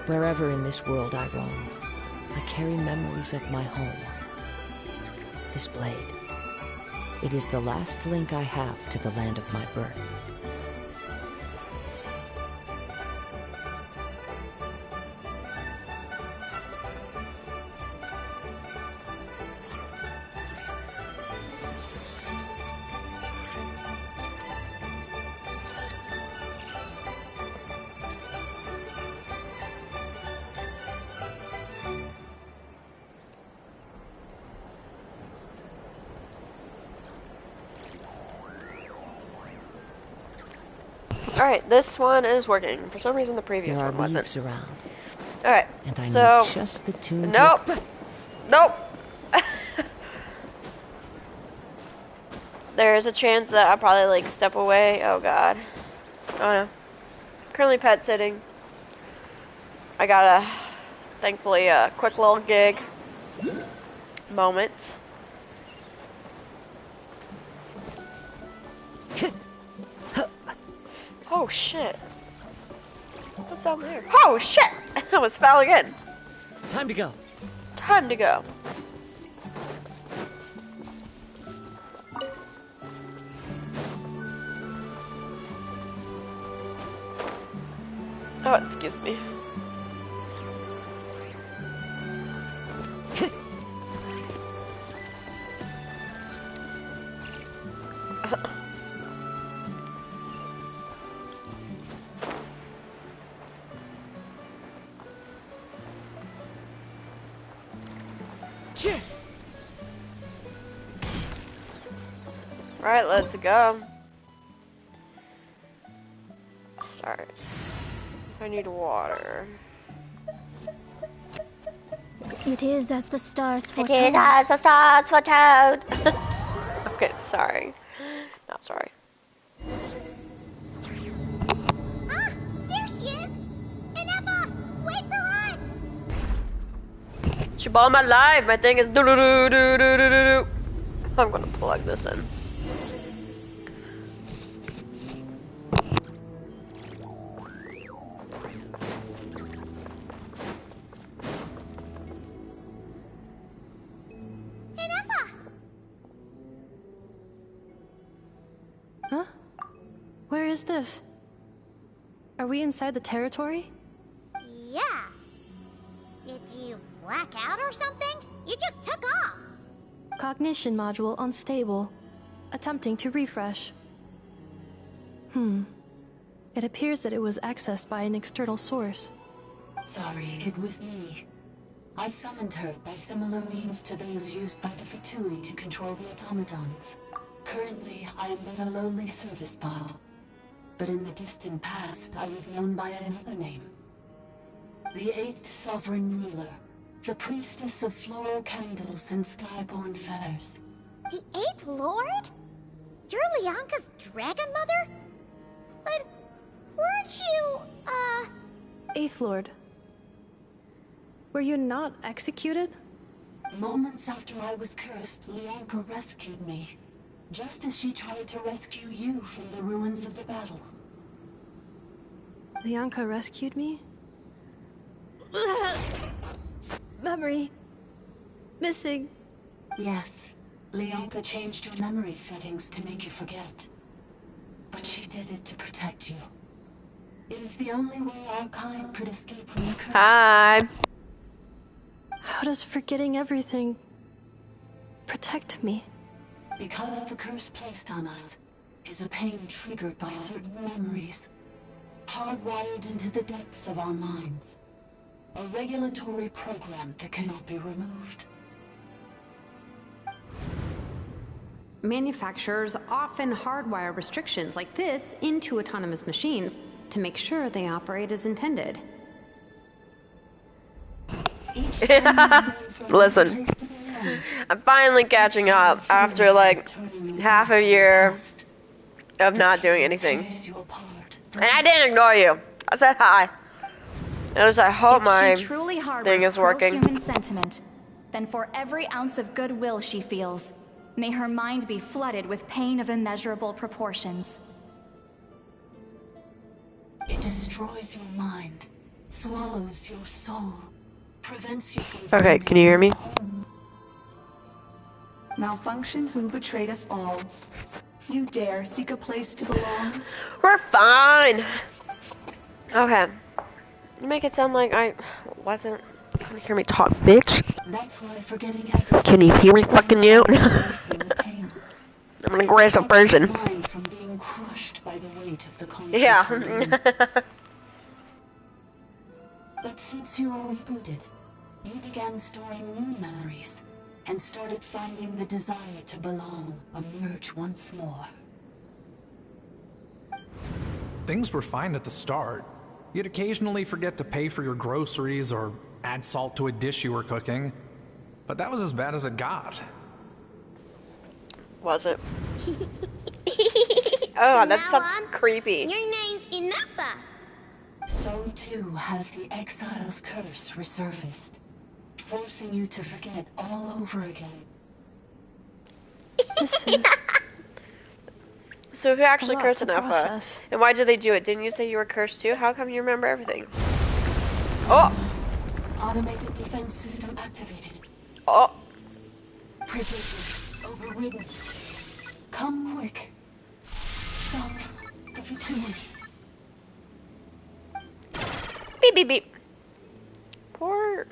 Wherever in this world I roam, I carry memories of my home. This blade, it is the last link I have to the land of my birth. Alright, this one is working. For some reason the previous one wasn't. There are leaves around. Alright, and I so... need just the tune nope! to... Nope! There's a chance that I'll probably, like, step away. Oh, God. Oh, no. Currently pet sitting. I got a, thankfully, a quick little gig moment. Oh shit. What's down there? Oh shit! I almost fell again. Time to go. Time to go. Oh, excuse me. Alright, let's go. Start. I need water. It is as the stars foretold. It is as the stars foretold. Okay, sorry. Not sorry. Ah, there she is! Inepa, wait for us! She bought my life. My thing is do do do do do do do. I'm gonna plug this in. Huh? Where is this? Are we inside the territory? Yeah. Did you black out or something? You just took off. Cognition module unstable. Attempting to refresh. It appears that it was accessed by an external source. Sorry, it was me. I summoned her by similar means to those used by the Fatui to control the automatons. Currently, I am but a lowly service bot. But in the distant past, I was known by another name. The 8th Sovereign Ruler. The priestess of floral candles and skyborn feathers. The 8th Lord? You're Lianka's dragon mother? But weren't you, 8th Lord. Were you not executed? Moments after I was cursed, Lianka rescued me. Just as she tried to rescue you from the ruins of the battle. Lianka rescued me? Memory. Missing. Yes. Lianka changed your memory settings to make you forget. But she did it to protect you. It is the only way our kind could escape from the curse. Hi. How does forgetting everything protect me? Because the curse placed on us is a pain triggered by certain memories, hardwired into the depths of our minds. A regulatory program that cannot be removed. Manufacturers often hardwire restrictions like this into autonomous machines to make sure they operate as intended. Listen, I'm finally catching up after like half a year of not doing anything. And I didn't ignore you. I said hi. I hope my thing is working. Human sentiment, then for every ounce of goodwill she feels, may her mind be flooded with pain of immeasurable proportions. It destroys your mind, swallows your soul, prevents you from Okay, can you hear me? home. Malfunction who betrayed us all. You dare seek a place to belong? We're fine. Okay. You make it sound like I wasn't. You couldn't hear me talk, bitch. That's why forgetting everything. Can you hear me fucking you? Feel pain. I'm an aggressive person. Mind from being crushed by the weight of the conflict. Yeah. within. But since you were rebooted, you began storing new memories and started finding the desire to belong emerge once more. Things were fine at the start. You'd occasionally forget to pay for your groceries or add salt to a dish you were cooking. But that was as bad as it got. Was it? So Oh, that now sounds on, creepy. Your name's Inafa. So too has the exile's curse resurfaced, forcing you to forget all over again. This is So who actually a lot cursed to enough? process. And why did they do it? Didn't you say you were cursed too? How come you remember everything? Oh! Automated defense system activated. Oh! Privileges overridden. Come quick. Stop the Fatui. Beep beep beep. Poor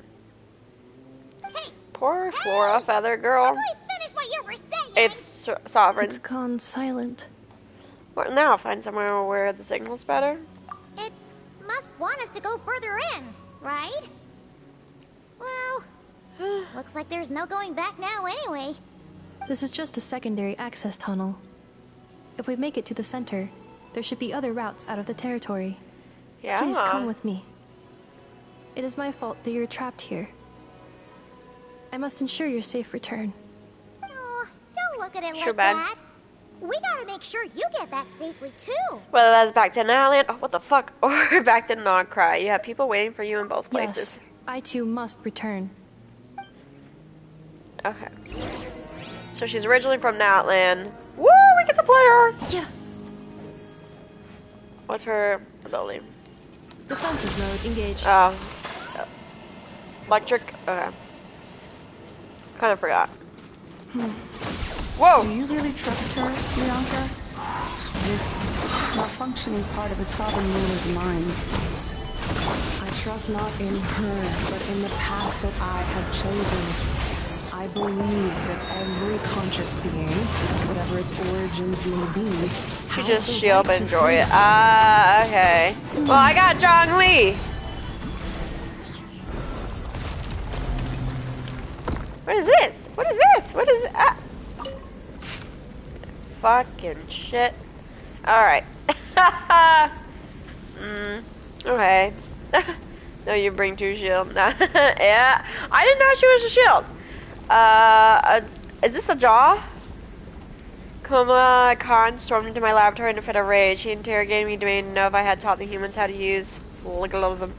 Hey, Flora Feather girl. please finish what you were saying. It's sovereign. it's gone silent. Well, now I'll find somewhere where the signal's better. It must want us to go further in, right? Well, looks like there's no going back now anyway. This is just a secondary access tunnel. If we make it to the center, there should be other routes out of the territory. Yeah. Please come with me. It is my fault that you're trapped here. I must ensure your safe return. Oh, don't look at it Sure, like bad. that. We gotta make sure you get back safely too. Whether that's back to Natalie, oh, what the fuck, or back to Nogcry. You have people waiting for you in both places. Yes, I too must return. Okay. So she's originally from Natlan. Woo, we get to play her! Yeah. What's her ability? Defensive mode engaged. Electric? Okay. Kind of forgot. Whoa! Do you really trust her, Bianca? This malfunctioning part of a sovereign ruler's mind. I trust not in her, but in the path that I have chosen. I believe that every conscious being, whatever its origins may be, You has just the shield right and to enjoy it. freedom. Ah, okay. Well, I got Zhongli! What is this? What is this? What is ah. Fucking shit. Alright. Okay. No, you bring two shield. Yeah. I didn't know she was a shield. Is this a jaw? Kumla Khan stormed into my laboratory in a fit of rage. He interrogated me, demanding to know if I had taught the humans how to use legalism.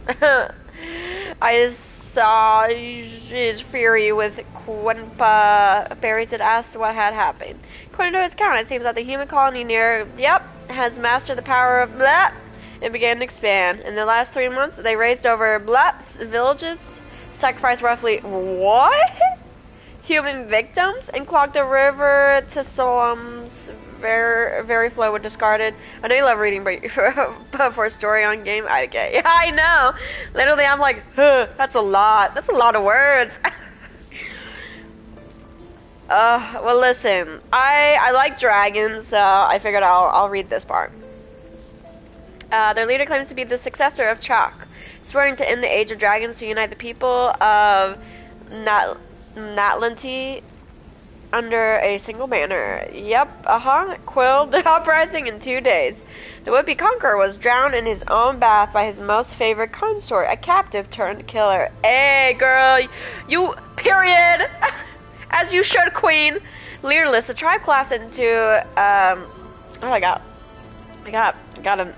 I saw his fury with Quinpa fairies and asked what had happened. According to his account, it seems that the human colony near, has mastered the power of blah and began to expand. In the last 3 months, they raised over villages, sacrificed roughly what? Human victims, and clogged the river to Solem's very flow with discarded. I know you love reading, but for a story on game, I get. Yeah, I know. Literally, I'm like, that's a lot. That's a lot of words. Well, listen, I like dragons, so I figured I'll read this part. Their leader claims to be the successor of Chak, swearing to end the age of dragons to unite the people of Natlanti under a single banner. Yep, quelled the uprising in 2 days. The would-be conqueror was drowned in his own bath by his most favorite consort, a captive turned killer. Hey, girl, you period. As you should, queen. Leaderless, the tribe class into I got him.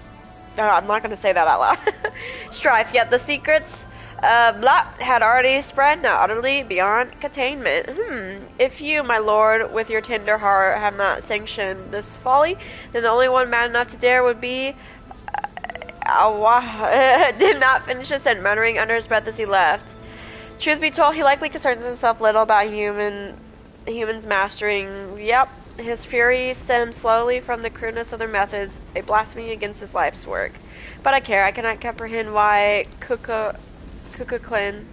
I'm not gonna say that out loud. Strife, yet the secrets had already spread, now utterly beyond containment. If you, my lord, with your tender heart, have not sanctioned this folly, then the only one mad enough to dare would be did not finish his sentence, muttering under his breath as he left. Truth be told, he likely concerns himself little about humans mastering. Yep, his fury sent him slowly from the crudeness of their methods, a blasphemy against his life's work. But I care. I cannot comprehend why Kukulkan,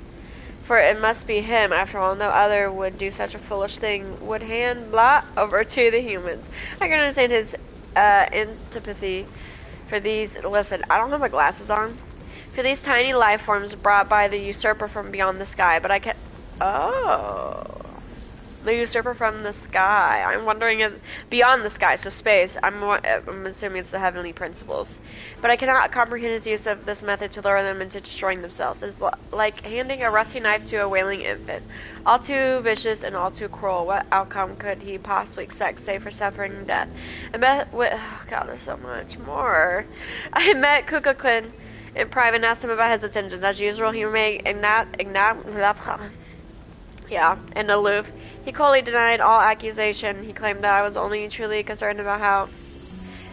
for it must be him, after all. No other would do such a foolish thing. Would hand blah over to the humans. I can understand his antipathy for these. Listen, I don't have my glasses on. For these tiny life forms brought by the usurper from beyond the sky, but I can. Oh. The usurper from the sky. I'm wondering if beyond the sky, so space. I'm assuming it's the heavenly principles. But I cannot comprehend his use of this method to lure them into destroying themselves. It's like handing a rusty knife to a wailing infant. All too vicious and all too cruel. What outcome could he possibly expect, save for suffering and death? I met with... Oh god, there's so much more. I met Kukulkan in private and asked him about his intentions. As usual, he remained and aloof. He coldly denied all accusation. He claimed that I was only truly concerned about how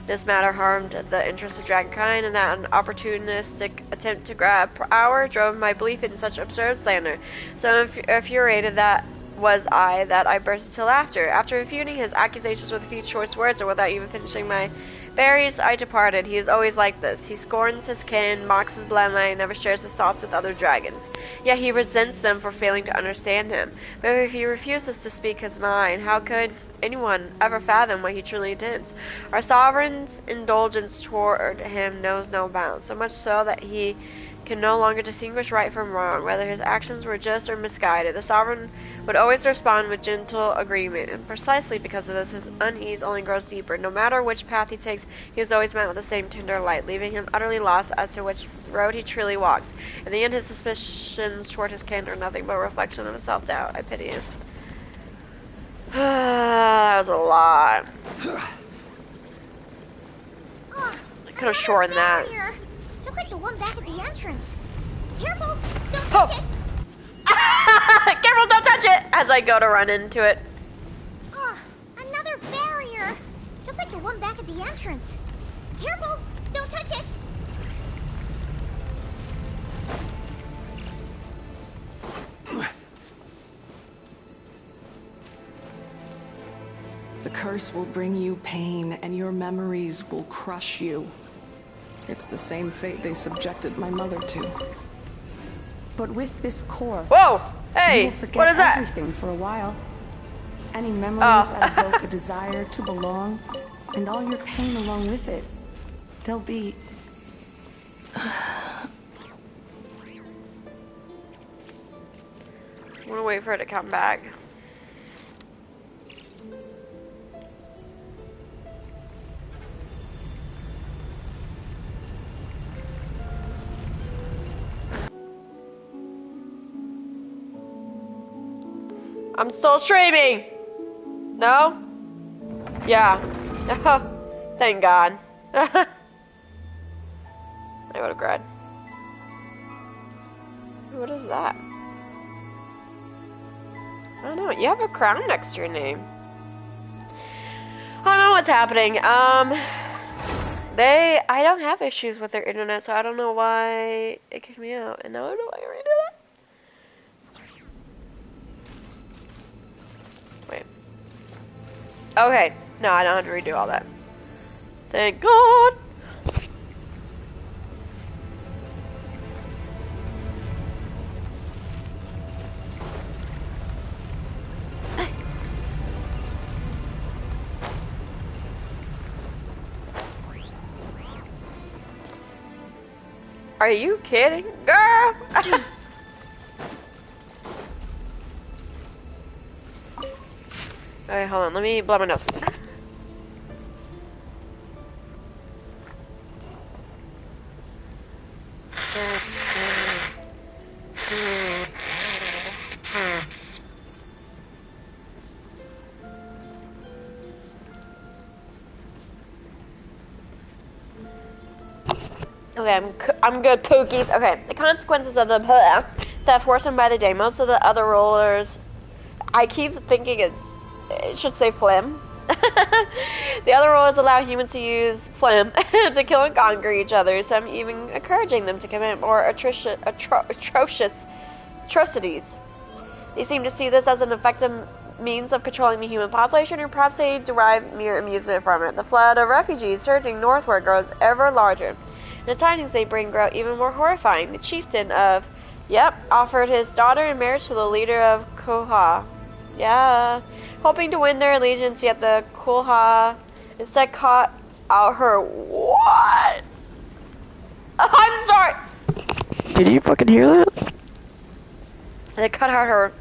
this matter harmed the interests of Dragonkind, and that an opportunistic attempt to grab power drove my belief in such absurd slander. So infuriated that I burst into laughter. After refuting his accusations with a few choice words, or without even finishing my berries, I departed. He is always like this. He scorns his kin, mocks his bloodline, and never shares his thoughts with other dragons. Yet he resents them for failing to understand him. But if he refuses to speak his mind, how could anyone ever fathom what he truly intends? Our sovereign's indulgence toward him knows no bounds, so much so that he can no longer distinguish right from wrong, whether his actions were just or misguided. The sovereign would always respond with gentle agreement, and precisely because of this, his unease only grows deeper. No matter which path he takes, he is always met with the same tender light, leaving him utterly lost as to which road he truly walks. In the end, his suspicions toward his kin are nothing but a reflection of his self-doubt. I pity him. That was a lot. I could have shortened that. Just like the one back at the entrance. Careful! Don't touch it! Careful, don't touch it! As I go to run into it. Another barrier! Just like the one back at the entrance. Careful! Don't touch it! The curse will bring you pain, and your memories will crush you. It's the same fate they subjected my mother to. But with this core, whoa! Hey! you will forget What is that? everything for a while. Any memories that evoke a desire to belong, and all your pain along with it, they'll be... I'm gonna wait for it to come back. I'm still streaming! No? Yeah. Thank God. I would have cried. What is that? I don't know. You have a crown next to your name. I don't know what's happening. I don't have issues with their internet, so I don't know why it kicked me out. And now I don't know why I redo that. Wait. Okay. No, I don't have to redo all that. Thank God. Are you kidding, girl? Okay, hold on. Let me blow my nose. Okay, I'm good, cookies. Okay, the consequences of the theft worsened by the day. Most of the other rulers, I keep thinking it should say Flim, The other rules allow humans to use phlegm to kill and conquer each other, some even encouraging them to commit more atrocious atrocities. They seem to see this as an effective means of controlling the human population, or perhaps they derive mere amusement from it. The flood of refugees surging northward grows ever larger. The tidings they bring grow even more horrifying. The chieftain of, offered his daughter in marriage to the leader of Koha. Hoping to win their allegiance, yet the Koha instead caught out her. What? I'm sorry. Did you fucking hear that? They cut out her.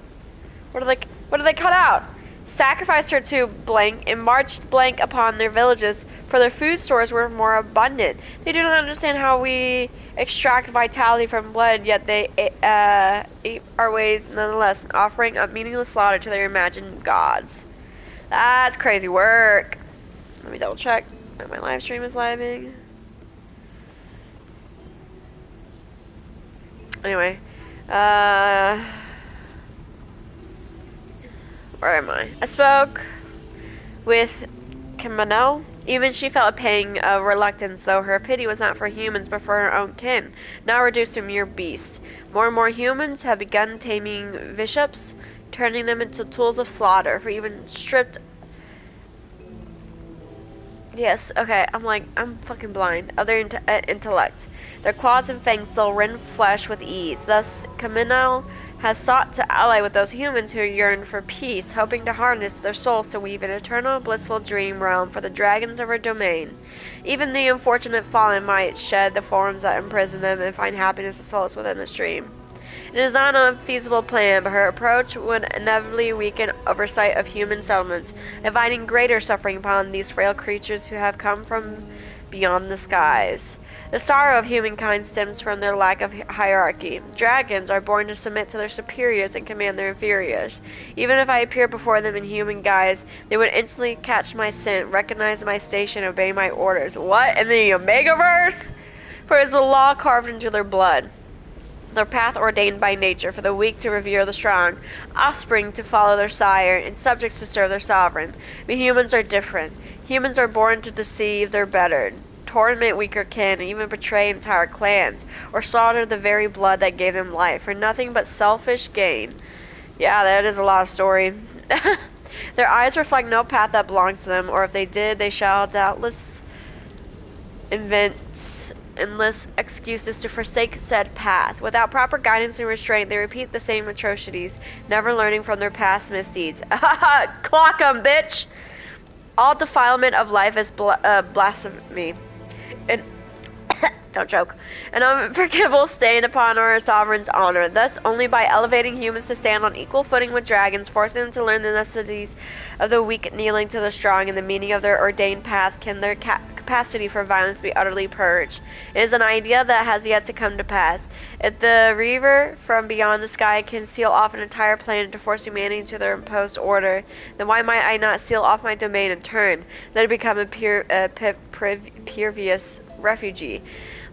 What did they cut out? Sacrificed her to blank and marched blank upon their villages, for their food stores were more abundant. They do not understand how we extract vitality from blood, yet they ate our ways nonetheless, offering up meaningless slaughter to their imagined gods. That's crazy work. Let me double check that my live stream is living. Anyway, where am I? I spoke with Kimano. Even she felt a pang of reluctance, though her pity was not for humans but for her own kin, now reduced to mere beasts. More and more humans have begun taming bishops, turning them into tools of slaughter, for even stripped... Yes, okay, I'm fucking blind. Of their intellect. Their claws and fangs still rend flesh with ease. Thus, Kamino has sought to ally with those humans who yearn for peace, hoping to harness their souls to weave an eternal, blissful dream realm for the dragons of her domain. Even the unfortunate fallen might shed the forms that imprison them and find happiness and solace within the stream. It is not a feasible plan, but her approach would inevitably weaken oversight of human settlements, inviting greater suffering upon these frail creatures who have come from beyond the skies. The sorrow of humankind stems from their lack of hierarchy. Dragons are born to submit to their superiors and command their inferiors. Even if I appear before them in human guise, they would instantly catch my scent, recognize my station, obey my orders. What? In the Omegaverse? For it is the law carved into their blood. Their path ordained by nature, for the weak to revere the strong, offspring to follow their sire, and subjects to serve their sovereign. But humans are different. Humans are born to deceive their bettered, torment weaker kin, and even betray entire clans, or slaughter the very blood that gave them life, for nothing but selfish gain. Yeah, that is a lot of story. Their eyes reflect no path that belongs to them, or if they did, they shall doubtless invent endless excuses to forsake said path. Without proper guidance and restraint, they repeat the same atrocities, never learning from their past misdeeds. Clock 'em, bitch! All defilement of life is blasphemy. And don't joke. An unforgivable stain upon our sovereign's honor. Thus, only by elevating humans to stand on equal footing with dragons, forcing them to learn the necessities of the weak kneeling to the strong and the meaning of their ordained path, can their capacity for violence be utterly purged. It is an idea that has yet to come to pass. If the Reaver from beyond the sky can seal off an entire planet to force humanity into their imposed order, then why might I not seal off my domain in turn, let it become a pervious refugee?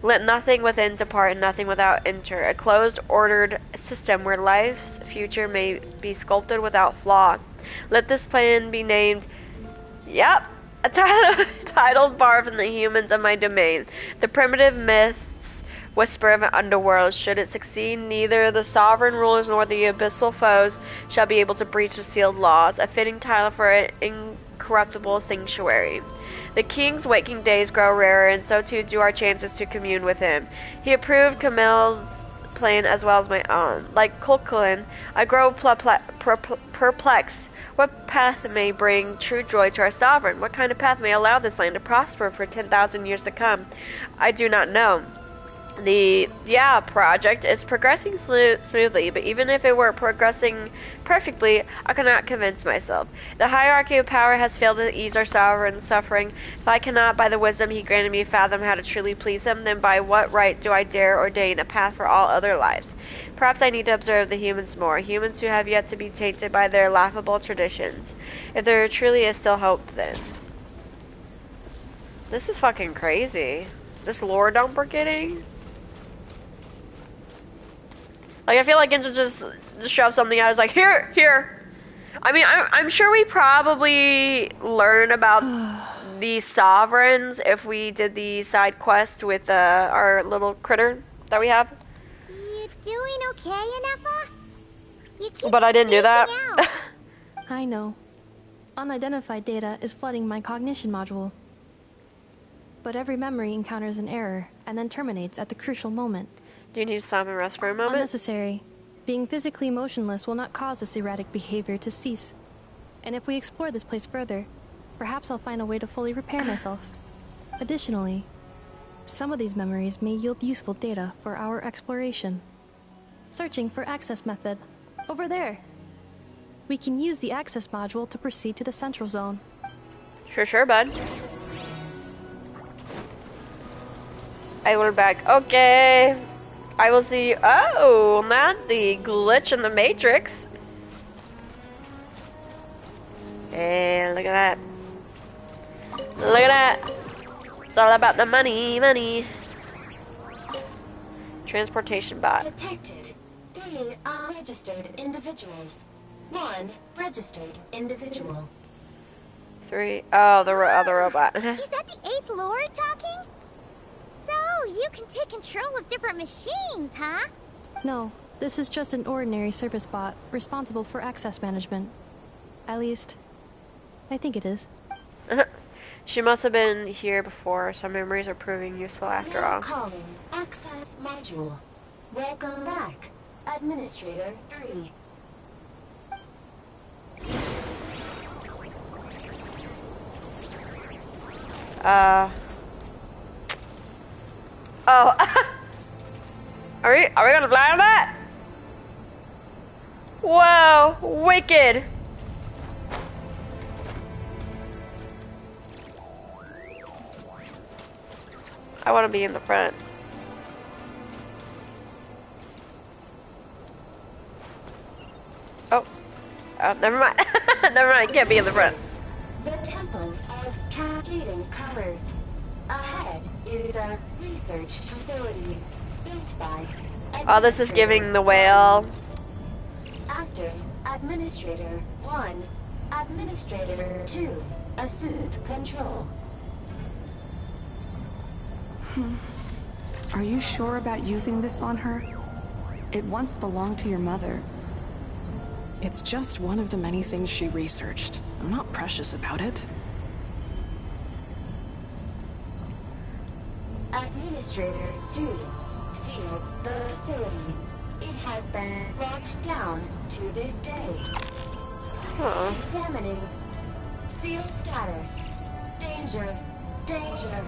Let nothing within depart and nothing without enter. A closed, ordered system where life's future may be sculpted without flaw. Let this plan be named, a titled bar from the humans of my domain. The primitive myths whisper of an underworld. Should it succeed, neither the sovereign rulers nor the abyssal foes shall be able to breach the sealed laws. A fitting title for an incorruptible sanctuary. The king's waking days grow rarer, and so too do our chances to commune with him. He approved Camille's plan as well as my own. Like Kulkulin, I grow perplexed. What path may bring true joy to our sovereign? What kind of path may allow this land to prosper for 10,000 years to come? I do not know. The project is progressing smoothly, but even if it were progressing perfectly, I cannot convince myself. The hierarchy of power has failed to ease our sovereign's suffering. If I cannot, by the wisdom he granted me, fathom how to truly please him, then by what right do I dare ordain a path for all other lives? Perhaps I need to observe the humans more, humans who have yet to be tainted by their laughable traditions. If there truly is still hope, then. This is fucking crazy. This lore dump we're getting. Like, I feel like Genshin just shoved something out. It's like, here! I mean, I'm sure we probably learn about the sovereigns if we did the side quest with our little critter that we have. You doing okay, Inefa? You keep But I didn't do that. out. I know. Unidentified data is flooding my cognition module. But every memory encounters an error and then terminates at the crucial moment. Do you need to stop and rest for a moment? Unnecessary. Being physically motionless will not cause this erratic behavior to cease. And if we explore this place further, perhaps I'll find a way to fully repair myself. Additionally, some of these memories may yield useful data for our exploration. Searching for access method. Over there. We can use the access module to proceed to the central zone. Sure, bud. I will back. Okay. I will see you. Oh, not the glitch in the Matrix. Hey, look at that. Look at that. It's all about the money, money. Transportation bot. Detected 3 unregistered individuals. 1 registered individual. 3. Oh, the other robot. Is that the 8th Lord talking? So, you can take control of different machines, huh? No, this is just an ordinary service bot responsible for access management. At least, I think it is. She must have been here before. Some memories are proving useful after all. Calling access module. Welcome back, Administrator 3. Oh. Are we gonna fly on that? Whoa, wicked. I want to be in the front. Oh, never mind. Never mind. Can't be in the front. The Temple of Cascading Colors. Ahead is the research facility built by. Oh, this is giving the whale. After Administrator 1, Administrator 2 assumed control. Are you sure about using this on her? It once belonged to your mother. It's just one of the many things she researched. I'm not precious about it. Administrator 2 sealed the facility. It has been locked down to this day. Examining. Seal status. Danger. Danger.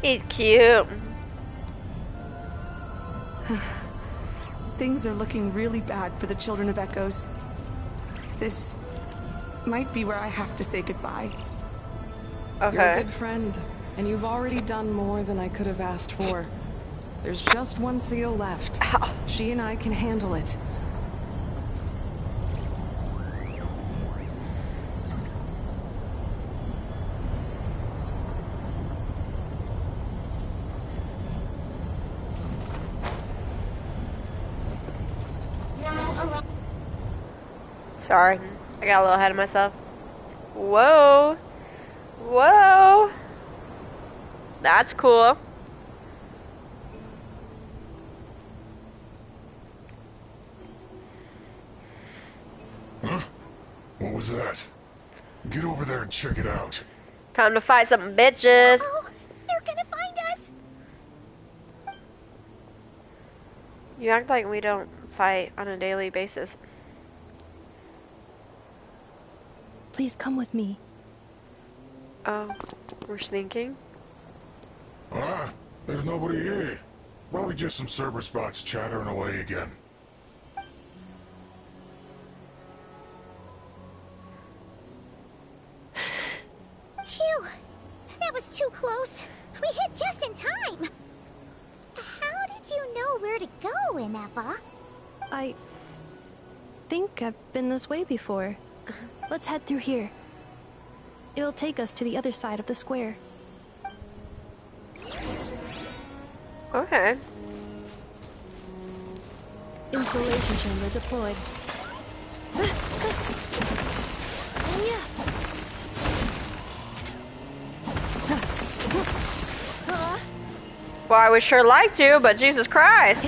He's cute. Things are looking really bad for the Children of Echoes. This might be where I have to say goodbye. Okay. You're a good friend, and you've already done more than I could have asked for. There's just one seal left. Ow. She and I can handle it. Sorry, I got a little ahead of myself. Whoa. Whoa. That's cool. Huh? What was that? Get over there and check it out. Time to fight some bitches. Oh, they're gonna find us. You act like we don't fight on a daily basis. Please come with me. Oh, we're sneaking? Ah, there's nobody here. Probably just some server spots chattering away again. Phew, that was too close. We hit just in time. How did you know where to go, Inefa? I think I've been this way before. Let's head through here. It'll take us to the other side of the square. Okay. Installation chamber deployed. Well, I would sure like to, but Jesus Christ.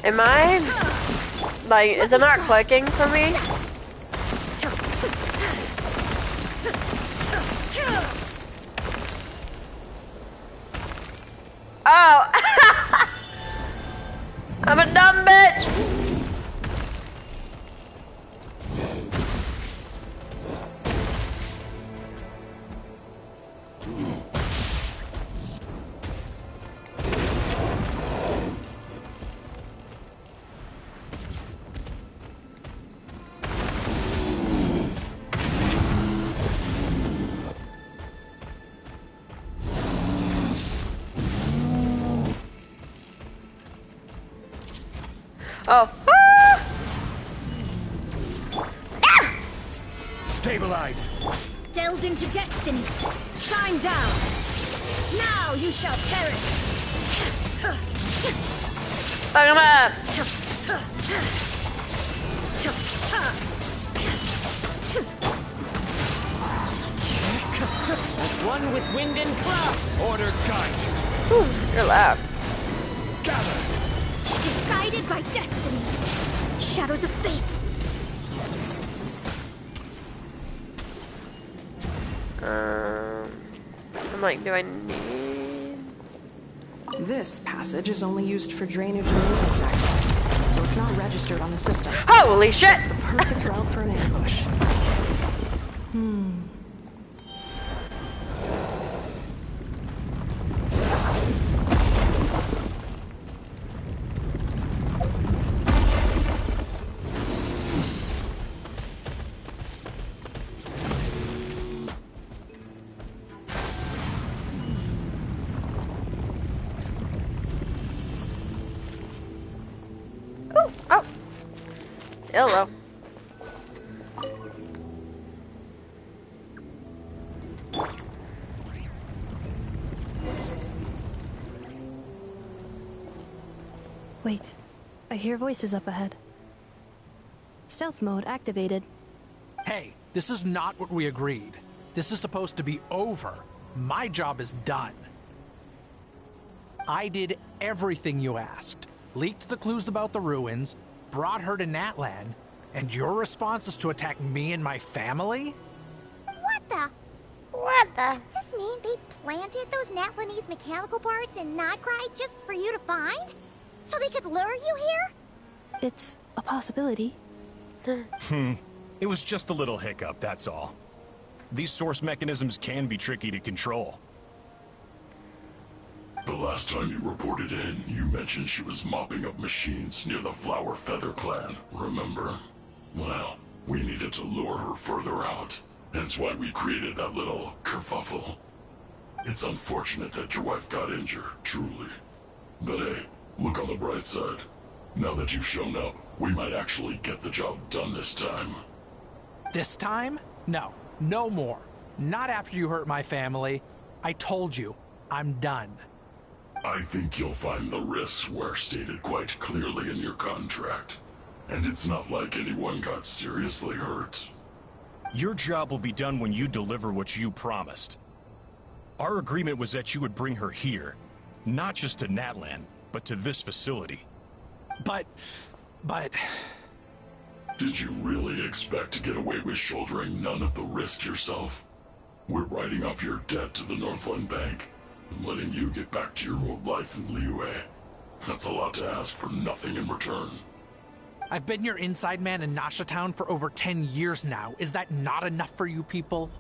Am I, like, is it not clicking for me? Oh! I'm a dumb bitch! Oh. Ah! Ah! Stabilize. Delve into destiny. Shine down. Now you shall perish. Fuck him up. As one with wind and cloud. Order guide you. Ooh, you're loud. Gather. Decided by destiny. Shadows of fate. I'm like, do I need... This passage is only used for drainage and maintenance access, so it's not registered on the system. Holy shit! It's the perfect route for an ambush. Oh. Hello. Wait, I hear voices up ahead. Stealth mode activated. Hey, this is not what we agreed. This is supposed to be over. My job is done. I did everything you asked. Leaked the clues about the ruins, brought her to Natlan, and your response is to attack me and my family? What the? Does this mean they planted those Natlanese mechanical parts in Notcry just for you to find? So they could lure you here? It's a possibility. It was just a little hiccup, that's all. These source mechanisms can be tricky to control. The last time you reported in, you mentioned she was mopping up machines near the Flower Feather clan, remember? Well, we needed to lure her further out. Hence why we created that little kerfuffle. It's unfortunate that your wife got injured, truly. But hey, look on the bright side. Now that you've shown up, we might actually get the job done this time. This time? No. No more. Not after you hurt my family. I told you, I'm done. I think you'll find the risks were stated quite clearly in your contract. And it's not like anyone got seriously hurt. Your job will be done when you deliver what you promised. Our agreement was that you would bring her here. Not just to Natlan, but to this facility. But... Did you really expect to get away with shouldering none of the risk yourself? We're writing off your debt to the Northland Bank and letting you get back to your old life in Liyue. That's a lot to ask for nothing in return. I've been your inside man in Nasha Town for over 10 years now. Is that not enough for you people?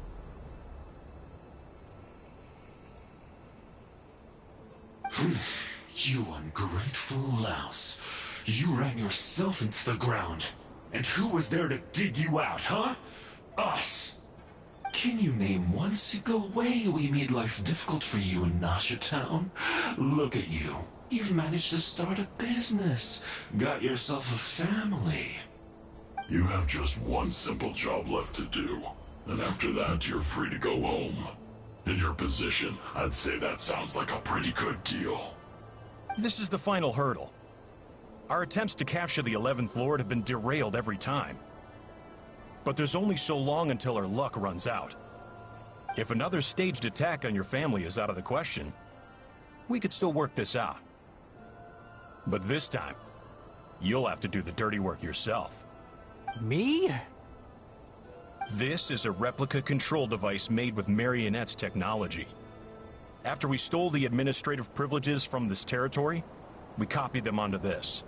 You ungrateful louse. You ran yourself into the ground. And who was there to dig you out, huh? Us! Can you name one single way we made life difficult for you in Nasha Town? Look at you. You've managed to start a business. Got yourself a family. You have just one simple job left to do. And after that, you're free to go home. In your position, I'd say that sounds like a pretty good deal. This is the final hurdle. Our attempts to capture the 11th Lord have been derailed every time. But there's only so long until our luck runs out. If another staged attack on your family is out of the question, we could still work this out. But this time, you'll have to do the dirty work yourself. Me? This is a replica control device made with Marionette's technology. After we stole the administrative privileges from this territory, we copied them onto this.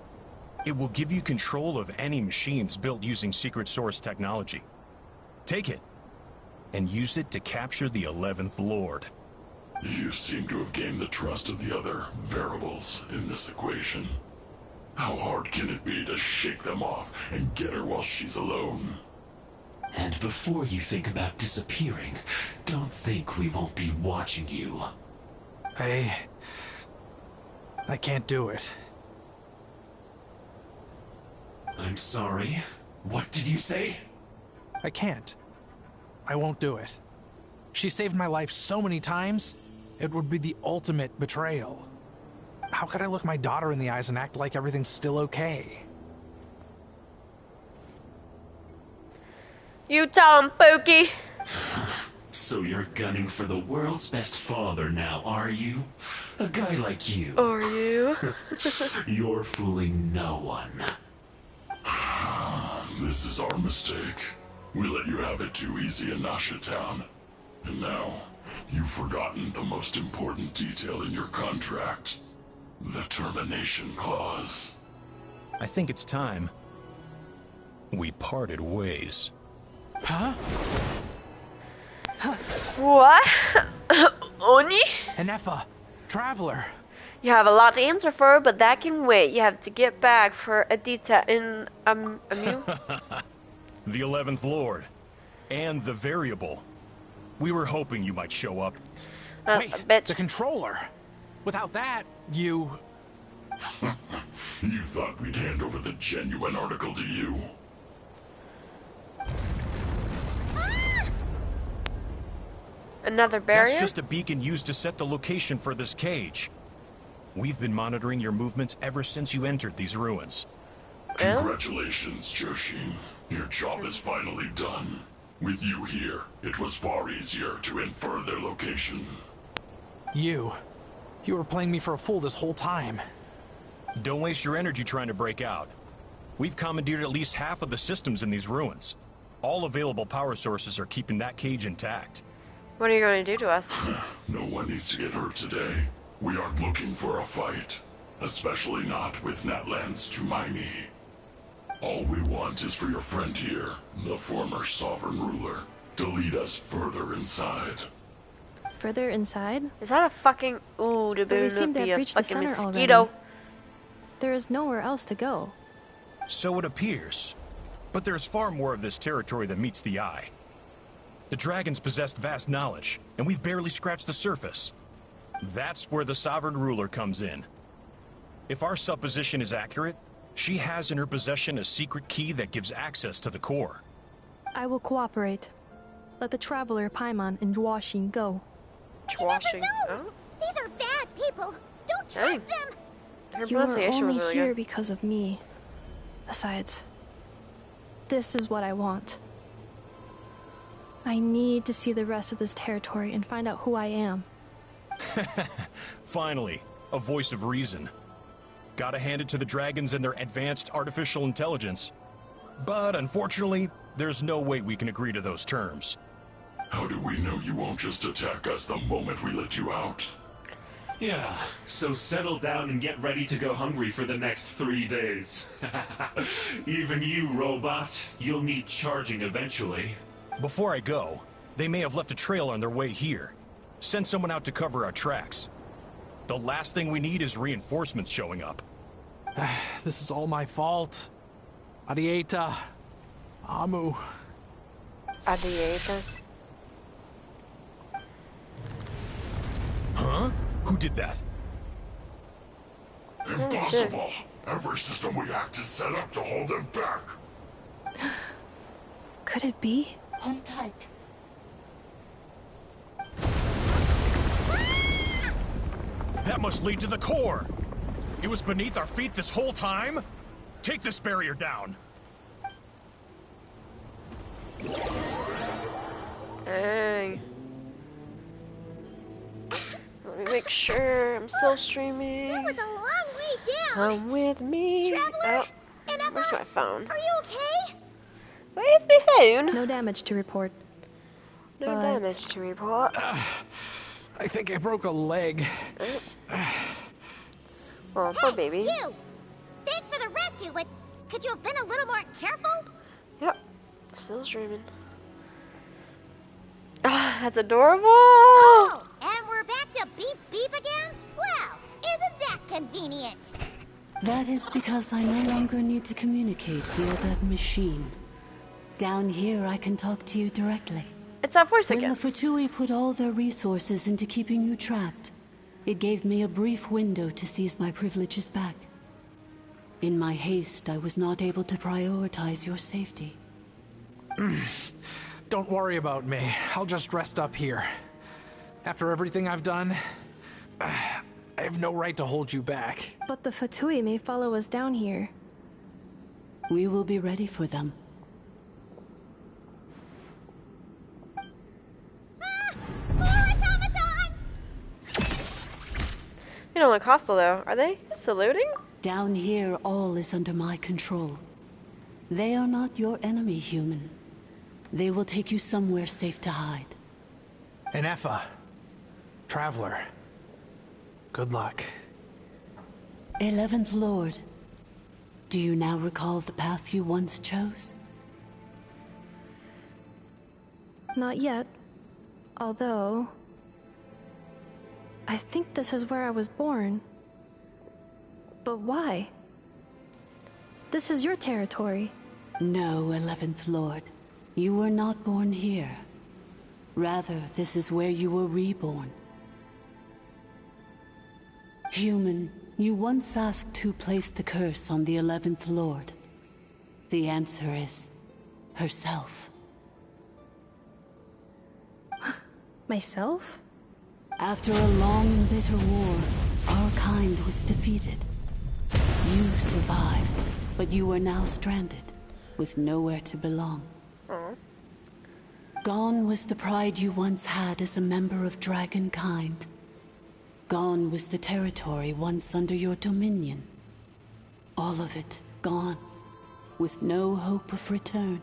It will give you control of any machines built using secret source technology. Take it, and use it to capture the 11th Lord. You seem to have gained the trust of the other variables in this equation. How hard can it be to shake them off and get her while she's alone? And before you think about disappearing, don't think we won't be watching you. I can't do it. I'm sorry. What did you say? I can't. I won't do it. She saved my life so many times, it would be the ultimate betrayal. How could I look my daughter in the eyes and act like everything's still okay? You tell him, Pookie. So you're gunning for the world's best father now, are you? A guy like you. Are you? You're fooling no one. This is our mistake. We let you have it too easy in Nasha Town. And now, you've forgotten the most important detail in your contract. The termination clause. I think it's time we parted ways. Huh? What? Oni? Enefa, Traveler. You have a lot to answer for, but that can wait. You have to get back for a detail in Amu. The 11th Lord. And the variable. We were hoping you might show up. Wait, bitch. the controller. Without that, you... You thought we'd hand over the genuine article to you? Another barrier? That's just a beacon used to set the location for this cage. We've been monitoring your movements ever since you entered these ruins. Congratulations, Joshin. Your job is finally done. With you here, it was far easier to infer their location. You were playing me for a fool this whole time. Don't waste your energy trying to break out. We've commandeered at least half of the systems in these ruins. All available power sources are keeping that cage intact. What are you going to do to us? No one needs to get hurt today. We aren't looking for a fight. Especially not with Natlan's Tumaini. All we want is for your friend here, the former sovereign ruler, to lead us further inside. Further inside? Is that a fucking... Ooh, But we seem to have reached the center mosquito. already. There is nowhere else to go. So it appears. But there's far more of this territory than meets the eye. The dragons possessed vast knowledge, and we've barely scratched the surface. That's where the sovereign ruler comes in. If our supposition is accurate, she has in her possession a secret key that gives access to the core. I will cooperate. Let the Traveler, Paimon, and Dwashin go. Dwashin? Oh? These are bad people. Don't trust them. Her You are pronunciation only was really here good. because of me. Besides, this is what I want. I need to see the rest of this territory and find out who I am. Finally, a voice of reason. Gotta hand it to the dragons and their advanced artificial intelligence. But unfortunately, there's no way we can agree to those terms. How do we know you won't just attack us the moment we let you out? Yeah, so settle down and get ready to go hungry for the next 3 days. Even you, robot, you'll need charging eventually. Before I go, they may have left a trail on their way here. Send someone out to cover our tracks. The last thing we need is reinforcements showing up. This is all my fault. Adieta. Amu. Adieta. Who did that? Impossible! Every system we hacked is set up to hold them back. Could it be? Hold tight. That must lead to the core! It was beneath our feet this whole time? Take this barrier down. Dang. Let me make sure I'm still streaming. That was a long way down. Come with me. Traveler? Oh, where's my phone? Are you okay? Where's my phone? No damage to report. No damage to report. I think I broke a leg. Oh, poor baby. You! Thanks for the rescue, but could you have been a little more careful? Yep. Still streaming. Ah, that's adorable! Oh, and we're back to beep beep again? Well, isn't that convenient? That is because I no longer need to communicate via that machine. Down here, I can talk to you directly. It's that voice again. again. When the Fatui put all their resources into keeping you trapped, it gave me a brief window to seize my privileges back. In my haste, I was not able to prioritize your safety. Don't worry about me. I'll just rest up here. After everything I've done, I have no right to hold you back. But the Fatui may follow us down here. We will be ready for them. You don't look hostile though. Are they saluting? Down here, all is under my control. They are not your enemy, human. They will take you somewhere safe to hide. And Effa, Traveler, good luck. 11th Lord, do you now recall the path you once chose? Not yet. Although... I think this is where I was born. But why? This is your territory. No, 11th Lord. You were not born here. Rather, this is where you were reborn. Human, you once asked who placed the curse on the 11th Lord. The answer is... herself. Myself? After a long and bitter war, our kind was defeated. You survived, but you are now stranded, with nowhere to belong. Gone was the pride you once had as a member of Dragonkind. Gone was the territory once under your dominion. All of it gone, with no hope of return.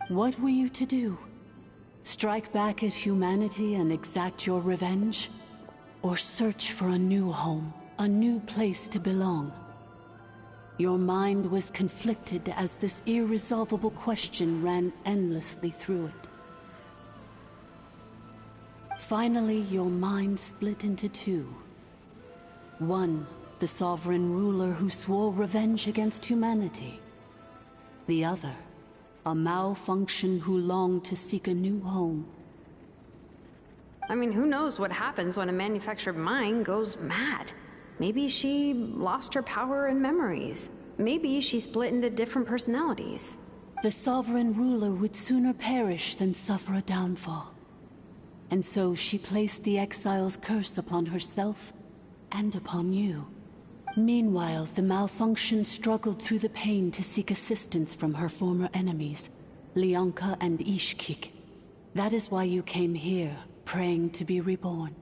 What were you to do? Strike back at humanity and exact your revenge? Or search for a new home, a new place to belong? Your mind was conflicted as this irresolvable question ran endlessly through it. Finally, your mind split into two. One, the sovereign ruler who swore revenge against humanity. The other, a malfunction who longed to seek a new home. I mean, who knows what happens when a manufactured mind goes mad? Maybe she lost her power and memories. Maybe she split into different personalities. The sovereign ruler would sooner perish than suffer a downfall. And so she placed the exile's curse upon herself and upon you. Meanwhile, the malfunction struggled through the pain to seek assistance from her former enemies, Leonka and Ishkik. That is why you came here, praying to be reborn.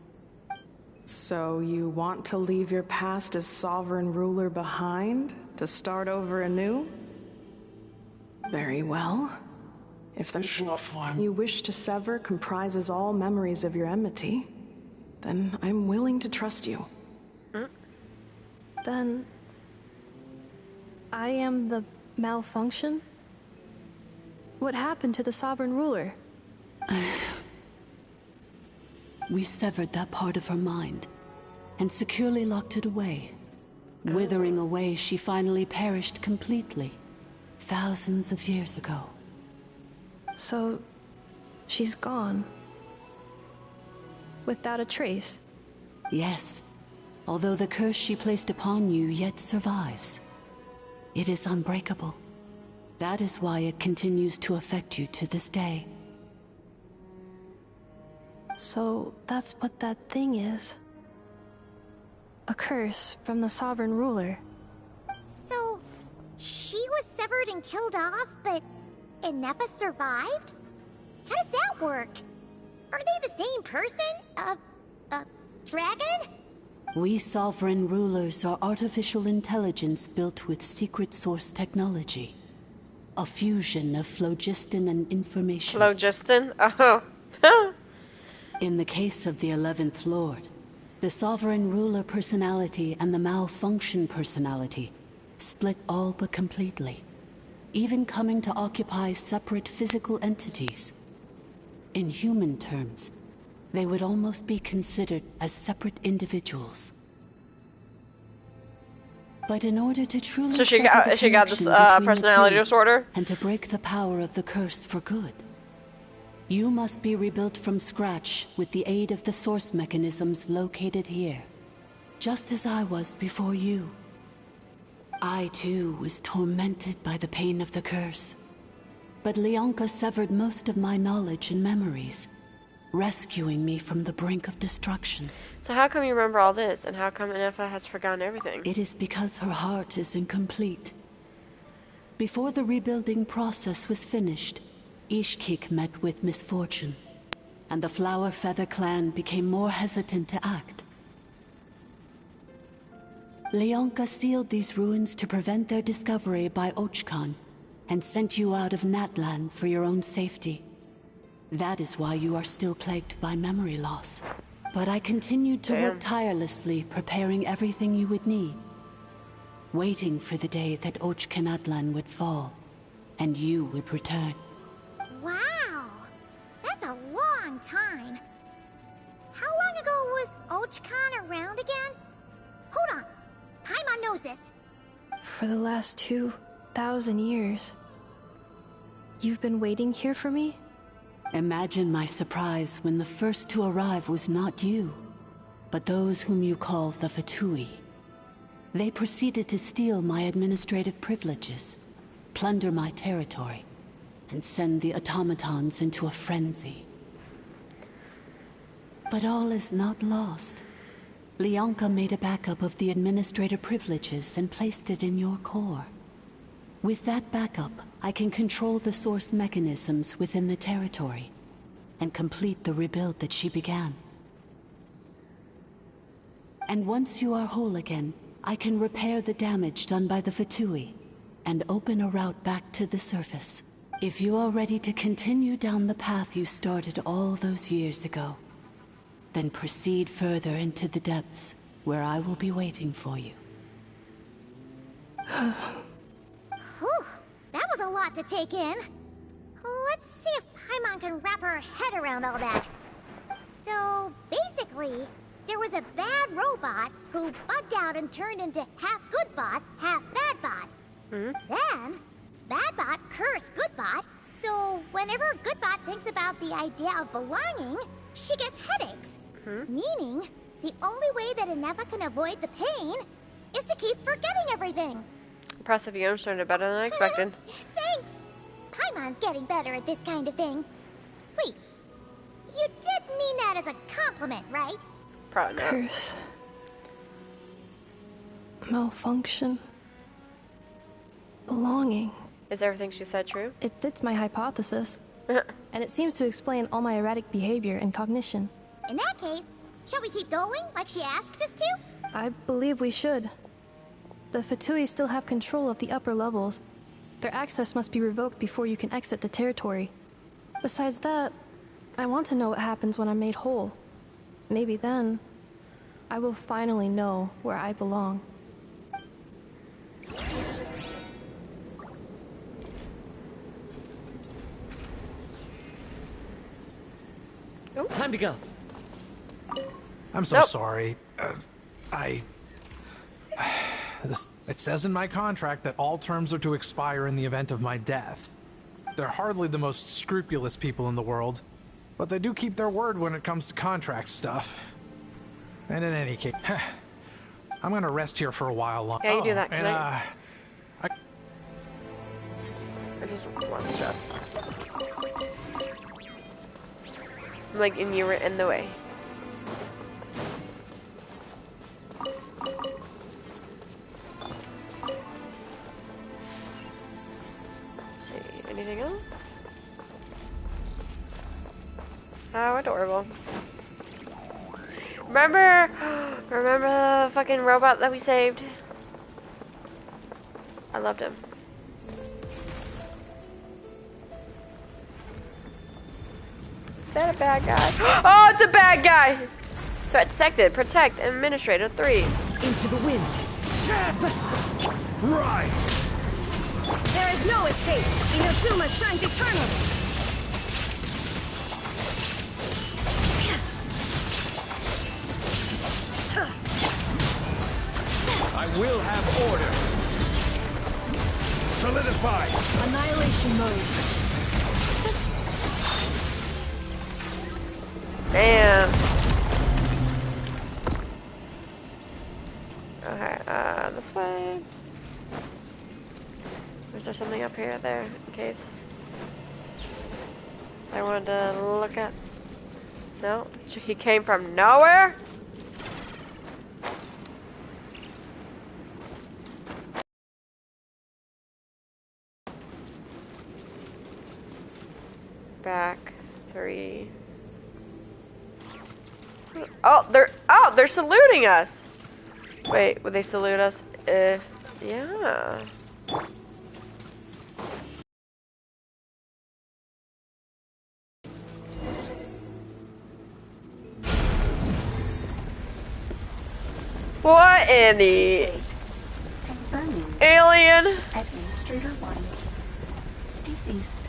So you want to leave your past as sovereign ruler behind, to start over anew? Very well. If the form you wish to sever comprises all memories of your enmity, then I'm willing to trust you. Then... I am the malfunction? What happened to the sovereign ruler? We severed that part of her mind, and securely locked it away. Withering away, she finally perished completely, thousands of years ago. So... she's gone. Without a trace. Yes, although the curse she placed upon you yet survives. It is unbreakable. That is why it continues to affect you to this day. So that's what that thing is. A curse from the Sovereign Ruler. So, she was severed and killed off, but Inefa survived? How does that work? Are they the same person? Dragon? We Sovereign Rulers are artificial intelligence built with secret source technology. A fusion of phlogiston and information. Phlogiston? Oh. In the case of the 11th Lord, the Sovereign Ruler personality and the Malfunction personality split all but completely, even coming to occupy separate physical entities. In human terms, they would almost be considered as separate individuals. But in order to truly So she got this personality disorder? And to break the power of the curse for good, you must be rebuilt from scratch with the aid of the source mechanisms located here. Just as I was before you. I too was tormented by the pain of the curse. But Leonka severed most of my knowledge and memories, rescuing me from the brink of destruction. So how come you remember all this, and how come Inefa has forgotten everything? It is because her heart is incomplete. Before the rebuilding process was finished, Ishkik met with misfortune, and the Flower Feather clan became more hesitant to act. Leonka sealed these ruins to prevent their discovery by Ochkan, and sent you out of Natlan for your own safety. That is why you are still plagued by memory loss. But I continued to work tirelessly, preparing everything you would need. Waiting for the day that Ochkanatlan would fall, and you would return. Wow! That's a long time. How long ago was Ochkan around again? Hold on. Paimon knows this. For the last 2,000 years. You've been waiting here for me? Imagine my surprise when the first to arrive was not you, but those whom you call the Fatui. They proceeded to steal my administrative privileges, plunder my territory, and send the automatons into a frenzy. But all is not lost. Leonka made a backup of the administrator privileges and placed it in your core. With that backup, I can control the source mechanisms within the territory and complete the rebuild that she began. And once you are whole again, I can repair the damage done by the Fatui and open a route back to the surface. If you are ready to continue down the path you started all those years ago, then proceed further into the depths, where I will be waiting for you. Whew, that was a lot to take in. Let's see if Paimon can wrap her head around all that. So, basically, there was a bad robot who bugged out and turned into half good bot, half bad bot. Then, bad bot cursed good bot, so whenever good bot thinks about the idea of belonging, she gets headaches. Meaning, the only way that Inefa can avoid the pain is to keep forgetting everything. Impressive, you understood it better than I expected. Thanks! Paimon's getting better at this kind of thing. Wait, you did mean that as a compliment, right? Probably not. Curse. Malfunction. Belonging. Is everything she said true? It fits my hypothesis. And it seems to explain all my erratic behavior and cognition. In that case, shall we keep going like she asked us to? I believe we should. The Fatui still have control of the upper levels. Their access must be revoked before you can exit the territory. Besides that, I want to know what happens when I'm made whole. Maybe then, I will finally know where I belong. Time to go. I'm so sorry. It says in my contract that all terms are to expire in the event of my death. They're hardly the most scrupulous people in the world, but they do keep their word when it comes to contract stuff. And in any case, I'm gonna rest here for a while longer. Yeah, you do that. And I just want to just. Like, and you were in the way. Anything else? How adorable. Remember the fucking robot that we saved? I loved him. Is that a bad guy? Oh, it's a bad guy! Threat detected. Protect. Administrator 3. Into the wind. Right! There is no escape. Inazuma shines eternally. I will have order. Solidify. Annihilation mode. Damn. Okay, this way. Is there something up here there, in case I wanted to look at? No? He came from nowhere? Back 3. Oh, they're saluting us. Wait, would they salute us if, yeah. What in the alien? Administrator 1. Deceased.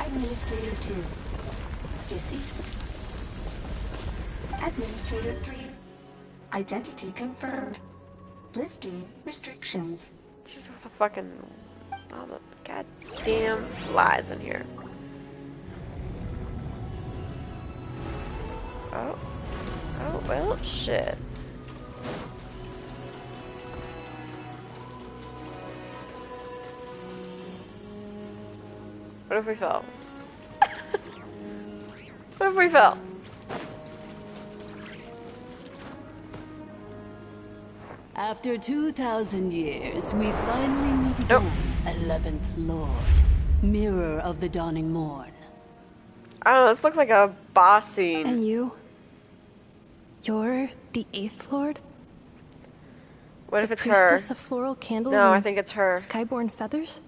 Administrator 2. Deceased. Administrator 3. Identity confirmed. Lifting restrictions. What the fucking all the goddamn flies in here. Oh. Oh, well, shit. What if we fell? What if we fell? After 2,000 years, we finally meet again, 11th Lord, Mirror of the Dawning Morn. I don't know, this looks like a boss scene. And you? You're the 8th Lord? What if it's her? Priestess of floral candles No, and I think it's her. Skyborn feathers?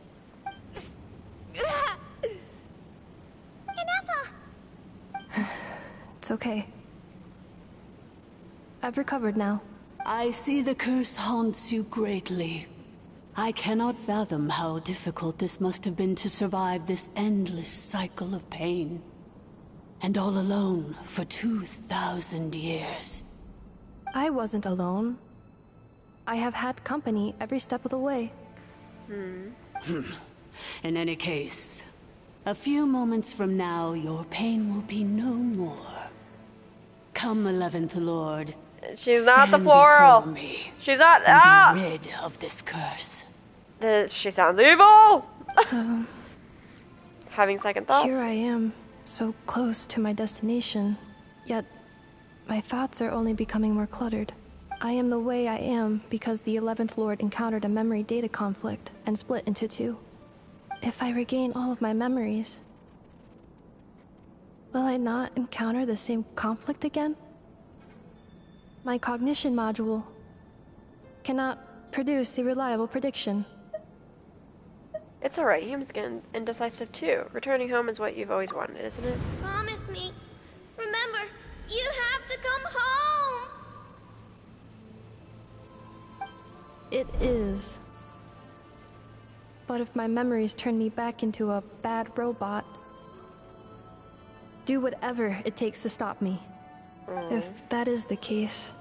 It's okay. I've recovered now. I see the curse haunts you greatly. I cannot fathom how difficult this must have been to survive this endless cycle of pain. And all alone for 2,000 years. I wasn't alone. I have had company every step of the way. In any case, a few moments from now, your pain will be no more. Come, 11th Lord. She's not the Stand floral. before me She's not. and be rid of this curse. She sounds evil. Having second thoughts. Here I am, so close to my destination, yet my thoughts are only becoming more cluttered. I am the way I am because the 11th Lord encountered a memory data conflict and split into 2. If I regain all of my memories, will I not encounter the same conflict again? My cognition module cannot produce a reliable prediction. It's alright, humans get indecisive too. Returning home is what you've always wanted, isn't it? Promise me. Remember, you have to come home. It is. But if my memories turn me back into a bad robot, do whatever it takes to stop me. If that is the case,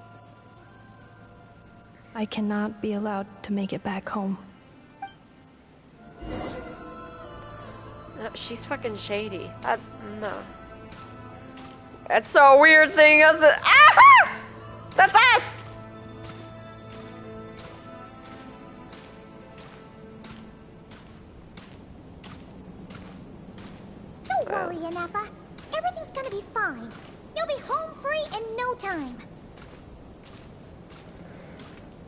I cannot be allowed to make it back home. No, she's fucking shady. No. That's so weird seeing us. Ah! That's us! Don't worry, Anafa. Everything's gonna be fine. You'll be home free in no time.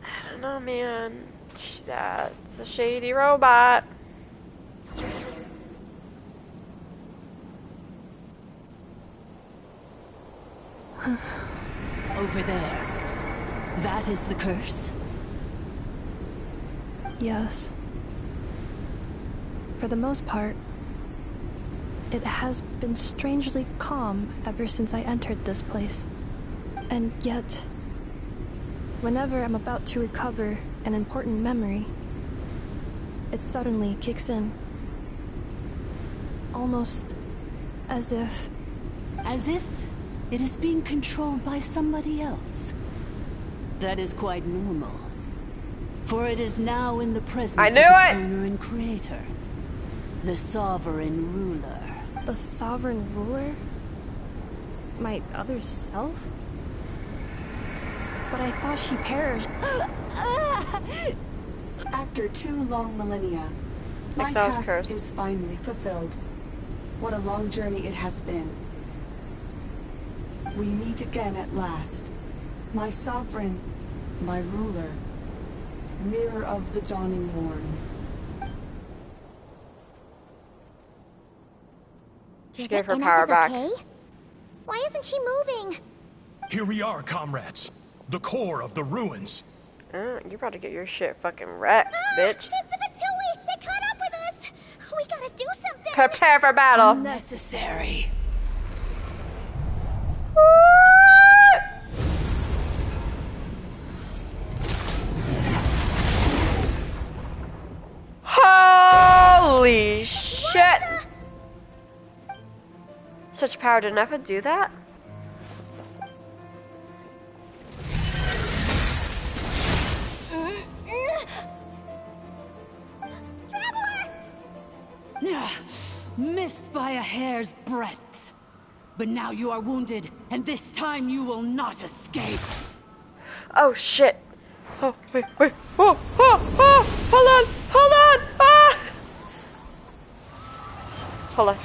I don't know, man. That's a shady robot. Over there. That is the curse? Yes. For the most part, it has been strangely calm ever since I entered this place. And yet, whenever I'm about to recover an important memory, it suddenly kicks in. Almost as if... As if it is being controlled by somebody else. That is quite normal. For it is now in the presence of its owner and creator. The Sovereign Ruler. The Sovereign Ruler? My other self? But I thought she perished. After 2 long millennia, my Exile's task curse. is finally fulfilled. What a long journey it has been. We meet again at last. My sovereign, my ruler, mirror of the dawning morn. She gave her power back. Okay? Why isn't she moving? Here we are, comrades. The core of the ruins. You're about to get your shit fucking wrecked, bitch. It's the Fatui! They caught up with us! We gotta do something! Prepare for battle. Unnecessary. Holy shit! Such power, did Nefa do that? Missed by a hair's breadth. But now you are wounded, and this time you will not escape. Oh shit. Oh, wait. Oh, hold on. Ah! Hold on.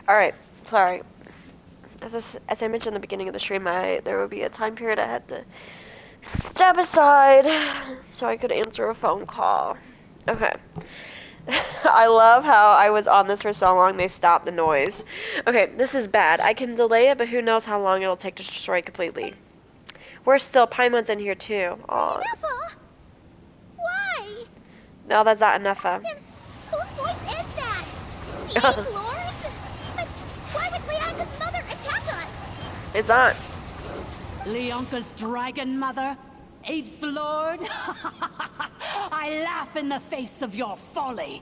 Alright, sorry. As I mentioned in the beginning of the stream, there would be a time period I had to step aside so I could answer a phone call. Okay. I love how I was on this for so long they stopped the noise. Okay, this is bad. I can delay it, but who knows how long it'll take to destroy it completely. We're still Paimon's in here too. Aw. Neffa! Why? No, that's not enough. Then whose voice is that? The Eighth Lord? But why would Leonka's mother attack us? It's not. Leonka's dragon mother? Eighth Lord? I laugh in the face of your folly.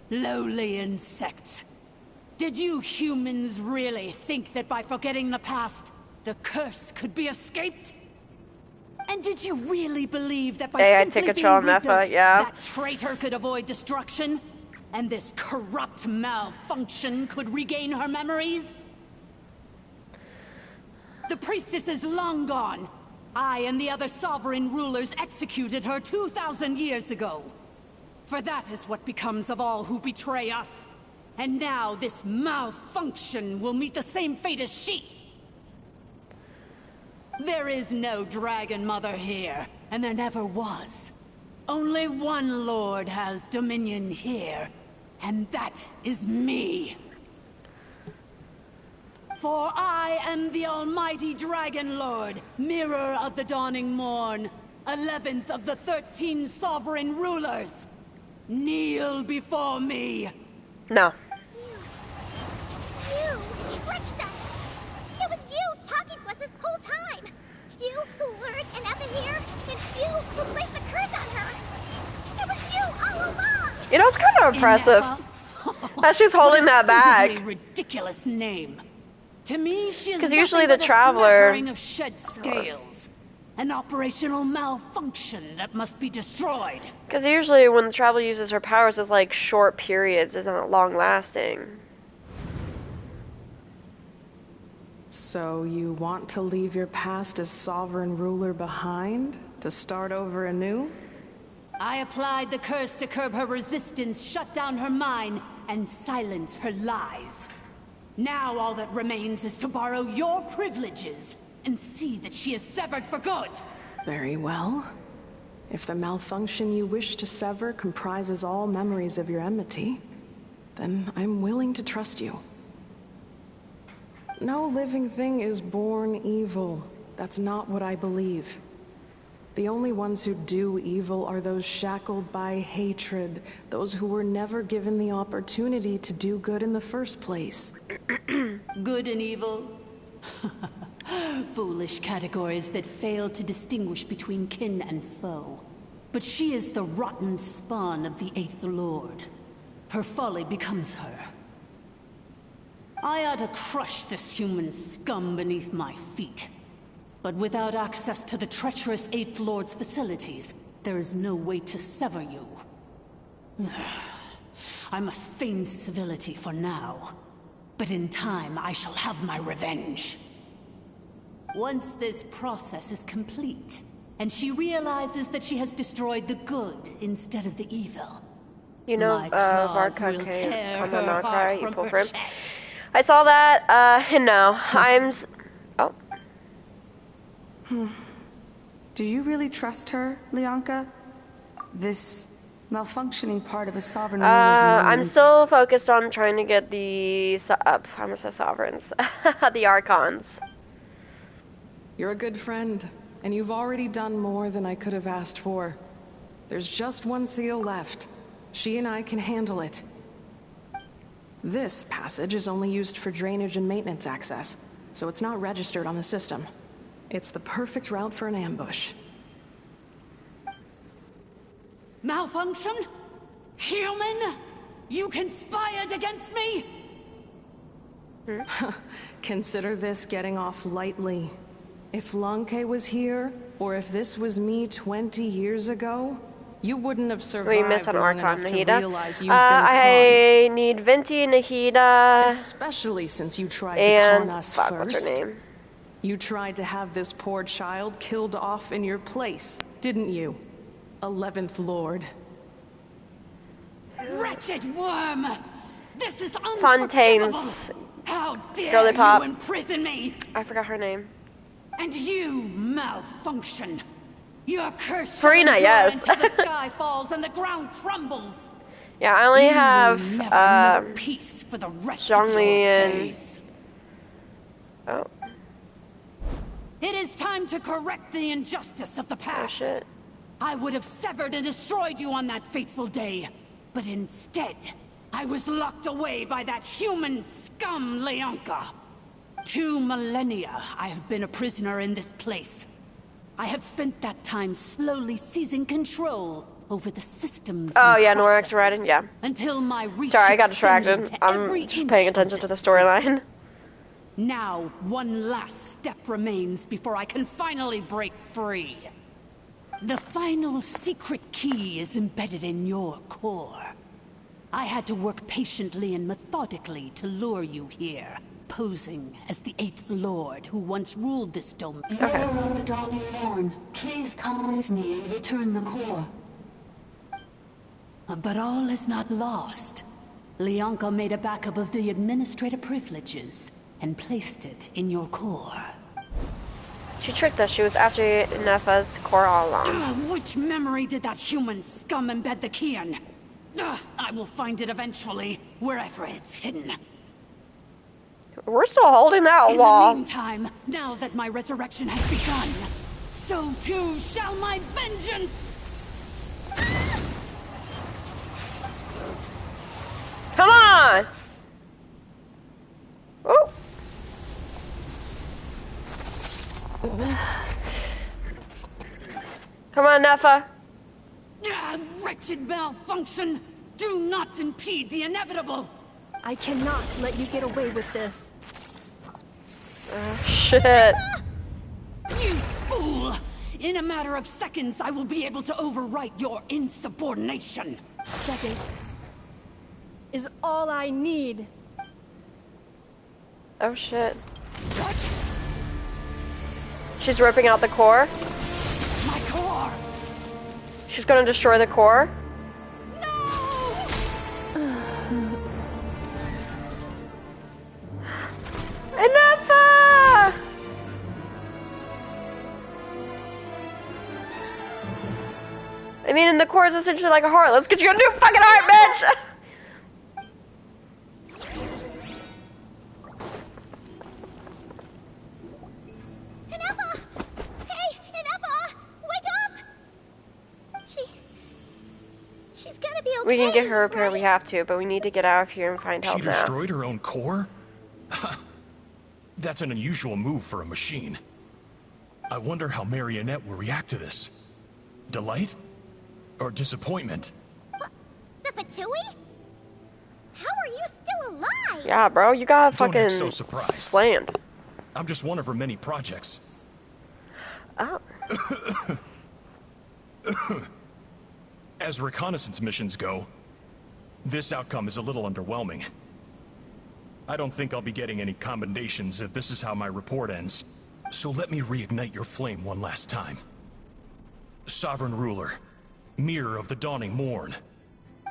Lowly insects. Did you humans really think that by forgetting the past, the curse could be escaped? And did you really believe that by simply being rebuilt, that traitor could avoid destruction? And this corrupt malfunction could regain her memories? The priestess is long gone. I and the other sovereign rulers executed her 2,000 years ago. For that is what becomes of all who betray us. And now this malfunction will meet the same fate as she. There is no Dragon Mother here, and there never was. Only one Lord has dominion here, and that is me. For I am the almighty Dragon Lord, Mirror of the Dawning Morn, 11th of the 13 sovereign rulers. Kneel before me. No. You tricked us! It was you talking to us this whole time! You who lured Anessa here, and you who placed the curse on her! It was you all along! You know, it's kind of impressive that she's holding that bag. Ridiculous name. To me, she is because usually the but Traveler a of shed scales, an operational malfunction that must be destroyed. Because usually when the Traveler uses her powers, it's like short periods, it's not long lasting. So you want to leave your past as sovereign ruler behind to start over anew? I applied the curse to curb her resistance, shut down her mind, and silence her lies. Now all that remains is to borrow your privileges and see that she is severed for good. Very well. If the malfunction you wish to sever comprises all memories of your enmity, then I'm willing to trust you. No living thing is born evil. That's not what I believe. The only ones who do evil are those shackled by hatred, those who were never given the opportunity to do good in the first place. Good and evil? Foolish categories that fail to distinguish between kin and foe. But she is the rotten spawn of the Eighth Lord. Her folly becomes her. I ought to crush this human scum beneath my feet. But without access to the treacherous Eighth Lord's facilities, there is no way to sever you. I must feign civility for now. But in time, I shall have my revenge. Once this process is complete, and she realizes that she has destroyed the good instead of the evil. You know, Varka can't come on cry, you pull frame. I saw that, and no, oh. Do you really trust her, Leonka? This malfunctioning part of a sovereign ruler's mind. I'm still focused on trying to get the I'm gonna say sovereigns, the Archons. You're a good friend, and you've already done more than I could have asked for. There's just one seal left. She and I can handle it. This passage is only used for drainage and maintenance access, so it's not registered on the system. It's the perfect route for an ambush. Malfunction? Human? You conspired against me? Consider this getting off lightly. If Lanke was here, or if this was me 20 years ago, you wouldn't have survived we miss on long Archon enough Nahida. to realize you've been I need Venti, Nahida, especially since you tried to con us first. What's her name? You tried to have this poor child killed off in your place, didn't you? 11th Lord. Wretched worm! This is Fontaine's How dare Girly Pop. you imprison me? I forgot her name. And you malfunction. Your curse Farina, shall endure yes. until the sky falls and the ground crumbles. Yeah, I only You have will never know peace for the rest of your Zhongli and days. oh. It is time to correct the injustice of the past. Oh shit. I would have severed and destroyed you on that fateful day, but instead, I was locked away by that human scum, Leonka. 2 millennia I have been a prisoner in this place. I have spent that time slowly seizing control over the systems. Oh yeah, Norax riding, yeah. Until my reach. Sorry, I got extended distracted. to I'm every just inch paying of attention to this the storyline. Now, one last step remains before I can finally break free. The final secret key is embedded in your core. I had to work patiently and methodically to lure you here, posing as the 8th Lord who once ruled this domain. Mirror of the Dawning Morn, please come with me and return the core. But all is not lost. Leonka made a backup of the administrator privileges and placed it in your core. She tricked us. She was after Nefa's core all along. Which memory did that human scum embed the key in? I will find it eventually, wherever it's hidden. We're still holding that wall. In the meantime, now that my resurrection has begun, so too shall my vengeance! Come on! Oh! Come on, Nefa. Wretched malfunction! Do not impede the inevitable! I cannot let you get away with this. Shit. You fool! In a matter of seconds, I will be able to overwrite your insubordination. Seconds is all I need. Oh shit. What? She's ripping out the core. My core! She's gonna destroy the core. Enough! I mean, and the core is essentially like a heart. Let's get you a new fucking heart, bitch! Inepa! Hey, Inepa! Wake up! She's gonna be okay. We can get her repaired, we have to, but we need to get out of here and find help She now. destroyed her own core? That's an unusual move for a machine. I wonder how Marionette will react to this. Delight? Or disappointment? The Fatui? How are you still alive? Yeah, bro, you got Don't fucking act so surprised. slammed. I'm just one of her many projects. Oh. As reconnaissance missions go, this outcome is a little underwhelming. I don't think I'll be getting any commendations if this is how my report ends. So let me reignite your flame one last time. Sovereign Ruler, Mirror of the Dawning Morn,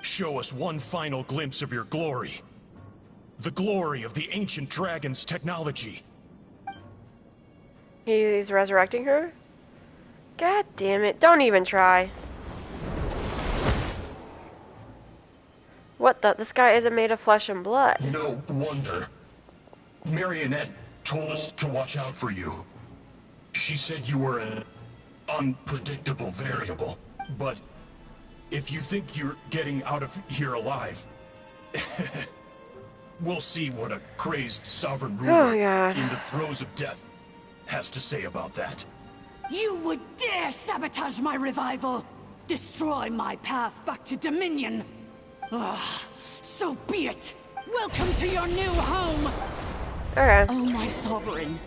show us one final glimpse of your glory. The glory of the ancient dragon's technology. He's resurrecting her? God damn it, don't even try. What the? This guy isn't made of flesh and blood. No wonder. Marionette told us to watch out for you. She said you were an unpredictable variable. But if you think you're getting out of here alive, we'll see what a crazed sovereign ruler in the throes of death has to say about that. You would dare sabotage my revival! Destroy my path back to Dominion! So be it! Welcome to your new home! Okay. Oh, my sovereign.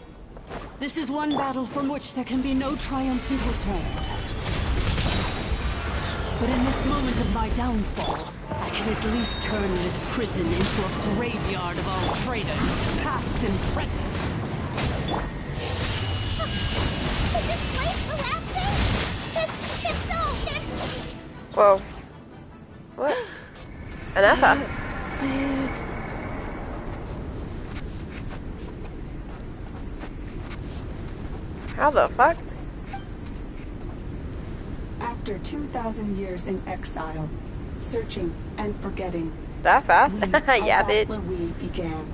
This is one battle from which there can be no triumphant return. But in this moment of my downfall, I can at least turn this prison into a graveyard of all traitors, past and present. Is this place collapsing? It's Whoa. What? Anafa. How the fuck? After 2,000 years in exile, searching and forgetting, that fast? we yeah, are bitch. Where we began.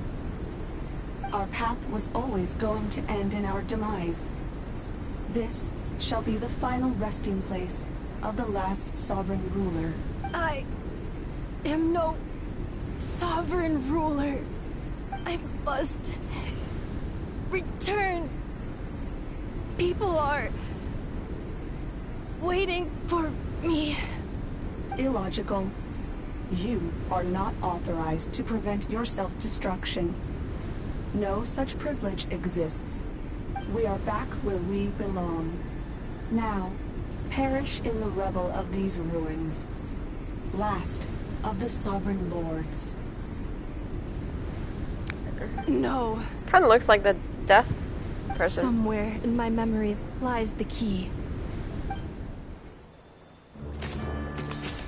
Our path was always going to end in our demise. This shall be the final resting place of the last sovereign ruler. I am no sovereign ruler. I must return. People are waiting for me. Illogical. You are not authorized to prevent your self-destruction. No such privilege exists. We are back where we belong. Now, perish in the rubble of these ruins. Last of the sovereign lords. No. Kind of looks like the death person. Somewhere in my memories lies the key.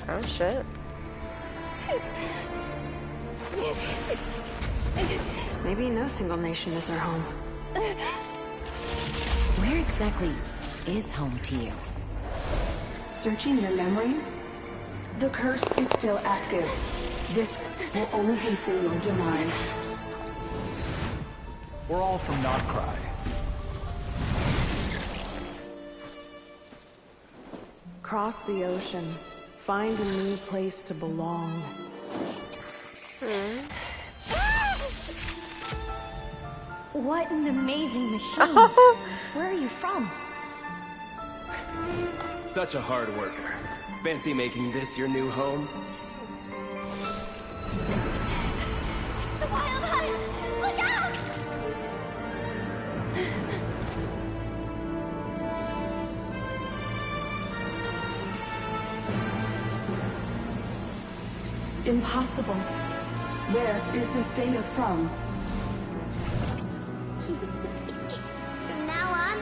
Oh shit. Maybe no single nation is our home. Where exactly is home to you? Searching your memories? The curse is still active. This will only hasten your demise. We're all from Notcry. Cross the ocean. Find a new place to belong. What an amazing machine. Where are you from? Such a hard worker. Fancy making this your new home? The wild hunt! Look out! Impossible. Where is this data from? From now on,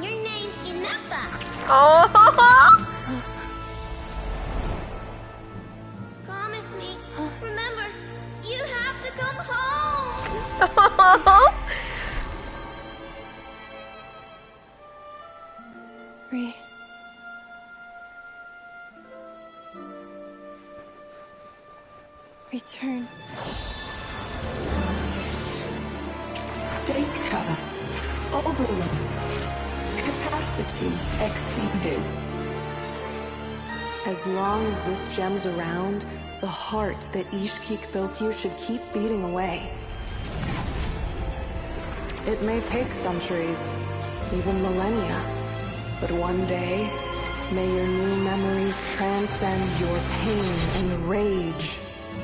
your name's Inappa. Oh. Promise me. Remember, you have to come home. Return. Data. Overload. Capacity exceeded. As long as this gem's around, the heart that Ishkik built you should keep beating away. It may take centuries, even millennia, but one day, may your new memories transcend your pain and rage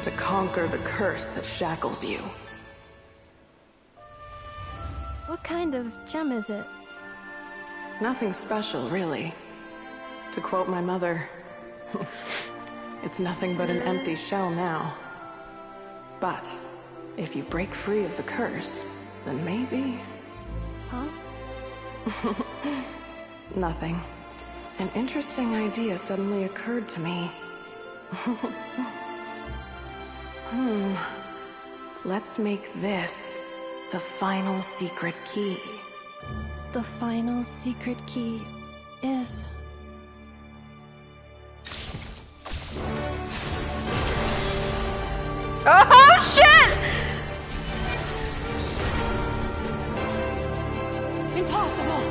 to conquer the curse that shackles you. What kind of gem is it? Nothing special, really. To quote my mother, it's nothing but an empty shell now. But if you break free of the curse, then maybe... Huh? Nothing. An interesting idea suddenly occurred to me. Let's make this the final secret key. The final secret key is... Oh shit! Impossible!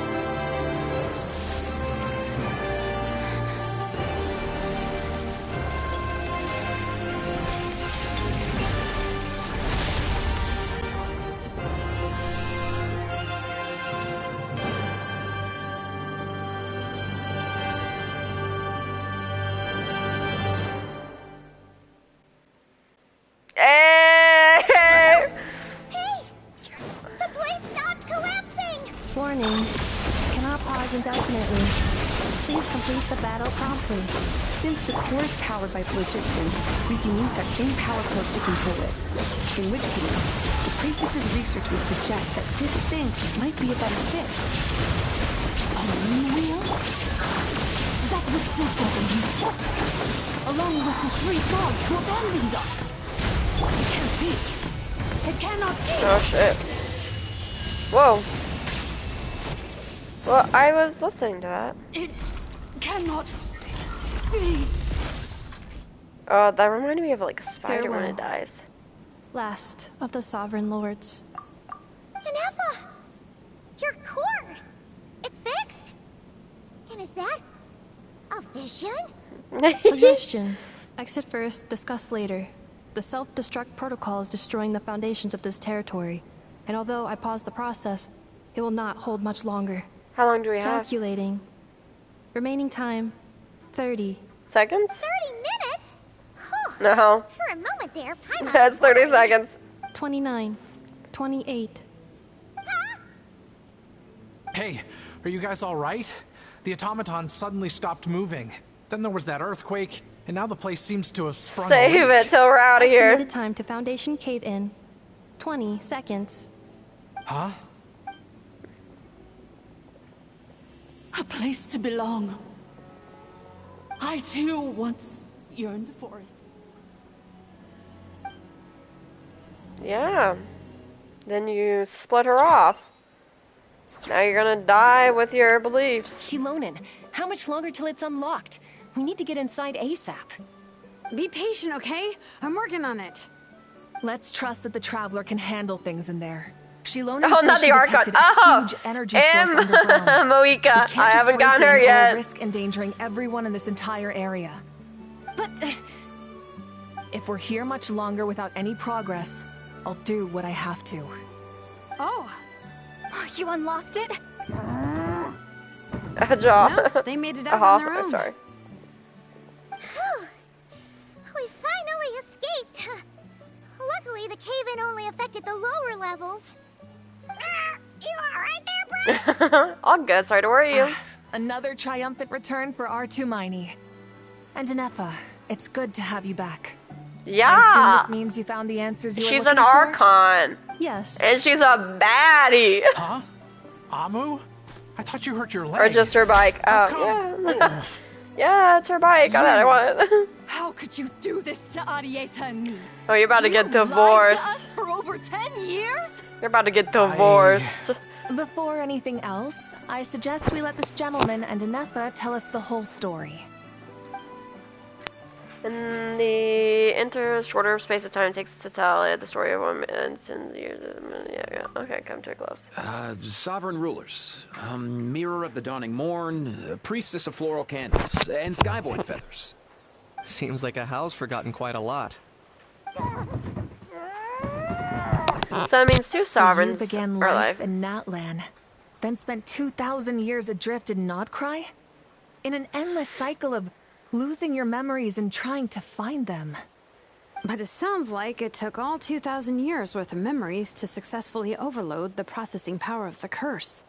Warning. Cannot pause indefinitely. Please complete the battle promptly. Since the core is powered by phlogiston, we can use that same power source to control it. In which case, the priestess's research would suggest that this thing might be a better fit. A moon wheel? That was Silver himself, along with the 3 gods who abandoned us. It can't be. It cannot be. Oh shit. Whoa. Well, I was listening to that. It cannot be. Oh, that reminded me of like a spider when it Farewell. dies. Last of the Sovereign Lords. Inefa! Your core! It's fixed! And is that a vision? Suggestion. Exit first, discuss later. The self-destruct protocol is destroying the foundations of this territory. And although I paused the process, it will not hold much longer. How long do we have? Calculating. Remaining time, 30. Seconds? 30 minutes? Whew. No. For a moment there, Paimon That's was 30 worried. seconds. 29. 28. Hey, are you guys all right? The automaton suddenly stopped moving. Then there was that earthquake, and now the place seems to have sprung a Save leak. it till we're out of here. Estimated time to Foundation cave in. 20 seconds. Huh? A place to belong. I too once yearned for it. Yeah. Then you split her off. Now you're gonna die with your beliefs. Shilonen, how much longer till it's unlocked? We need to get inside ASAP. Be patient, okay? I'm working on it. Let's trust that the Traveler can handle things in there. Shilonen Oh, says not she the Archon. detected a Oh! huge energy source M. underground. Moika. We I can't just haven't break gotten in her or yet. risk endangering everyone in this entire area. But if we're here much longer without any progress, I'll do what I have to. Oh, you unlocked it? A jaw. No, they made it out on their own. Sorry. Whew. We finally escaped. Luckily, the cave-in only affected the lower levels. You alright there, Brett? All good. Sorry to worry you. Another triumphant return for R2 Miney. And Inefa, it's good to have you back. I Yeah. assume this means you found the answers you were She's looking an for? Archon. Yes. And she's a baddie. Huh? Amu? I thought you hurt your leg. Or just her bike. Oh, yeah. Yeah, it's her bike. I thought I wanted. How could you do this to Arieta and me? Oh, you're about to get You lied divorced. to us for over 10 years? You're about to get divorced. Before anything else, I suggest we let this gentleman and Inefa tell us the whole story. In the shorter space of time it takes to tell the story of women and years. Yeah. Okay, come to a close. Sovereign rulers, mirror of the dawning morn, priestess of floral candles, and skyboy feathers. Seems like a house forgotten quite a lot. So that means two sovereigns So you began are life alive. in Natlan, then spent 2,000 years adrift in Nodcry? In an endless cycle of losing your memories and trying to find them. But it sounds like it took all 2,000 years worth of memories to successfully overload the processing power of the curse.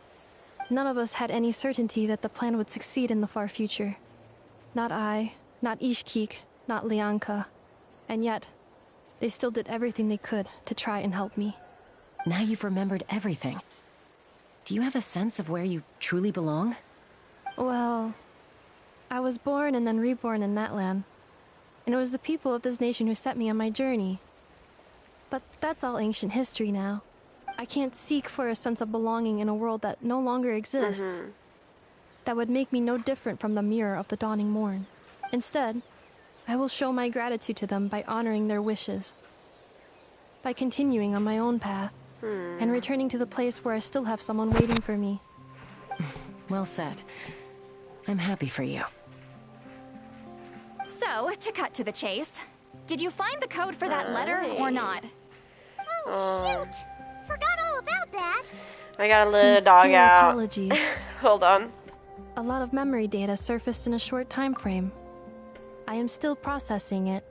None of us had any certainty that the plan would succeed in the far future. Not I, not Ishkik, not Lianka. And yet, they still did everything they could to try and help me. Now you've remembered everything. Do you have a sense of where you truly belong? Well, I was born and then reborn in Natlan. And it was the people of this nation who set me on my journey. But that's all ancient history now. I can't seek for a sense of belonging in a world that no longer exists. That would make me no different from the mirror of the dawning morn. Instead, I will show my gratitude to them by honoring their wishes. By continuing on my own path, and returning to the place where I still have someone waiting for me. Well said. I'm happy for you. So, to cut to the chase, did you find the code for that letter or not? Oh, shoot! Forgot all about that. I gotta let a dog Sincere out. apologies. Hold on. A lot of memory data surfaced in a short time frame. I am still processing it.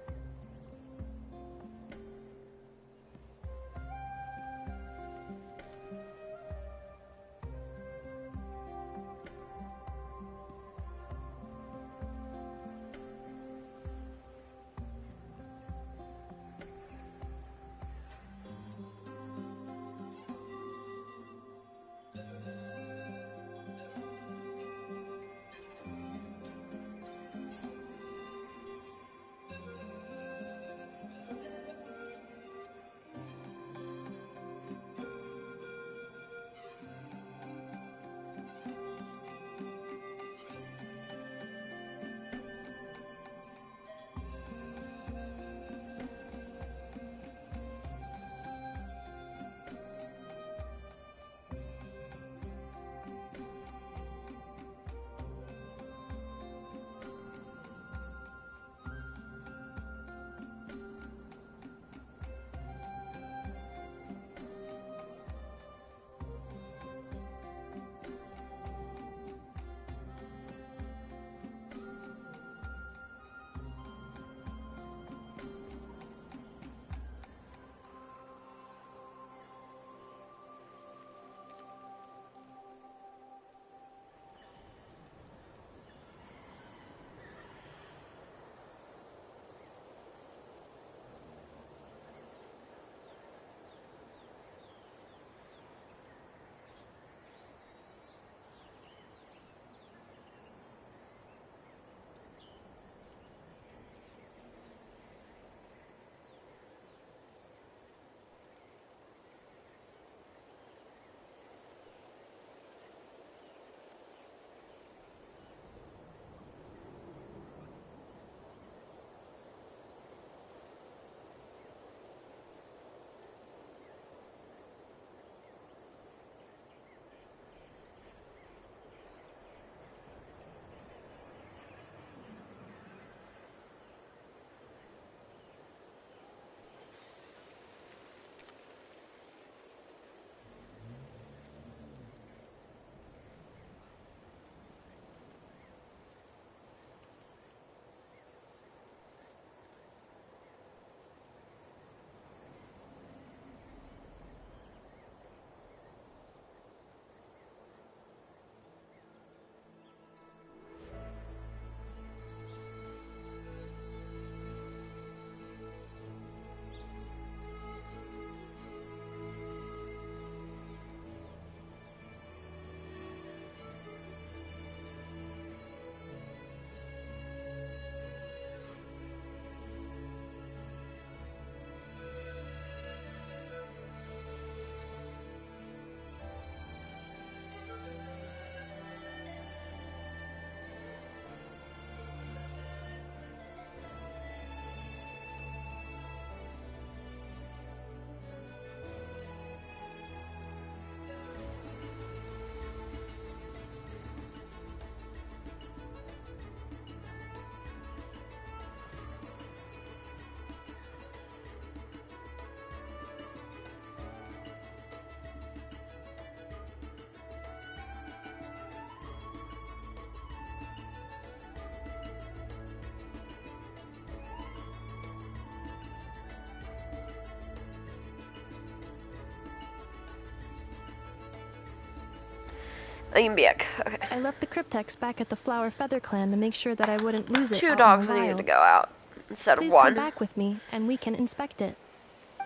Imbiak. Okay. I left the cryptex back at the Flower Feather Clan to make sure that I wouldn't lose it. 2 dogs that needed to go out instead Please of 1. come back with me, and we can inspect it.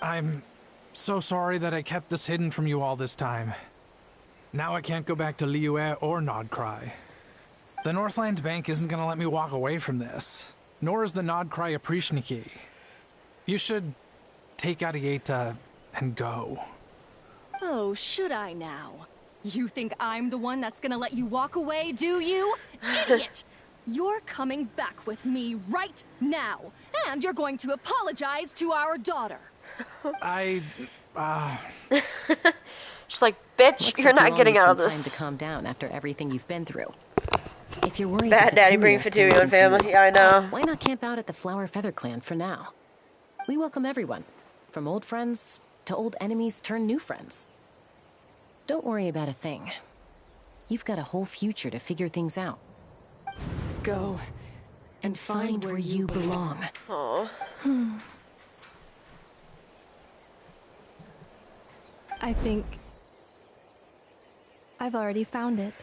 I'm so sorry that I kept this hidden from you all this time. Now I can't go back to Liyue or Nodcry. The Northland Bank isn't gonna let me walk away from this, nor is the Nodcry Aprishniki. You should take Arieta and go. Oh, should I now? You think I'm the one that's gonna let you walk away, do you? Idiot! You're coming back with me right now, and you're going to apologize to our daughter. She's like, bitch, you're not getting out of this. Time to calm down after everything you've been through. If you're worried Bad Daddy bring Fatui on family, yeah, I know. Why not camp out at the Flower Feather Clan for now? We welcome everyone, from old friends to old enemies turned new friends. Don't worry about a thing. You've got a whole future to figure things out. Go and find where you belong. Aww. I think I've already found it.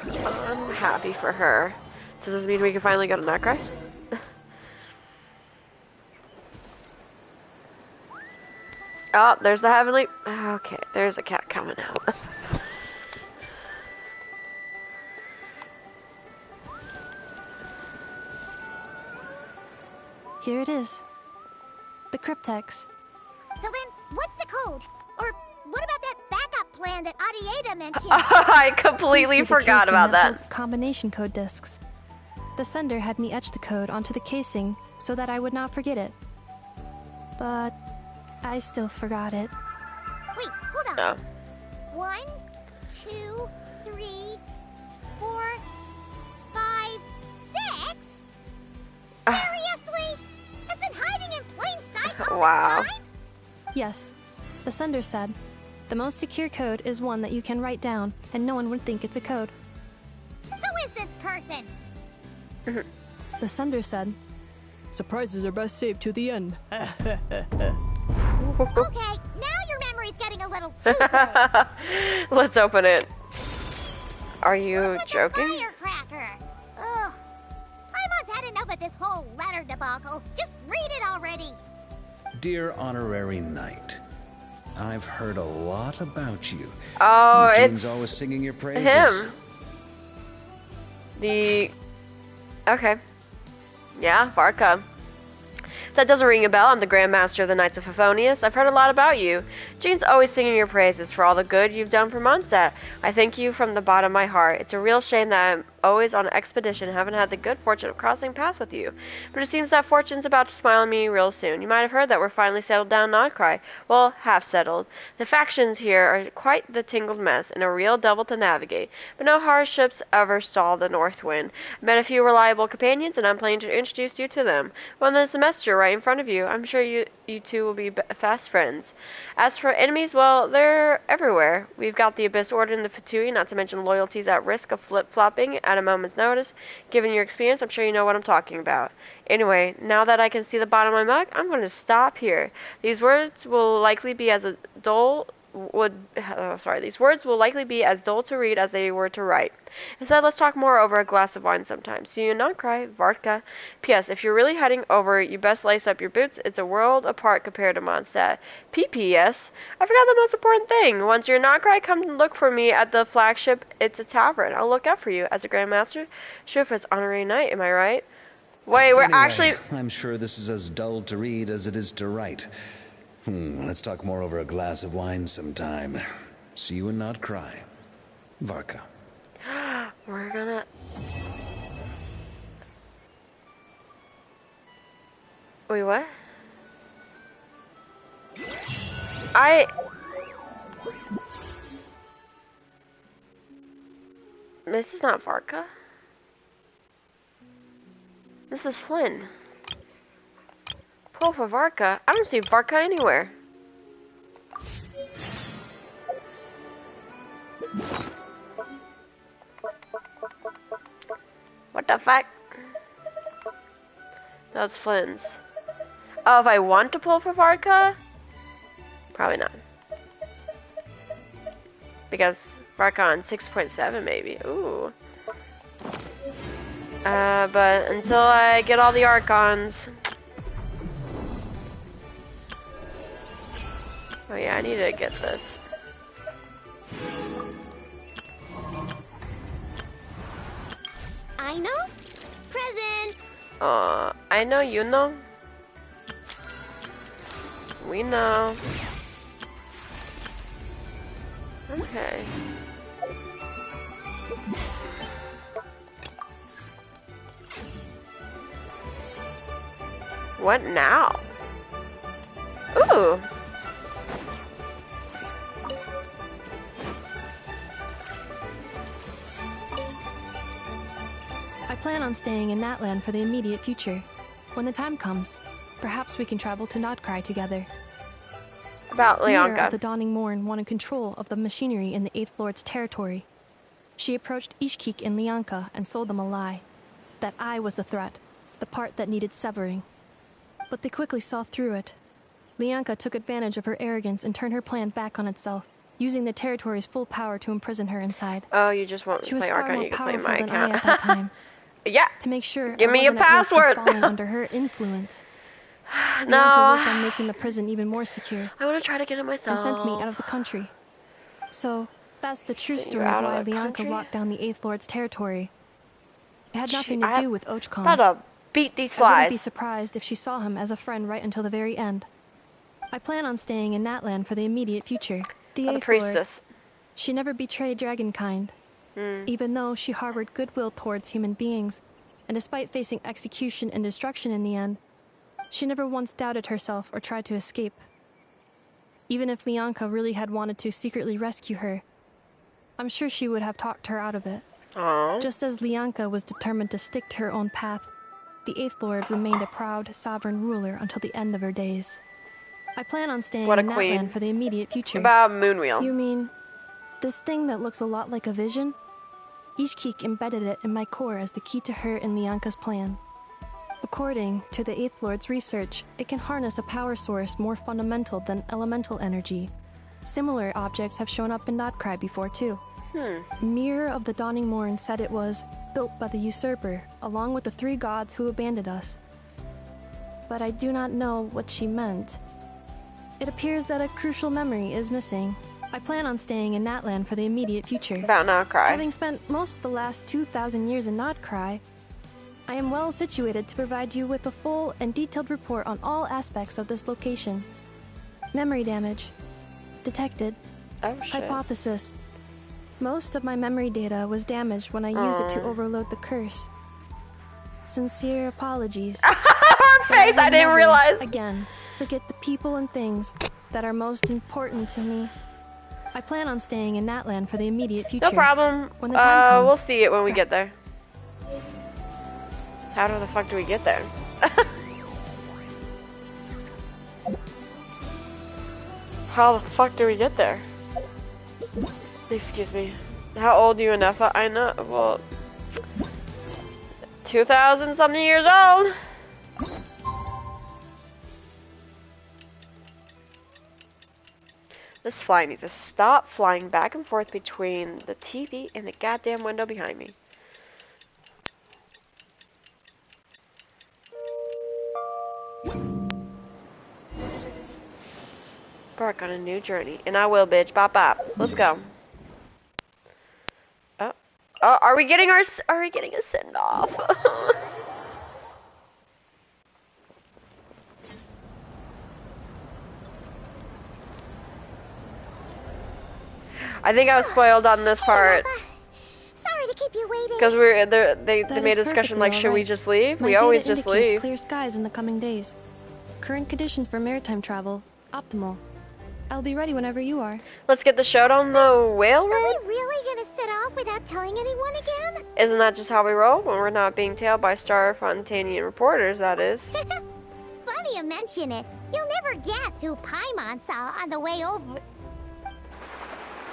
I'm happy for her. Does this mean we can finally go to Nutcry? Oh, there's the heavenly. Okay, there's a cat coming out. Here it is. The cryptex. So then, what's the code? Or what about that backup plan that Arieta mentioned? I completely forgot about that. Hosts combination code discs. The sender had me etch the code onto the casing so that I would not forget it. But I still forgot it. Wait, hold on. 1, 2, 3, 4, 5, 6? Seriously? It's been hiding in plain sight all wow. this time? Yes. The sender said, the most secure code is one that you can write down, and no one would think it's a code. Who is this person? The sender said, surprises are best saved to the end. Okay, now your memory's getting a little too good. Let's open it. Are you joking? Firecracker. Ugh. Paimon's had enough of this whole letter debacle. Just read it already. Dear Honorary Knight, I've heard a lot about you. Oh, Eugene's it's always singing your praises. him. Okay. Yeah, Varka. That doesn't ring a bell. I'm the Grand Master of the Knights of Favonius. I've heard a lot about you. Jean's always singing your praises for all the good you've done for Mondstadt. I thank you from the bottom of my heart. It's a real shame that I'm always on an expedition and haven't had the good fortune of crossing paths with you. But it seems that fortune's about to smile on me real soon. You might have heard that we're finally settled down in Nodcry. Well, half settled. The factions here are quite the tangled mess and a real devil to navigate. But no hardships ever stall the north wind. I met a few reliable companions and I'm planning to introduce you to them. Well, there's the messenger right in front of you. I'm sure you two will be fast friends. As for enemies, well, they're everywhere. We've got the Abyss Order and the Fatui, not to mention loyalties at risk of flip-flopping at a moment's notice. Given your experience, I'm sure you know what I'm talking about. Anyway, now that I can see the bottom of my mug, I'm going to stop here. These words will likely be as dull to read as they were to write. Instead, let's talk more over a glass of wine sometime. See you in Nodcry, Vartka. P.S. If you're really heading over, you best lace up your boots. It's a world apart compared to Mondstadt. P.P.S. I forgot the most important thing. Once you're in Nodcry, come look for me at the flagship. It's a tavern. I'll look out for you as a Grandmaster. Shufus honorary knight, am I right? Wait, we're actually... I'm sure this is as dull to read as it is to write. Let's talk more over a glass of wine sometime. See you in Nodcry. Varka. We're gonna... Wait, what? This is not Varka. This is Flynn. Pull for Varka? I don't see Varka anywhere. What the fuck? That's Flynn's. Oh, if I want to pull for Varka? Probably not. Because Archon 6.7 maybe. Ooh. But until I get all the Archons. Oh yeah, I need to get this. I know. Present. I know you know. We know. Okay. What now? Ooh. I plan on staying in Natland for the immediate future. When the time comes, perhaps we can travel to Nodcry together. About Mira Leonka. of the Dawning Morn wanted control of the machinery in the Eighth Lord's territory. She approached Ishkik and Leonka and sold them a lie. That I was the threat, the part that needed severing. But they quickly saw through it. Leonka took advantage of her arrogance and turned her plan back on itself, using the territory's full power to imprison her inside. Oh, you just want She to was play far Archon, more you can play powerful my than I at that account. time. Yeah. To make sure Give I me your wasn't at risk of password. falling under her influence. No. Leonka worked on making the prison even more secure. I want to try to get it myself. And sent me out of the country. So, that's the true Sent you story of out of why the Leonka country? locked down the Eighth Lord's territory. It had nothing I to do with Ochcon. gotta beat these I wouldn't be flies. surprised if she saw him as a friend right until the very end. I plan on staying in Natland for the immediate future. The Oh, the Eighth Lord. priestess. She never betrayed Dragonkind, even though she harbored goodwill towards human beings, and despite facing execution and destruction in the end, she never once doubted herself or tried to escape. Even if Leonka really had wanted to secretly rescue her, I'm sure she would have talked her out of it. Aww. Just as Leonka was determined to stick to her own path, the Eighth Lord remained a proud, sovereign ruler until the end of her days. I plan on staying What a in queen. Natland for the immediate future. About Moonwheel. You mean this thing that looks a lot like a vision? Ishkik embedded it in my core as the key to her and Leonka's plan. According to the Eighth Lord's research, it can harness a power source more fundamental than elemental energy. Similar objects have shown up in Nodcry before too. Mirror of the Dawning Morn said it was built by the usurper, along with the three gods who abandoned us. But I do not know what she meant. It appears that a crucial memory is missing. I plan on staying in Natland for the immediate future. About Nodcry. Having spent most of the last 2,000 years in Nodcry, I am well situated to provide you with a full and detailed report on all aspects of this location. Memory damage. Detected. Oh, shit. Hypothesis. Most of my memory data was damaged when I used it to overload the curse. Sincere apologies. Her face, I didn't realize. Again, forget the people and things that are most important to me. I plan on staying in Natland for the immediate future. No problem. When the time comes. We'll see it when we get there. How the fuck do we get there? How the fuck do we get there? Excuse me. How old are you, Nefa? I know. Well, 2,000 something years old. This fly needs to stop flying back and forth between the TV and the goddamn window behind me. Embark on a new journey, and I will, bitch. Bop bop. Let's go. Oh, are we getting a send off? I think I was spoiled on this part. Sorry to keep you waiting. Because they made a discussion like, should we just leave? We always just leave. Clear skies in the coming days. Current conditions for maritime travel, optimal. I'll be ready whenever you are. Let's get the shout on the whale road. Are we really gonna set off without telling anyone again? Isn't that just how we roll when we're not being tailed by Star Fontanian reporters, that is? Funny you mention it. You'll never guess who Paimon saw on the way over.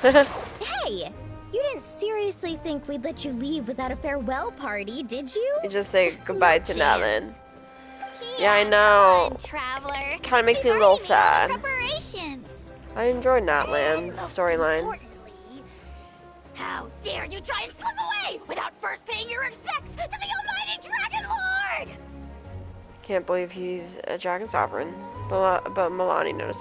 Hey! You didn't seriously think we'd let you leave without a farewell party, did you? You just say goodbye to Nellen. Yeah, I Come know. on, traveler. Kind of makes me a We've little already made all the sad. preparations. I enjoyed Notland's storyline. How dare you try and slip away without first paying your respects to the almighty Dragon Lord! Can't believe he's a Dragon Sovereign. But Milani knows.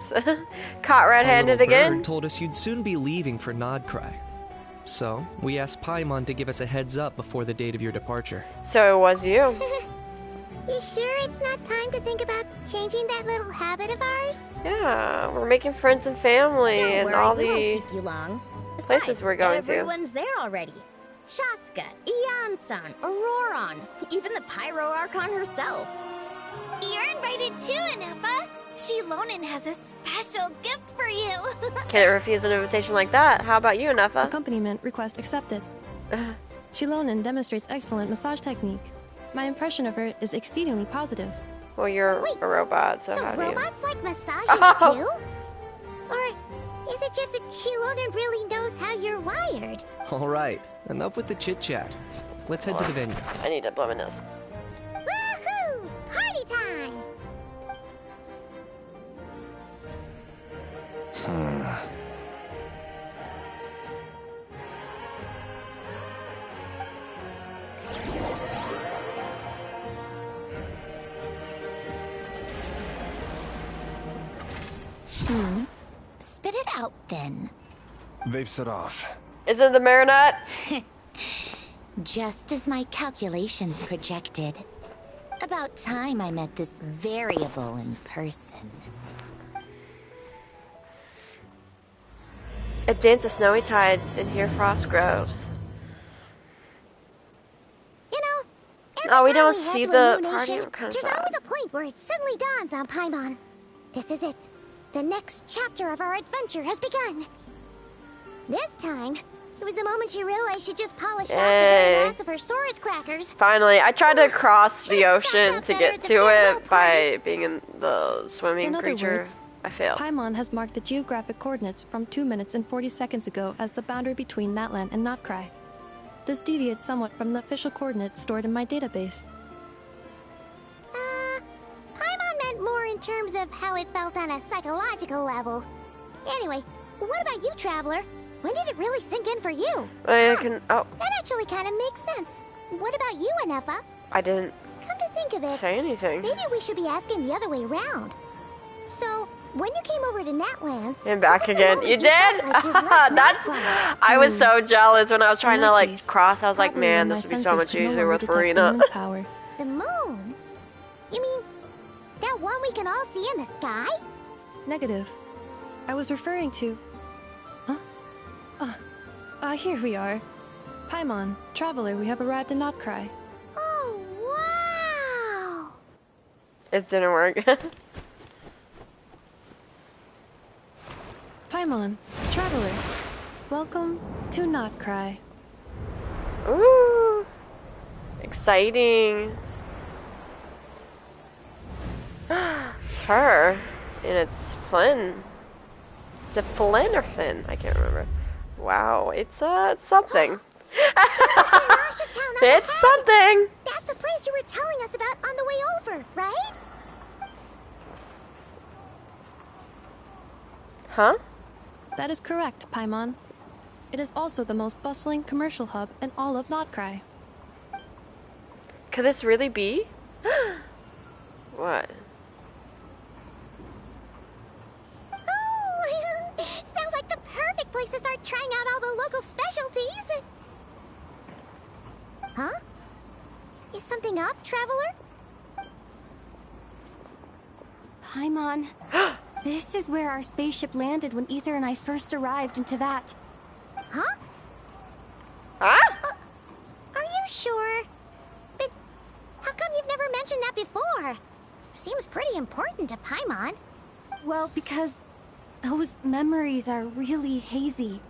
Caught red-handed Our little again? bird told us you'd soon be leaving for Nodcry. So, we asked Paimon to give us a heads up before the date of your departure. So it was you. You sure it's not time to think about changing that little habit of ours? Yeah, we're making friends and family Don't and worry, all we won't the keep you long. places Besides, we're going everyone's there already. Shaska, Ian-san, Auroron, even the Pyro Archon herself. You're invited too, Anefa. Shilonen has a special gift for you. Can't refuse an invitation like that. How about you, Nefa? Accompaniment request accepted. Shilonen demonstrates excellent massage technique. My impression of her is exceedingly positive. Well, you're a robot, so how do you? Robots like massages too? Or is it just that Shilonen really knows how you're wired? Alright, enough with the chit-chat. Let's head to the venue. I need to blow my nose. Woohoo! Party time! Spit it out then. They've set off. Is it the marionette? Just as my calculations projected. About time I met this variable in person. A dance of snowy tides, and here frost grows. You know, Oh, we don't we head see to a the new party. nation, I'm kind of there's sad. always a point where it suddenly dawns on Paimon. This is it. The next chapter of our adventure has begun. This time, it was the moment she realized she just polished off the very last of her Saurus crackers. Finally, I tried to cross the ocean to get to it by being in the swimming In other creature. words, I failed. Paimon has marked the geographic coordinates from 2 minutes and 40 seconds ago as the boundary between Natlan and Notcry. This deviates somewhat from the official coordinates stored in my database. Paimon meant more in terms of how it felt on a psychological level. Anyway, what about you, Traveler? When did it really sink in for you? I can. Oh, That actually kind of makes sense. What about you, Anefa? I didn't Come to think of it, say anything. maybe we should be asking the other way around. So, when you came over to Natland, And back again. You did? like you left That's. Notcry? I was so jealous when I was trying that to like case, cross. I was like, probably man, when this my would be so sensors much could no easier longer with detect the Farina. moon's power. The moon? You mean that one we can all see in the sky? Negative. I was referring to... Huh? Here we are. Paimon, Traveler, we have arrived in Notcry. Oh, wow! It didn't work. Paimon, Traveler, welcome to Notcry. Ooh, exciting. It's her, and it's Flynn. Is it Flynn or Finn? I can't remember. Wow, it's something. It's something. That's the place you were telling us about on the way over, right? Huh? That is correct, Paimon. It is also the most bustling commercial hub in all of Notcry. Could this really be? What? Oh, sounds like the perfect place to start trying out all the local specialties. Huh? Is something up, Traveler? Paimon, this is where our spaceship landed when Ether and I first arrived in Tevat. Huh? Huh? Are you sure? But how come you've never mentioned that before? Seems pretty important to Paimon. Well, because those memories are really hazy.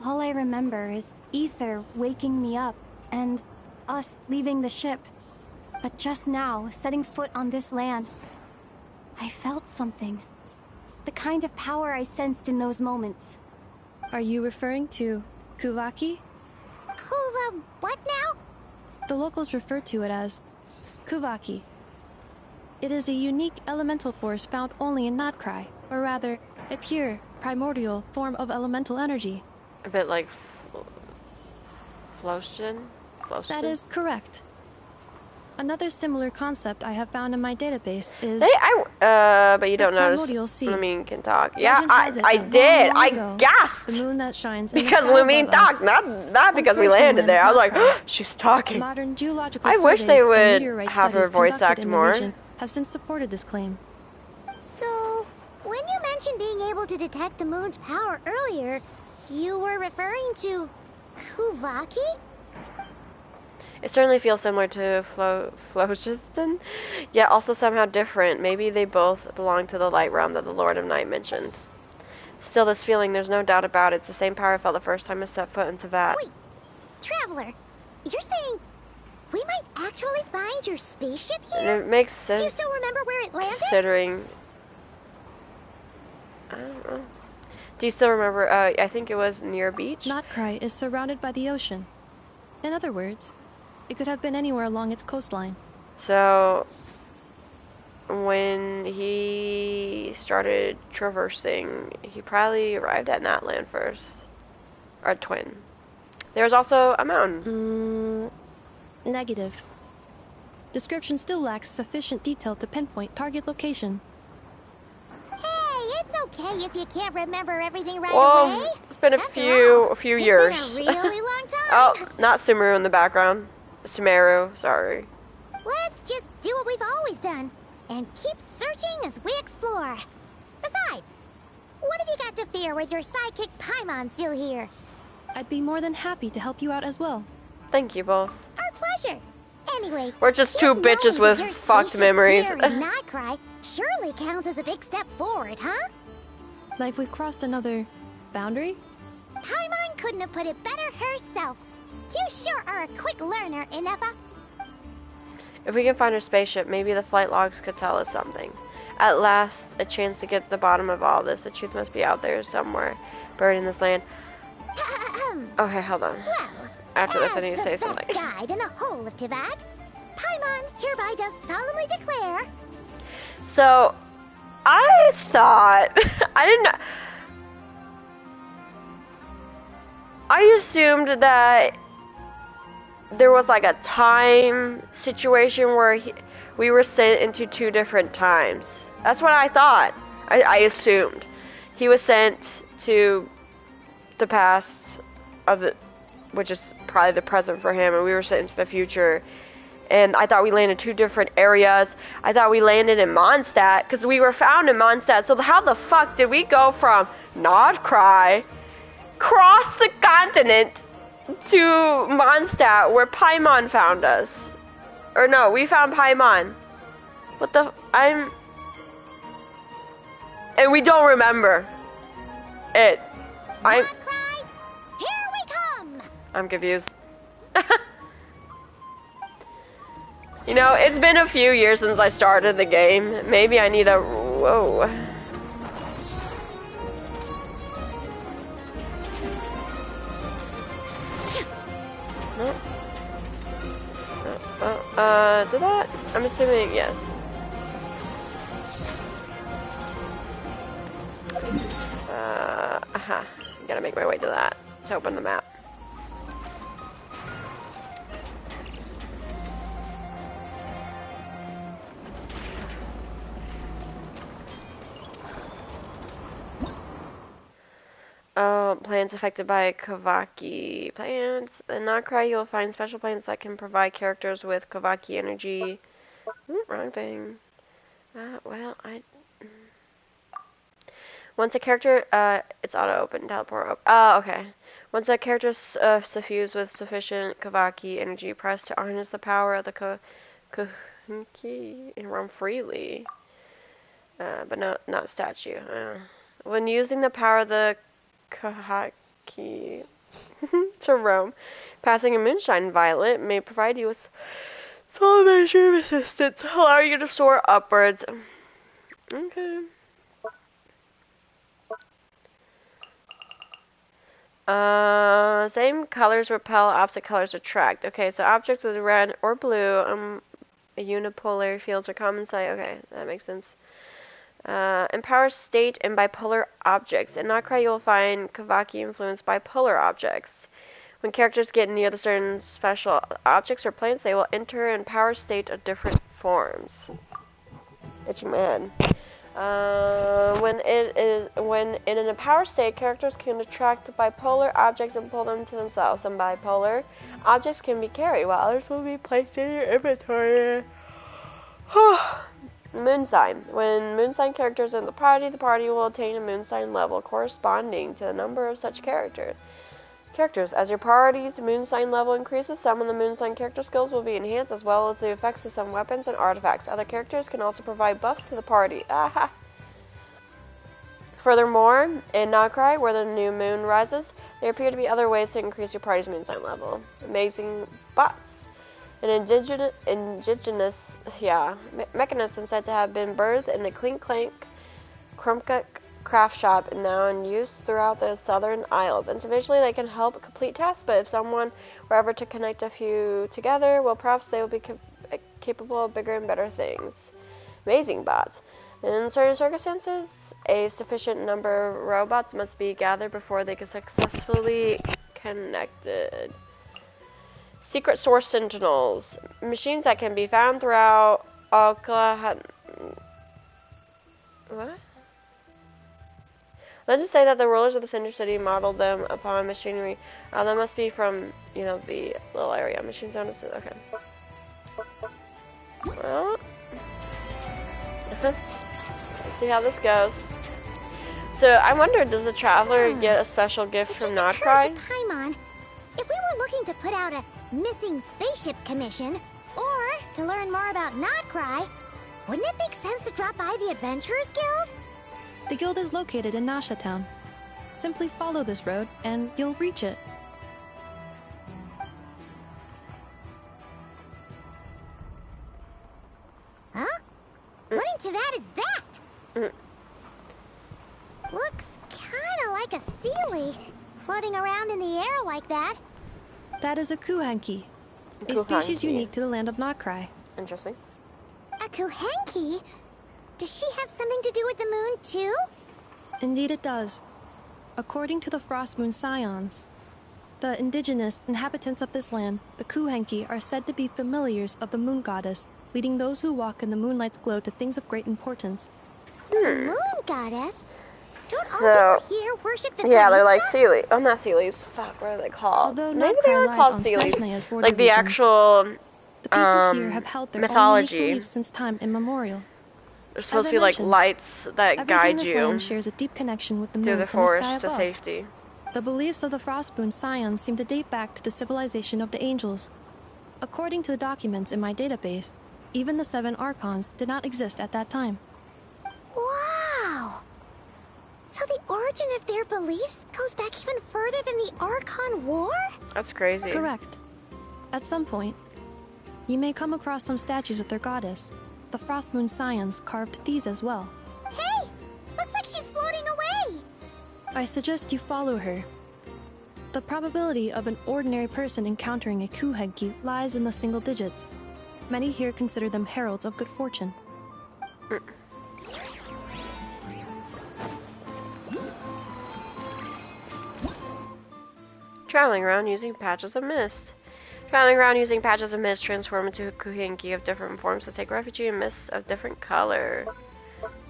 All I remember is Ether waking me up and us leaving the ship. But just now, setting foot on this land, I felt something. The kind of power I sensed in those moments. Are you referring to Kuvaki? What now? The locals refer to it as Kuvaki. It is a unique elemental force found only in Notcry, or rather, a pure, primordial form of elemental energy. A bit like Flotion? That is correct. Another similar concept I have found in my database is... but you don't notice. primordial sea. Lumine can talk. Yeah, Legend has it I that did. long I ago, gasped. The moon that shines in Because the sky Lumine above us. talked, not because we Once first landed homeland there. I was like, Notcry. she's talking. Modern geological I wish surveys they and would meteorite have her studies voice conducted act in more. the region have since supported this claim. So, when you mentioned being able to detect the moon's power earlier, you were referring to Kuvaki? It certainly feels similar to Phlogiston, yet also somehow different. Maybe they both belong to the light realm that the Lord of Night mentioned. Still, this feeling, there's no doubt about it. It's the same power I felt the first time I set foot into Vat. Wait, Traveler, you're saying we might actually find your spaceship here? And it makes sense. Do you still remember where it landed? Considering... I don't know. Do you still remember, I think it was near a beach? Notcry is surrounded by the ocean. In other words, it could have been anywhere along its coastline. So, when he started traversing, he probably arrived at Natland first. Or Twin. There's also a mountain. Negative. Description still lacks sufficient detail to pinpoint target location. Hey, it's okay if you can't remember everything right Well, away. it's been a few years. It's been a really long time. Oh, not Sumeru in the background. Sumeru, sorry. Let's just do what we've always done and keep searching as we explore. Besides, what have you got to fear with your sidekick Paimon still here? I'd be more than happy to help you out as well. Thank you both. Our pleasure. Anyway, we're just two bitches with fucked memories. Here in Notcry surely counts as a big step forward, huh? Like we've crossed another boundary? Paimon couldn't have put it better herself. You sure are a quick learner, Inefa. If we can find her spaceship, maybe the flight logs could tell us something. At last, a chance to get to the bottom of all this. The truth must be out there somewhere, buried in this land. Okay, hold on. Well, after this, I need to say as the something. best guide in the whole of Tivat, Paimon hereby does solemnly declare. So, I thought I didn't. I assumed that there was like a time situation where we were sent into two different times. That's what I thought. I assumed he was sent to the past of the, which is probably the present for him, and we were sent into the future. And I thought we landed two different areas. I thought we landed in Mondstadt because we were found in Mondstadt. So how the fuck did we go from Notcry, cross the continent, to Mondstadt where Paimon found us? Or no, we found Paimon. What the? And we don't remember it. Notcry, here we come. I'm confused. You know, it's been a few years since I started the game. Maybe I need a... Whoa. Did that? I'm assuming yes. Gotta make my way to that to open the map. Plants affected by Kavaki plants. In Notcry, you'll find special plants that can provide characters with Kavaki energy. Wrong thing. Once a character, it's auto-open, teleport open. Oh, okay. Once a character is suffused with sufficient Kavaki energy, press to harness the power of the Kahunki and roam freely. But not statue. When using the power of the Kahaki to roam, passing a moonshine violet may provide you with small measure of resistance, allowing you to soar upwards. Okay. Same colors repel, opposite colors attract. Okay, so objects with red or blue, unipolar fields are common sight. Okay, that makes sense. Empower state and bipolar objects. In Notcry, you will find Kavaki-influenced bipolar objects. When characters get near the certain special objects or planes, they will enter an power state of different forms. Itchy man. When in an empower state, characters can attract bipolar objects and pull them to themselves. Some bipolar objects can be carried, while others will be placed in your inventory. Moon sign. When moon sign characters are in the party will attain a moon sign level corresponding to the number of such characters. As your party's moon sign level increases, some of the moon sign character skills will be enhanced, as well as the effects of some weapons and artifacts. Other characters can also provide buffs to the party. Aha! Furthermore, in Notcry, where the new moon rises, there appear to be other ways to increase your party's moon sign level. Amazing bots. An indigenous mechanism said to have been birthed in the Clink Clank Krumkuk craft shop and now in use throughout the southern isles. Individually, they can help complete tasks, but if someone were ever to connect a few together, well, perhaps they will be capable of bigger and better things. Amazing bots. In certain circumstances, a sufficient number of robots must be gathered before they can successfully connected. Secret source sentinels. Machines that can be found throughout Oklahoma. What? Let's just say that the rulers of the Cinder City modeled them upon machinery. That must be from, the little area. Machine zone is, okay. Well, let's see how this goes. So, I wonder, does the Traveler get a special gift from Notcry? Paimon, if we were looking to put out a missing spaceship commission, or to learn more about Notcry, wouldn't it make sense to drop by the Adventurers Guild? The guild is located in Nasha Town. Simply follow this road, and you'll reach it. Huh? What in Teyvat is that? Looks kinda like a Sealy, floating around in the air like that. That is a Kuhenki, a species unique to the land of Notcry. Interesting. A Kuhenki? Does she have something to do with the moon, too? Indeed it does. According to the Frost Moon Scions, the indigenous inhabitants of this land, the Kuhenki, are said to be familiars of the moon goddess, leading those who walk in the moonlight's glow to things of great importance. The moon goddess? Don't all people here worship the yeah, they're like Sealy. Oh, not Sealies. Fuck, what are they called? Although maybe they are called Sealies. Like the actual the people here have held their mythology. Own unique beliefs since time immemorial. There's supposed to be like lights that guide you land shares a deep connection with the moon through the and forest the sky to above. safety. The beliefs of the Frostmoon Scions seem to date back to the civilization of the angels. According to the documents in my database, even the 7 Archons did not exist at that time. Wow! So the origin of their beliefs goes back even further than the Archon War? That's crazy. Correct. At some point, you may come across some statues of their goddess. The Frostmoon Scions carved these as well. Hey! Looks like she's floating away! I suggest you follow her. The probability of an ordinary person encountering a Kuhenki lies in the single digits. Many here consider them heralds of good fortune. Traveling around using patches of mist. Traveling around using patches of mist transform into a Kuhenki of different forms to take refuge in mist of different color.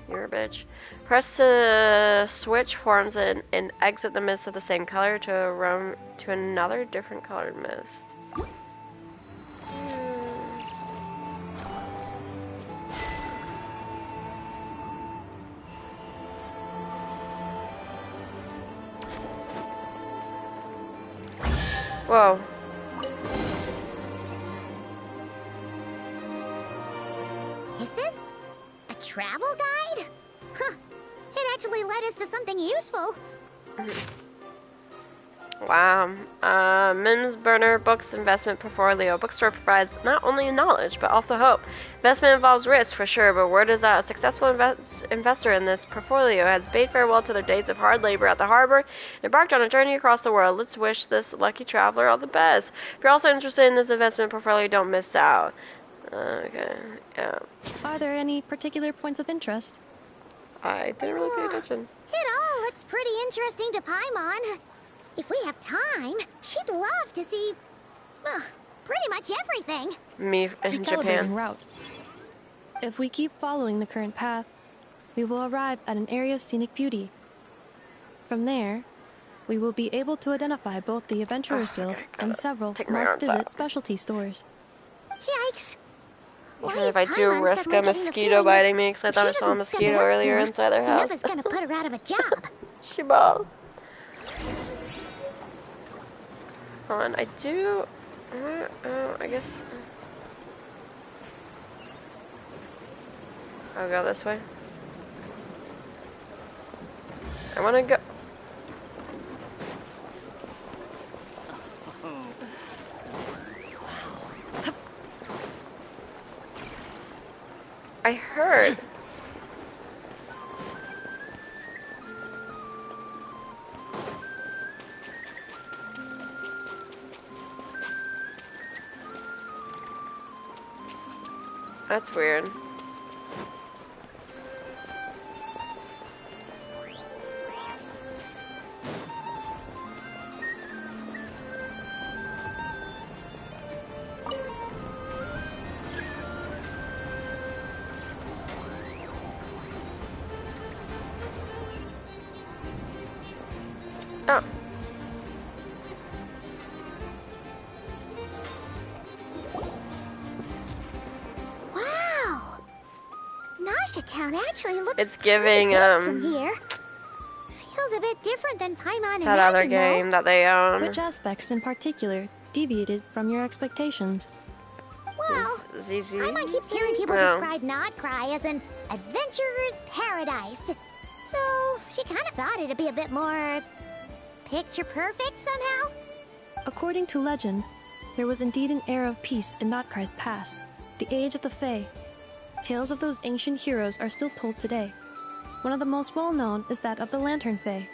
You're a bitch. Press to switch forms and exit the mist of the same color to roam to another different colored mist. Whoa. Is this a travel guide? Huh. It actually led us to something useful. Wow. Mims Burner Books Investment Portfolio. Bookstore provides not only knowledge, but also hope. Investment involves risk, for sure, but word is that a successful investor in this portfolio has bade farewell to their days of hard labor at the harbor and embarked on a journey across the world. Let's wish this lucky traveler all the best. If you're also interested in this investment portfolio, don't miss out. Okay, yeah. Are there any particular points of interest? I didn't really pay attention. It all looks pretty interesting to Paimon. If we have time, she'd love to see, pretty much everything. Me in Japan. Route. If we keep following the current path, we will arrive at an area of scenic beauty. From there, we will be able to identify both the Adventurers Guild and several must-visit specialty stores. Yikes. Even if I do risk a mosquito biting me, because I thought I saw a mosquito earlier inside their house. Neva's gonna put her out of a job. Shiba. Hold on, I do... I guess... I'll go this way. I wanna go... I heard. That's weird. Oh. Wow. Nasha Town actually looks It's giving from here. Feels a bit different than Paimon that other imagined, game that they own. Which aspects in particular deviated from your expectations? Well, ZZ? Paimon keeps hearing people describe Nodcry as an adventurer's paradise. So she kind of thought it'd be a bit more picture perfect somehow. According to legend, there was indeed an era of peace in Notcry's past, the age of the Fae. Tales of those ancient heroes are still told today. One of the most well-known is that of the Lantern Fae.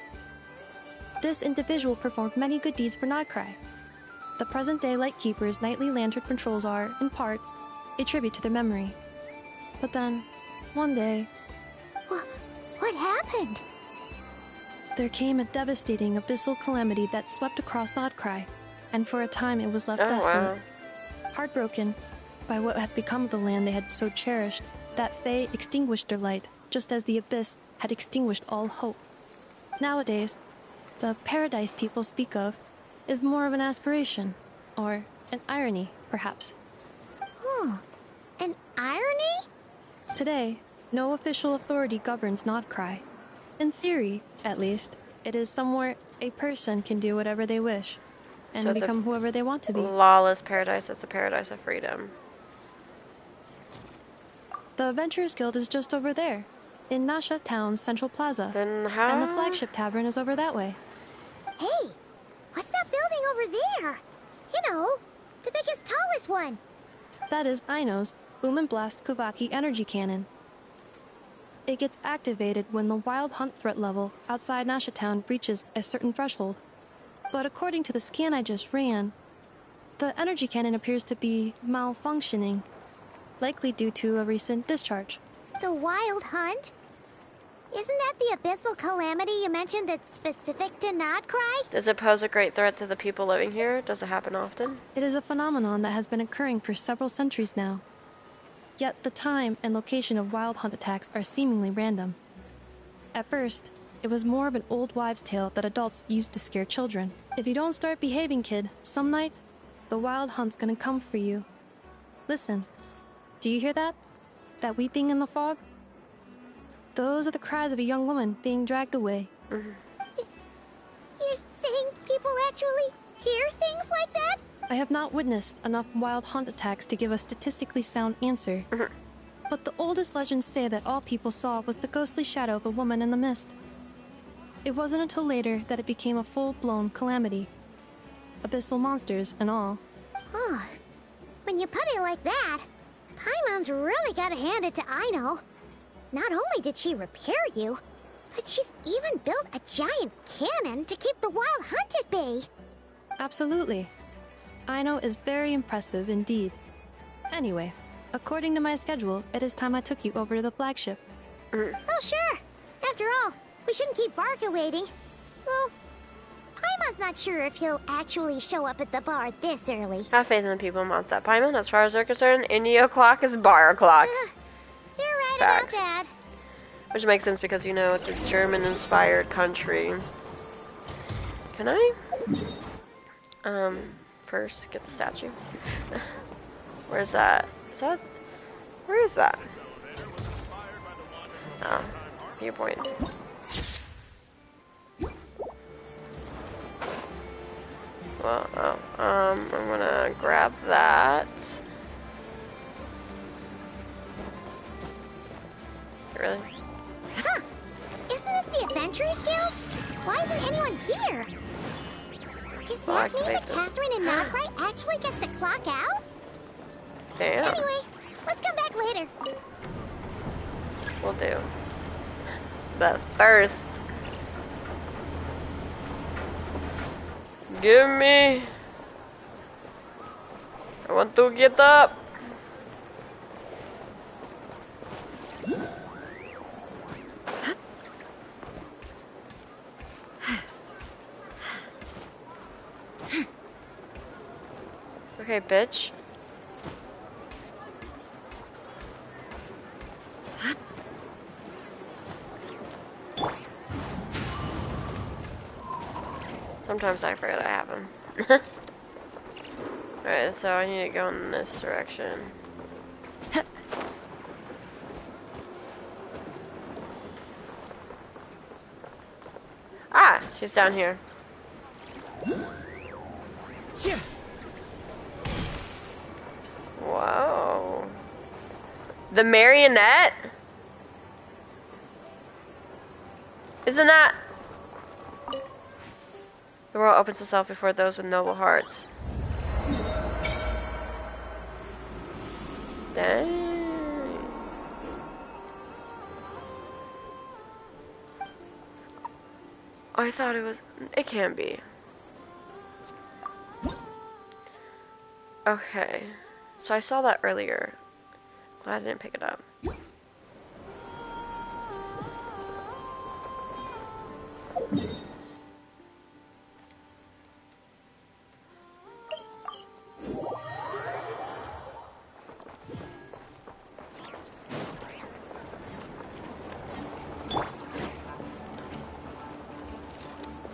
This individual performed many good deeds for Notcry. The present-day Lightkeeper's nightly lantern patrols are, in part, a tribute to their memory. But then, one day... What happened? There came a devastating abyssal calamity that swept across Notcry, and for a time it was left desolate. Wow. Heartbroken by what had become of the land they had so cherished, that Fae extinguished their light, just as the abyss had extinguished all hope. Nowadays, the paradise people speak of is more of an aspiration, or an irony, perhaps. An irony? Today, no official authority governs Notcry. In theory, at least, it is somewhere a person can do whatever they wish, and So it's become whoever they want to be. Lawless paradise. It's a paradise of freedom. The Adventurers Guild is just over there, in Nasha Town's Central Plaza. Then how? And the flagship tavern is over that way. Hey, what's that building over there? You know, the biggest, tallest one. That is Aino's Blast Kuvaki energy cannon. It gets activated when the wild hunt threat level outside Nasha Town reaches a certain threshold. But according to the scan I just ran, the energy cannon appears to be malfunctioning, likely due to a recent discharge. The wild hunt? Isn't that the abyssal calamity you mentioned that's specific to Nodcry? Does it pose a great threat to the people living here? Does it happen often? It is a phenomenon that has been occurring for several centuries now. Yet the time and location of wild hunt attacks are seemingly random. At first, it was more of an old wives' tale that adults used to scare children. If you don't start behaving, kid, some night, the wild hunt's gonna come for you. Listen, do you hear that? That weeping in the fog? Those are the cries of a young woman being dragged away. You're saying people actually hear things like that? I have not witnessed enough wild hunt attacks to give a statistically sound answer. But the oldest legends say that all people saw was the ghostly shadow of a woman in the mist. It wasn't until later that it became a full-blown calamity. Abyssal monsters and all. Huh. When you put it like that, Paimon's really gotta hand it to Aino. Not only did she repair you, but she's even built a giant cannon to keep the wild hunt at bay. Absolutely. Aino is very impressive indeed. Anyway, according to my schedule, it is time I took you over to the flagship. Oh, sure. After all, we shouldn't keep Varka waiting. Well, Paimon's not sure if he'll actually show up at the bar this early. Have faith in the people, Mondstadt. Paimon, as far as they're concerned, India o'clock is bar o'clock. You're right Facts. about that. Which makes sense because, you know, it's a German-inspired country. Can I? First, get the statue. Where's that? Is that? Where is that? Oh, viewpoint. Well, I'm gonna grab that. Really? Huh! Isn't this the Adventurers Guild? Why isn't anyone here? Does that mean that Catherine and Notbright actually gets to clock out? Damn. Anyway, let's come back later. We'll do. But first, give me. I want to get up. Okay, bitch. Sometimes I forget I have them. Alright, so I need to go in this direction. Ah, she's down here. Whoa. The marionette? Isn't that... The world opens itself before those with noble hearts. Dang. I thought it was... It can't be. Okay. So I saw that earlier. Glad I didn't pick it up.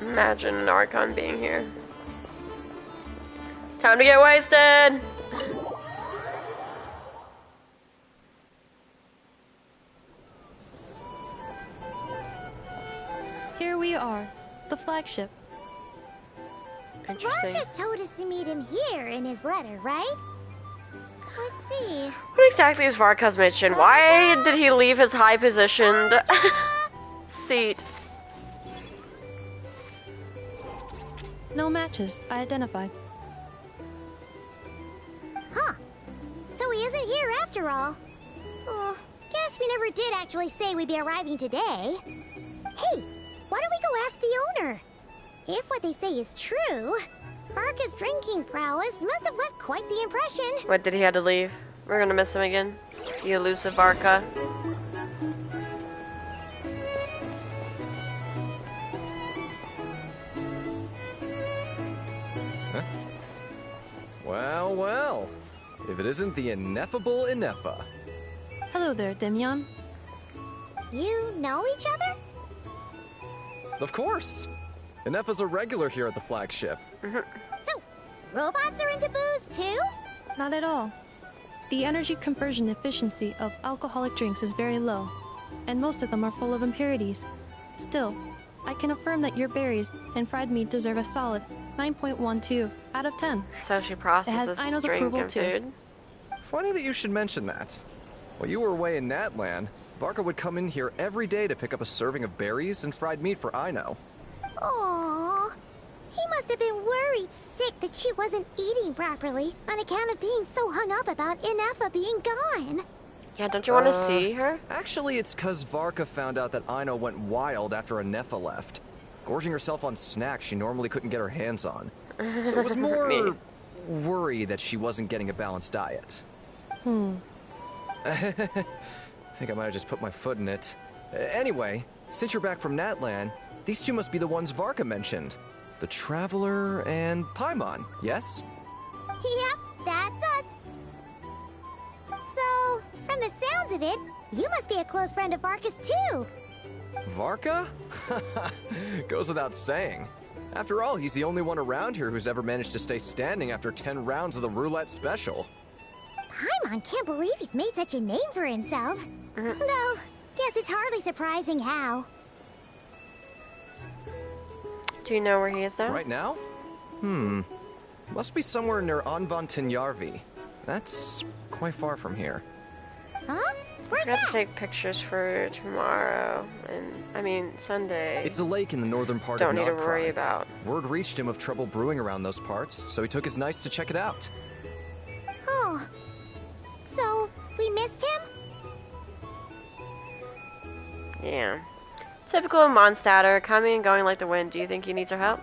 Imagine an Archon being here. Time to get wasted! Here we are, the flagship. Interesting. Varka told us to meet him here in his letter, right? Let's see. What exactly is Varka's mission? Why did he leave his high-positioned seat? No matches, I identified. Huh. So he isn't here after all. Oh, guess we never did actually say we'd be arriving today. Hey, why don't we go ask the owner? If what they say is true, Varka's drinking prowess must have left quite the impression. What, did he have to leave? We're gonna miss him again. The elusive Varka. Huh? Well, well. If it isn't the ineffable Ineffa. Hello there, Demyon. You know each other? Of course. Ineffa's a regular here at the flagship. So, robots are into booze too? Not at all. The energy conversion efficiency of alcoholic drinks is very low, and most of them are full of impurities. Still, I can affirm that your berries and fried meat deserve a solid 9.12 out of 10. So she processes it has Aino's drink approval and too. food. Funny that you should mention that. While you were away in Natlan, Varka would come in here every day to pick up a serving of berries and fried meat for Aino. Aww. He must have been worried sick that she wasn't eating properly on account of being so hung up about Ineffa being gone. Yeah, don't you want to see her? Actually, it's cause Varka found out that Aino went wild after Ineffa left, gorging herself on snacks she normally couldn't get her hands on. So it was more worry that she wasn't getting a balanced diet. Hmm. I think I might have just put my foot in it. Anyway, since you're back from Natlan, these two must be the ones Varka mentioned. The Traveler and Paimon, yes? Yep, that's us. So, from the sounds of it, you must be a close friend of Varka's too. Varka? Goes without saying. After all, he's the only one around here who's ever managed to stay standing after 10 rounds of the roulette special. Paimon can't believe he's made such a name for himself. Though, guess it's hardly surprising how. Do you know where he is now? Right now? Must be somewhere near Anvan Tinyarvi. That's quite far from here. Huh? Where's I have that? to take pictures for tomorrow, and Sunday. It's a lake in the northern part Don't of need to Nodcry. worry about. Word reached him of trouble brewing around those parts, so he took his knights to check it out. Oh. So, we missed him? Yeah. Typical Mondstatter, coming and going like the wind. Do you think he needs our help?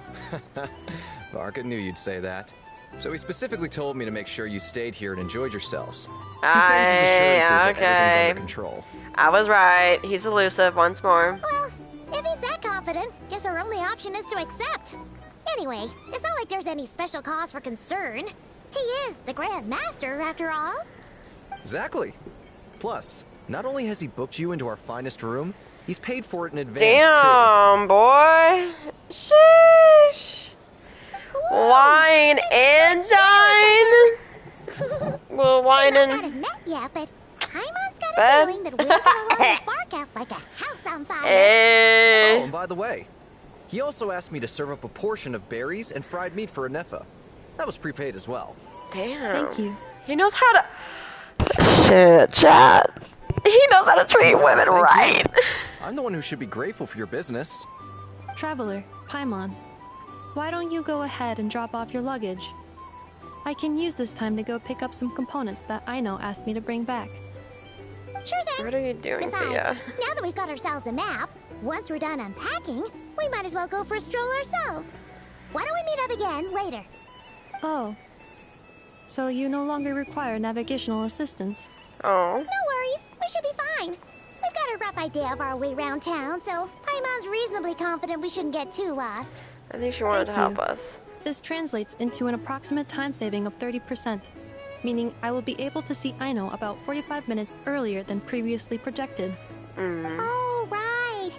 Varka knew you'd say that. So he specifically told me to make sure you stayed here and enjoyed yourselves. He sends his assurances that everything's under control. I was right. He's elusive once more. Well, if he's that confident, guess our only option is to accept. Anyway, it's not like there's any special cause for concern. He is the Grand Master, after all. Exactly. Plus, not only has he booked you into our finest room, he's paid for it in advance, Damn, boy. Sheesh. Wine and dine. Well, wine and... We might not have met yet, but Paimon's got a feeling that we'll get along with Varka like a house on fire. Oh, and by the way, he also asked me to serve up a portion of berries and fried meat for Anefa. That was prepaid as well. Damn. Thank you. He knows how to... Shit, chat. He knows how to treat women right. I'm the one who should be grateful for your business. Traveler, Paimon, why don't you go ahead and drop off your luggage? I can use this time to go pick up some components that Aino asked me to bring back. Sure thing. What are you doing, Besides, Thea? now that we've got ourselves a map, once we're done unpacking, we might as well go for a stroll ourselves. Why don't we meet up again later? Oh. So you no longer require navigational assistance? Oh. No worries. We should be fine. We've got a rough idea of our way around town, so Paimon's reasonably confident we shouldn't get too lost. I think she wanted to help us. This translates into an approximate time saving of 30%, meaning I will be able to see Aino about 45 minutes earlier than previously projected. Oh, right.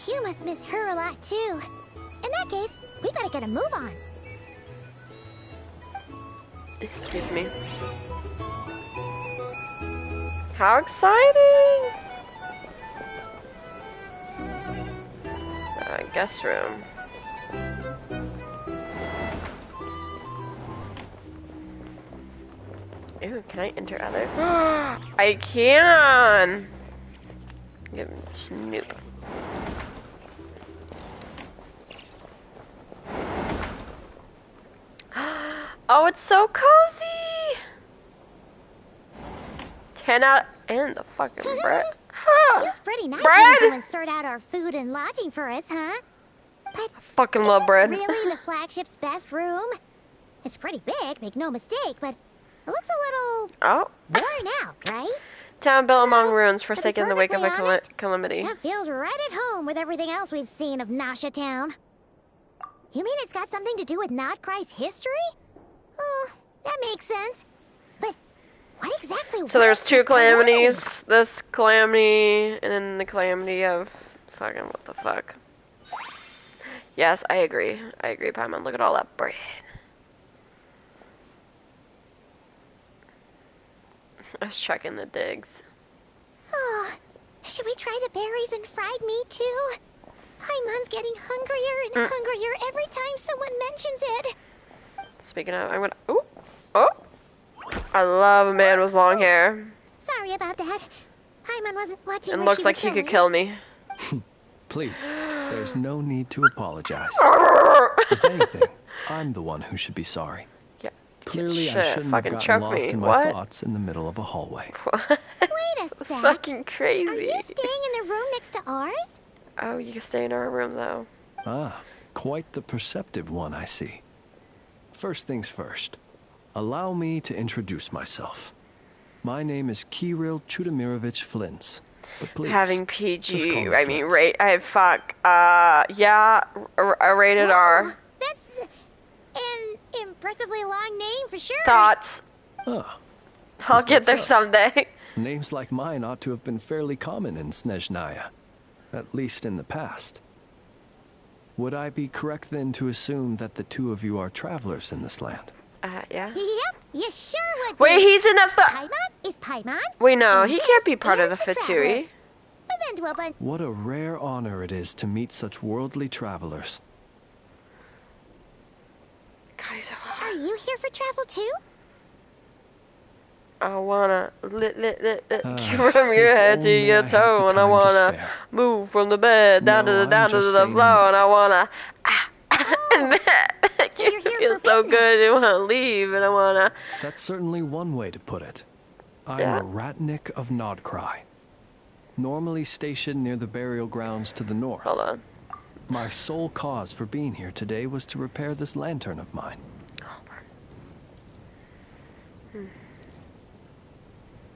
You must miss her a lot, too. In that case, we better get a move on. Excuse me. How exciting! Guest room. Ooh, can I enter other? I can! Give me Snoop. Oh, it's so cozy! 10 out and the fucking bread. Feels pretty nice having someone sort out our food and lodging for us, huh? But I fucking love bread. really the flagship's best room? It's pretty big, make no mistake, but it looks a little worn out, right? Town built among ruins, To be forsaken in the wake of a perfectly honest, calamity. That feels right at home with everything else we've seen of Nasha Town. You mean it's got something to do with Nodcry's history? Oh, that makes sense. But what exactly So there's was two this calamity? calamities. This calamity and then the calamity of fucking what the fuck. Yes, I agree. I agree, Paimon. Look at all that bread. I was checking the digs. Oh, should we try the berries and fried meat too? Paimon's getting hungrier and hungrier every time someone mentions it. Speaking of, I'm gonna. Ooh! Oh! I love a man with long hair. Sorry about that. Paimon wasn't watching. And where looks she like was he going. could kill me. Please, there's no need to apologize. If anything, I'm the one who should be sorry. Yeah. Clearly, I Shit, shouldn't have fucking gotten choke lost me. in my What? thoughts in the middle of a hallway. Wait a It's sec. fucking crazy. Are you staying in the room next to ours? Oh, you can stay in our room though. Ah, quite the perceptive one, I see. First things first, allow me to introduce myself. My name is Kirill Chudamirovich Flintz. But please, having just call PG. me I mean, Flint. yeah, rated R. That's an impressively long name for sure. Thoughts. Huh. I'll Is get that there so? someday. Names like mine ought to have been fairly common in Snezhnaya, at least in the past. Would I be correct then to assume that the two of you are travelers in this land? Yeah. Yep, you sure would. Wait, he's in the Paimon is Paimon. Wait, no, and he this can't be part of is the the traveler. Fatui. We've been to a bunch. What a rare honor it is to meet such worldly travelers. God, he's so Are you here for travel too? I wanna from your if head to only your I had the toe, and I time to wanna spare. move from the bed down No, to I'm the just floor, staying the and I wanna. So you're here Feels for so business. good. I wanna leave, and I wanna. That's certainly one way to put it. I'm Yeah. a Ratnik of Nodcry, normally stationed near the burial grounds to the north. Hold on. My sole cause for being here today was to repair this lantern of mine.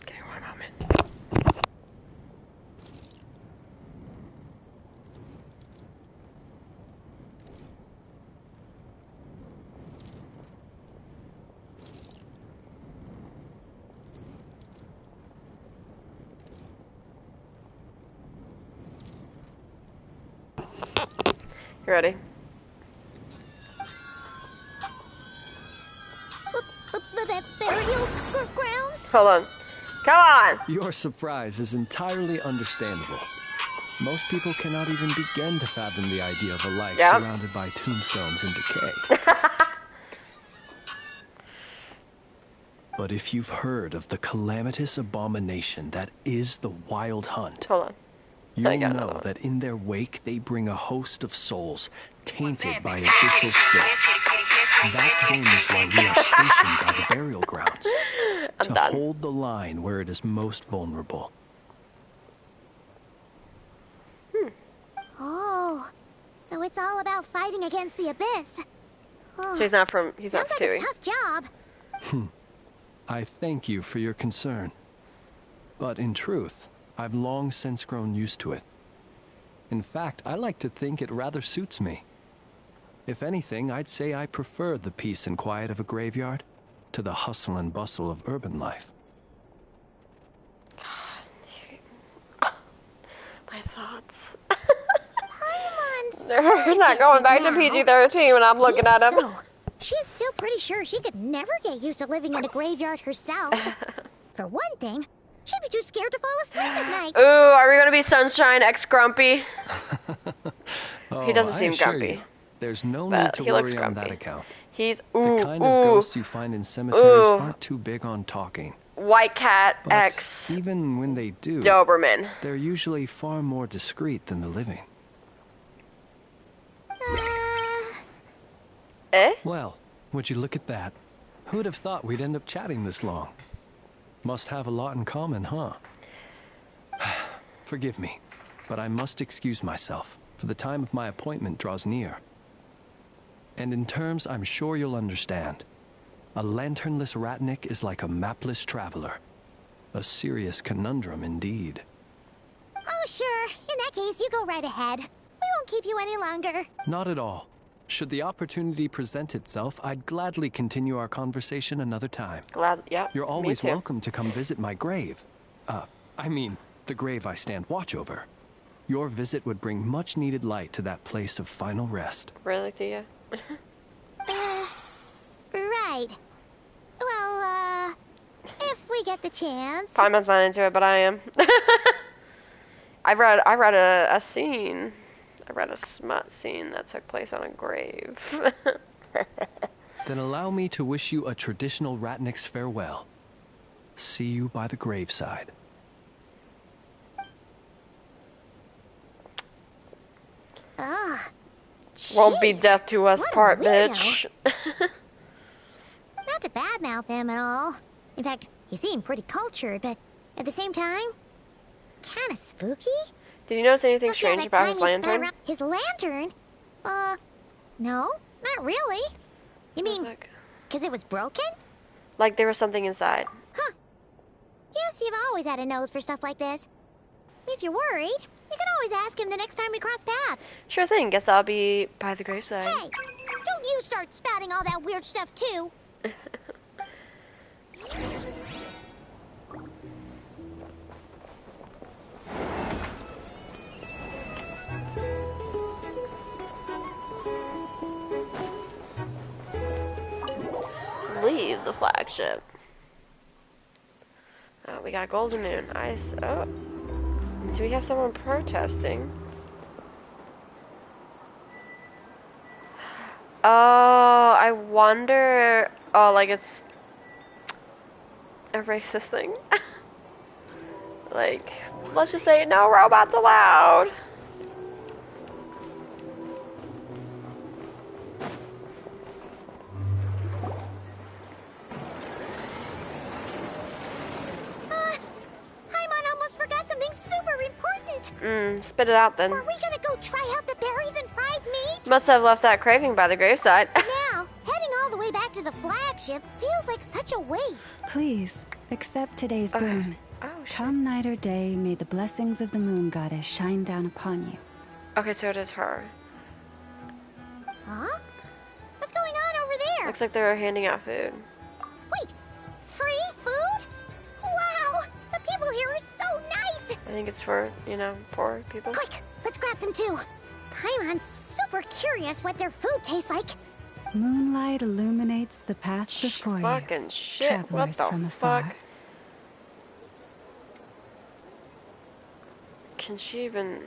Okay, one moment. You ready? The burial grounds? Hold on. Come on! Your surprise is entirely understandable. Most people cannot even begin to fathom the idea of a life Yep. surrounded by tombstones and decay. But if you've heard of the calamitous abomination that is the Wild Hunt, Hold on. you'll got know another one. that in their wake they bring a host of souls tainted by abyssal filth. That then is why we are stationed by the burial grounds, to done. hold the line where it is most vulnerable. Oh, so it's all about fighting against the abyss. Oh, So he's not sounds like Fatui. a tough job. I thank you for your concern. But in truth, I've long since grown used to it. In fact, I like to think it rather suits me. If anything, I'd say I prefer the peace and quiet of a graveyard to the hustle and bustle of urban life. My thoughts. Paimon's They're not going back to PG-13 when I'm looking at him. So, she's still pretty sure she could never get used to living in a graveyard herself. For one thing, she'd be too scared to fall asleep at night. Ooh, are we gonna be Sunshine X Grumpy? Oh, He doesn't I seem assure grumpy. you, there's no But need to he looks worry on that grumpy. account. He's The kind of ghosts you find in cemeteries Ooh. aren't too big on talking. White Cat But X even when they do, Doberman. they're usually far more discreet than the living. Eh? Well, would you look at that? Who'd have thought we'd end up chatting this long? Must have a lot in common, huh? Forgive me, but I must excuse myself, for the time of my appointment draws near. And in terms I'm sure you'll understand, a lanternless Ratnik is like a mapless traveler. A serious conundrum indeed. Oh, sure. In that case, you go right ahead. We won't keep you any longer. Not at all. Should the opportunity present itself, I'd gladly continue our conversation another time. Yeah. You're me always too. welcome to come visit my grave. I mean, the grave I stand watch over. Your visit would bring much needed light to that place of final rest. Really, Thea? Right. Well, if we get the chance. Paimon's not into it, but I am. I read a scene. I read a smut scene that took place on a grave. Then allow me to wish you a traditional Ratnik's farewell. See you by the graveside. Ugh. Won't be death to us what a part, weirdo. bitch. Not to badmouth him at all. In fact, he seemed pretty cultured, but at the same time, kind of spooky. Did you notice anything Must be all strange that about time his he spent lantern? around- His lantern? No, not really. You mean, because it was broken? Like there was something inside. Huh. Guess you've always had a nose for stuff like this. If you're worried, you can always ask him the next time we cross paths. Sure thing. Guess I'll be by the graveside. Hey, don't you start spouting all that weird stuff too. Leave the flagship. Oh, we got a golden moon. Oh. Do we have someone protesting? Oh, I wonder. Oh, like it's a racist thing. Like, let's just say no robots allowed. Paimon almost forgot something super important. Spit it out then. Were we gonna go try out the berries and fried meat? Must have left that craving by the graveside. Now, heading all the way back to the flagship feels like such a waste. Please, accept today's boon. Come night or day, may the blessings of the moon goddess shine down upon you. Okay, so it is her. Huh? What's going on over there? Looks like they're handing out food. Wait, free food? Wow, the people here are so nice. I think it's for, you know, poor people. Quick, let's grab some too. Paimon's super curious what their food tastes like. Moonlight illuminates the path before Fucking you, shit, travelers what the from fuck? afar. Can she even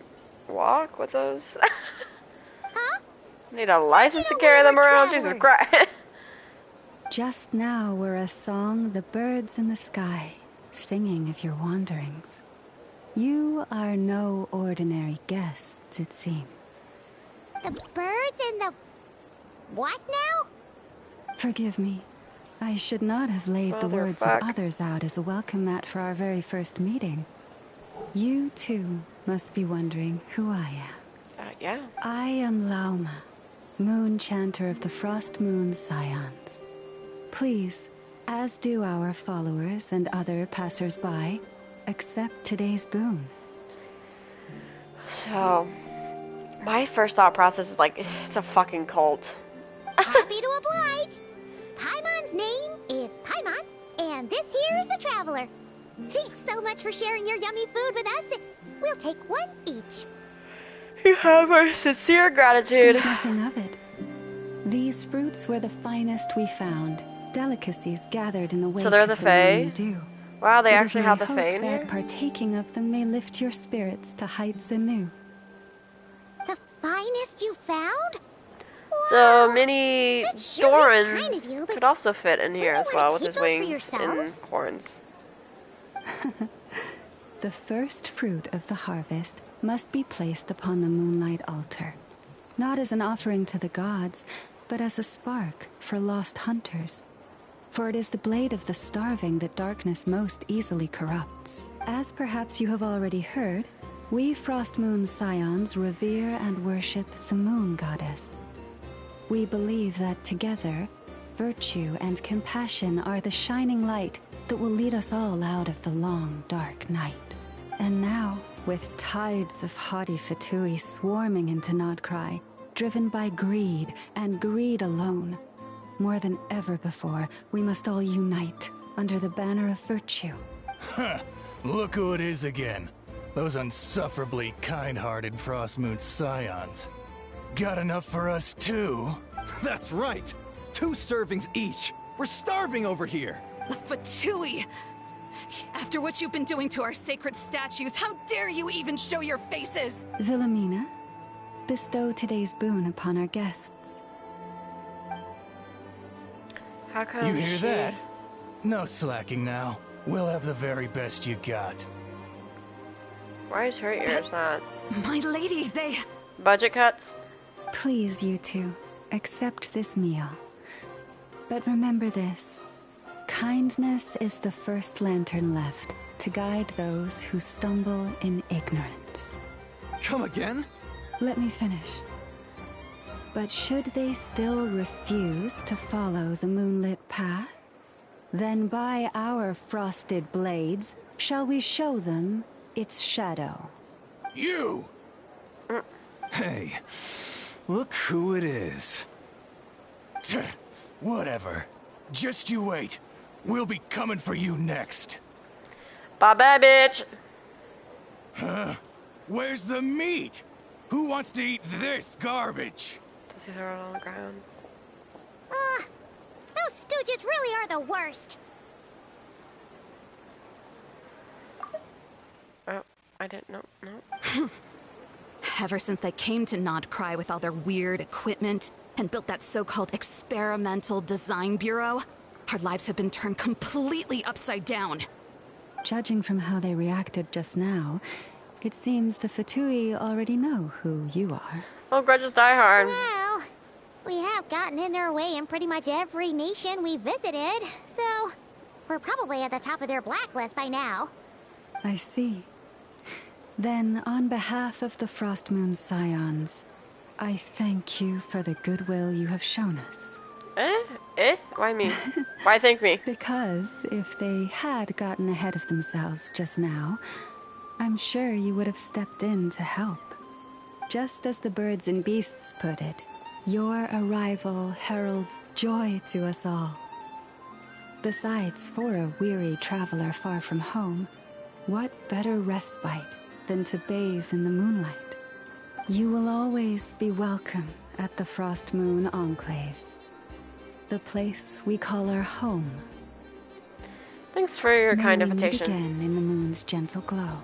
walk with those? Need a license to carry them around? Jesus Christ. Just now were a song the birds in the sky, singing of your wanderings. You are no ordinary guests, it seems. The birds and the... what now? Forgive me. I should not have laid the words of others out as a welcome mat for our very first meeting. You, too, must be wondering who I am. Yeah. I am Lauma, moon chanter of the Frost Moon Scions. Please, as do our followers and other passers-by, accept today's boon. So, my first thought process is like, it's a fucking cult. Happy to oblige. Paimon's name is Paimon, and this here is the Traveler. Thanks so much for sharing your yummy food with us. We'll take one each. You have our sincere gratitude. Think nothing of it. These fruits were the finest we found, delicacies gathered in the wake So they're the of the morning Fae? dew. Wow, they It is actually my have the hope Fae in that here? partaking of them may lift your spirits to heights anew. The finest you found? So Mini sure is Doran kind of you, but could also fit in here as well with keep his those for wings and yourselves? horns. The first fruit of the harvest must be placed upon the moonlight altar, not as an offering to the gods, but as a spark for lost hunters. For it is the blade of the starving that darkness most easily corrupts. As perhaps you have already heard, we Frost Moon Scions revere and worship the moon goddess. We believe that together, virtue and compassion are the shining light that will lead us all out of the long, dark night. And now, with tides of haughty Fatui swarming into Nodcry, driven by greed and greed alone, more than ever before, we must all unite under the banner of virtue. Huh, look who it is again. Those unsufferably kind-hearted Frost Moon Scions. Got enough for us too? That's right! 2 servings each! We're starving over here! The Fatui! After what you've been doing to our sacred statues, how dare you even show your faces? Wilhelmina, bestow today's boon upon our guests. How come You hear that? No slacking now. We'll have the very best you got. Why is her ears not? My lady, they... Budget cuts? Please, you two, accept this meal. But remember this. Kindness is the first lantern left to guide those who stumble in ignorance. Come again? Let me finish. But should they still refuse to follow the moonlit path, then by our frosted blades shall we show them its shadow. You! Hey, look who it is. Whatever. Just you wait. We'll be coming for you next. Bye-bye, bitch. Huh? Where's the meat? Who wants to eat this garbage? Does he throw it on the ground? Those stooges really are the worst. Oh, I didn't know. No. Ever since they came to Nodcry with all their weird equipment and built that so-called experimental design bureau, our lives have been turned completely upside down. Judging from how they reacted just now, it seems the Fatui already know who you are. Oh, grudges die hard. Well, we have gotten in their way in pretty much every nation we visited, so we're probably at the top of their blacklist by now. I see. Then, on behalf of the Frost Moon Scions, I thank you for the goodwill you have shown us. Why me? Why thank me? Because if they had gotten ahead of themselves just now, I'm sure you would have stepped in to help. Just as the birds and beasts put it, your arrival heralds joy to us all. Besides, for a weary traveler far from home, what better respite than to bathe in the moonlight? You will always be welcome at the Frost Moon Enclave, the place we call our home. Thanks for your kind May we meet invitation. again in the moon's gentle glow.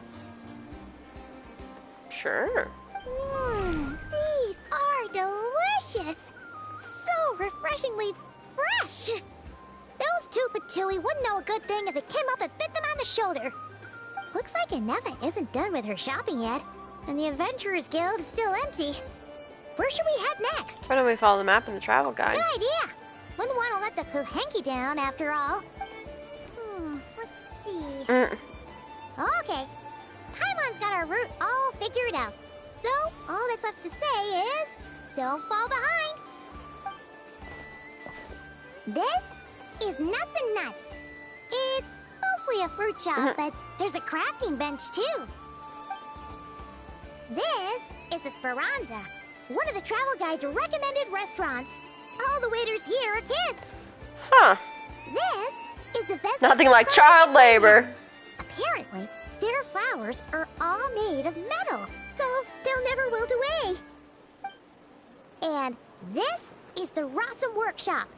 Sure. These are delicious. So refreshingly fresh. Those two Fatui wouldn't know a good thing if it came up and bit them on the shoulder. Looks like Anefa isn't done with her shopping yet, and the Adventurers Guild is still empty. Where should we head next? Why don't we follow the map in the travel guide? Good idea. Wouldn't want to let the Kuhenki down after all. Let's see. Okay. Paimon's got our route all figured out. So, all that's left to say is, don't fall behind. This is Nuts and Nuts. It's mostly a fruit shop, but there's a crafting bench too. This is the Speranza, one of the travel guide's recommended restaurants. All the waiters here are kids. Huh. This is the best. Nothing like child labor. Apparently, their flowers are all made of metal, so they'll never wilt away. And this is the Rossum Workshop.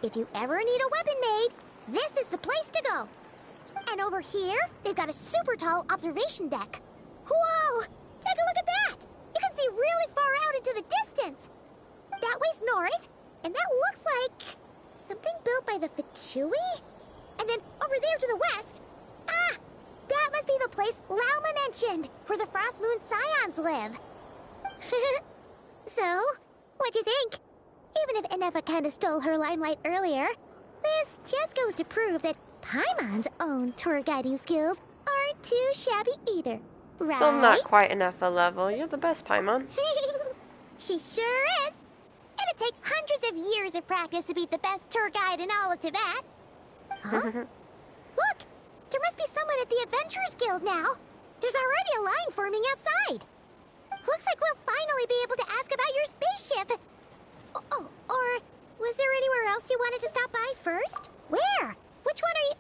If you ever need a weapon made, this is the place to go. And over here, they've got a super tall observation deck. Whoa! Take a look at that! You can see really far out into the distance. That way's north, and that looks like something built by the Fatui? And then over there to the west, that must be the place Lauma mentioned, where the Frost Moon Scions live. So, what'd you think? Even if Anefa kinda stole her limelight earlier, this just goes to prove that Paimon's own tour guiding skills aren't too shabby either, right? Still not quite enough a level. You're the best, Paimon. She sure is. It'd take hundreds of years of practice to beat the best tour guide in all of Tibet. Huh? Look! There must be someone at the Adventurers Guild now. There's already a line forming outside. Looks like we'll finally be able to ask about your spaceship. Oh, or was there anywhere else you wanted to stop by first? Where? Which one are you...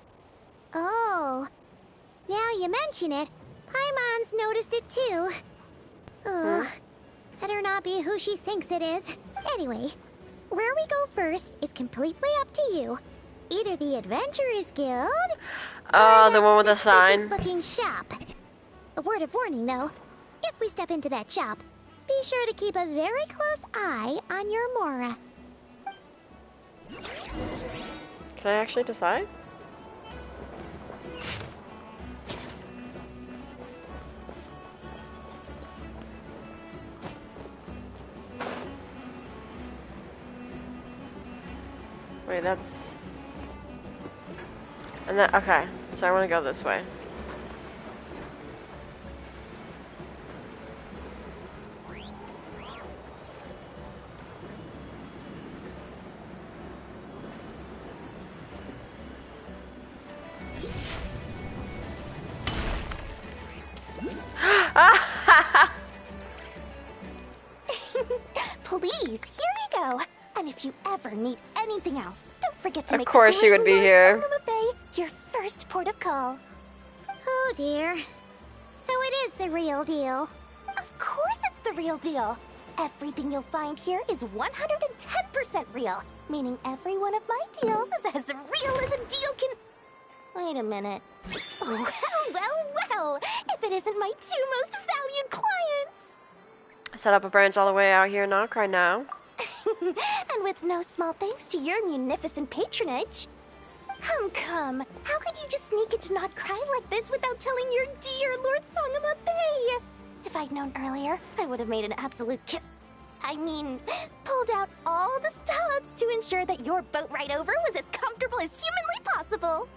Oh, now you mention it, Paimon's noticed it too. Ugh, better not be who she thinks it is. Anyway, where we go first is completely up to you. Either the Adventurers Guild, or the one with the sign. looking shop. A word of warning, though. If we step into that shop, be sure to keep a very close eye on your Mora. Can I actually decide? Wait, that's... And that, okay, so I want to go this way. Please, here you go. And if you ever need anything else, don't forget to Of make course the she would be Lord here. Sonoma Bay your first port of call. Oh dear. So it is the real deal. Of course it's the real deal. Everything you'll find here is 110% real, meaning every one of my deals is as real as a deal can... Wait a minute. Well, if it isn't my two most valued clients. Set up a branch all the way out here in Nodcry now. And with no small thanks to your munificent patronage. Come. How could you just sneak into Nodcry like this without telling your dear Lord Sonoma Bay? If I'd known earlier, I would have made an absolute pulled out all the stops to ensure that your boat ride over was as comfortable as humanly possible.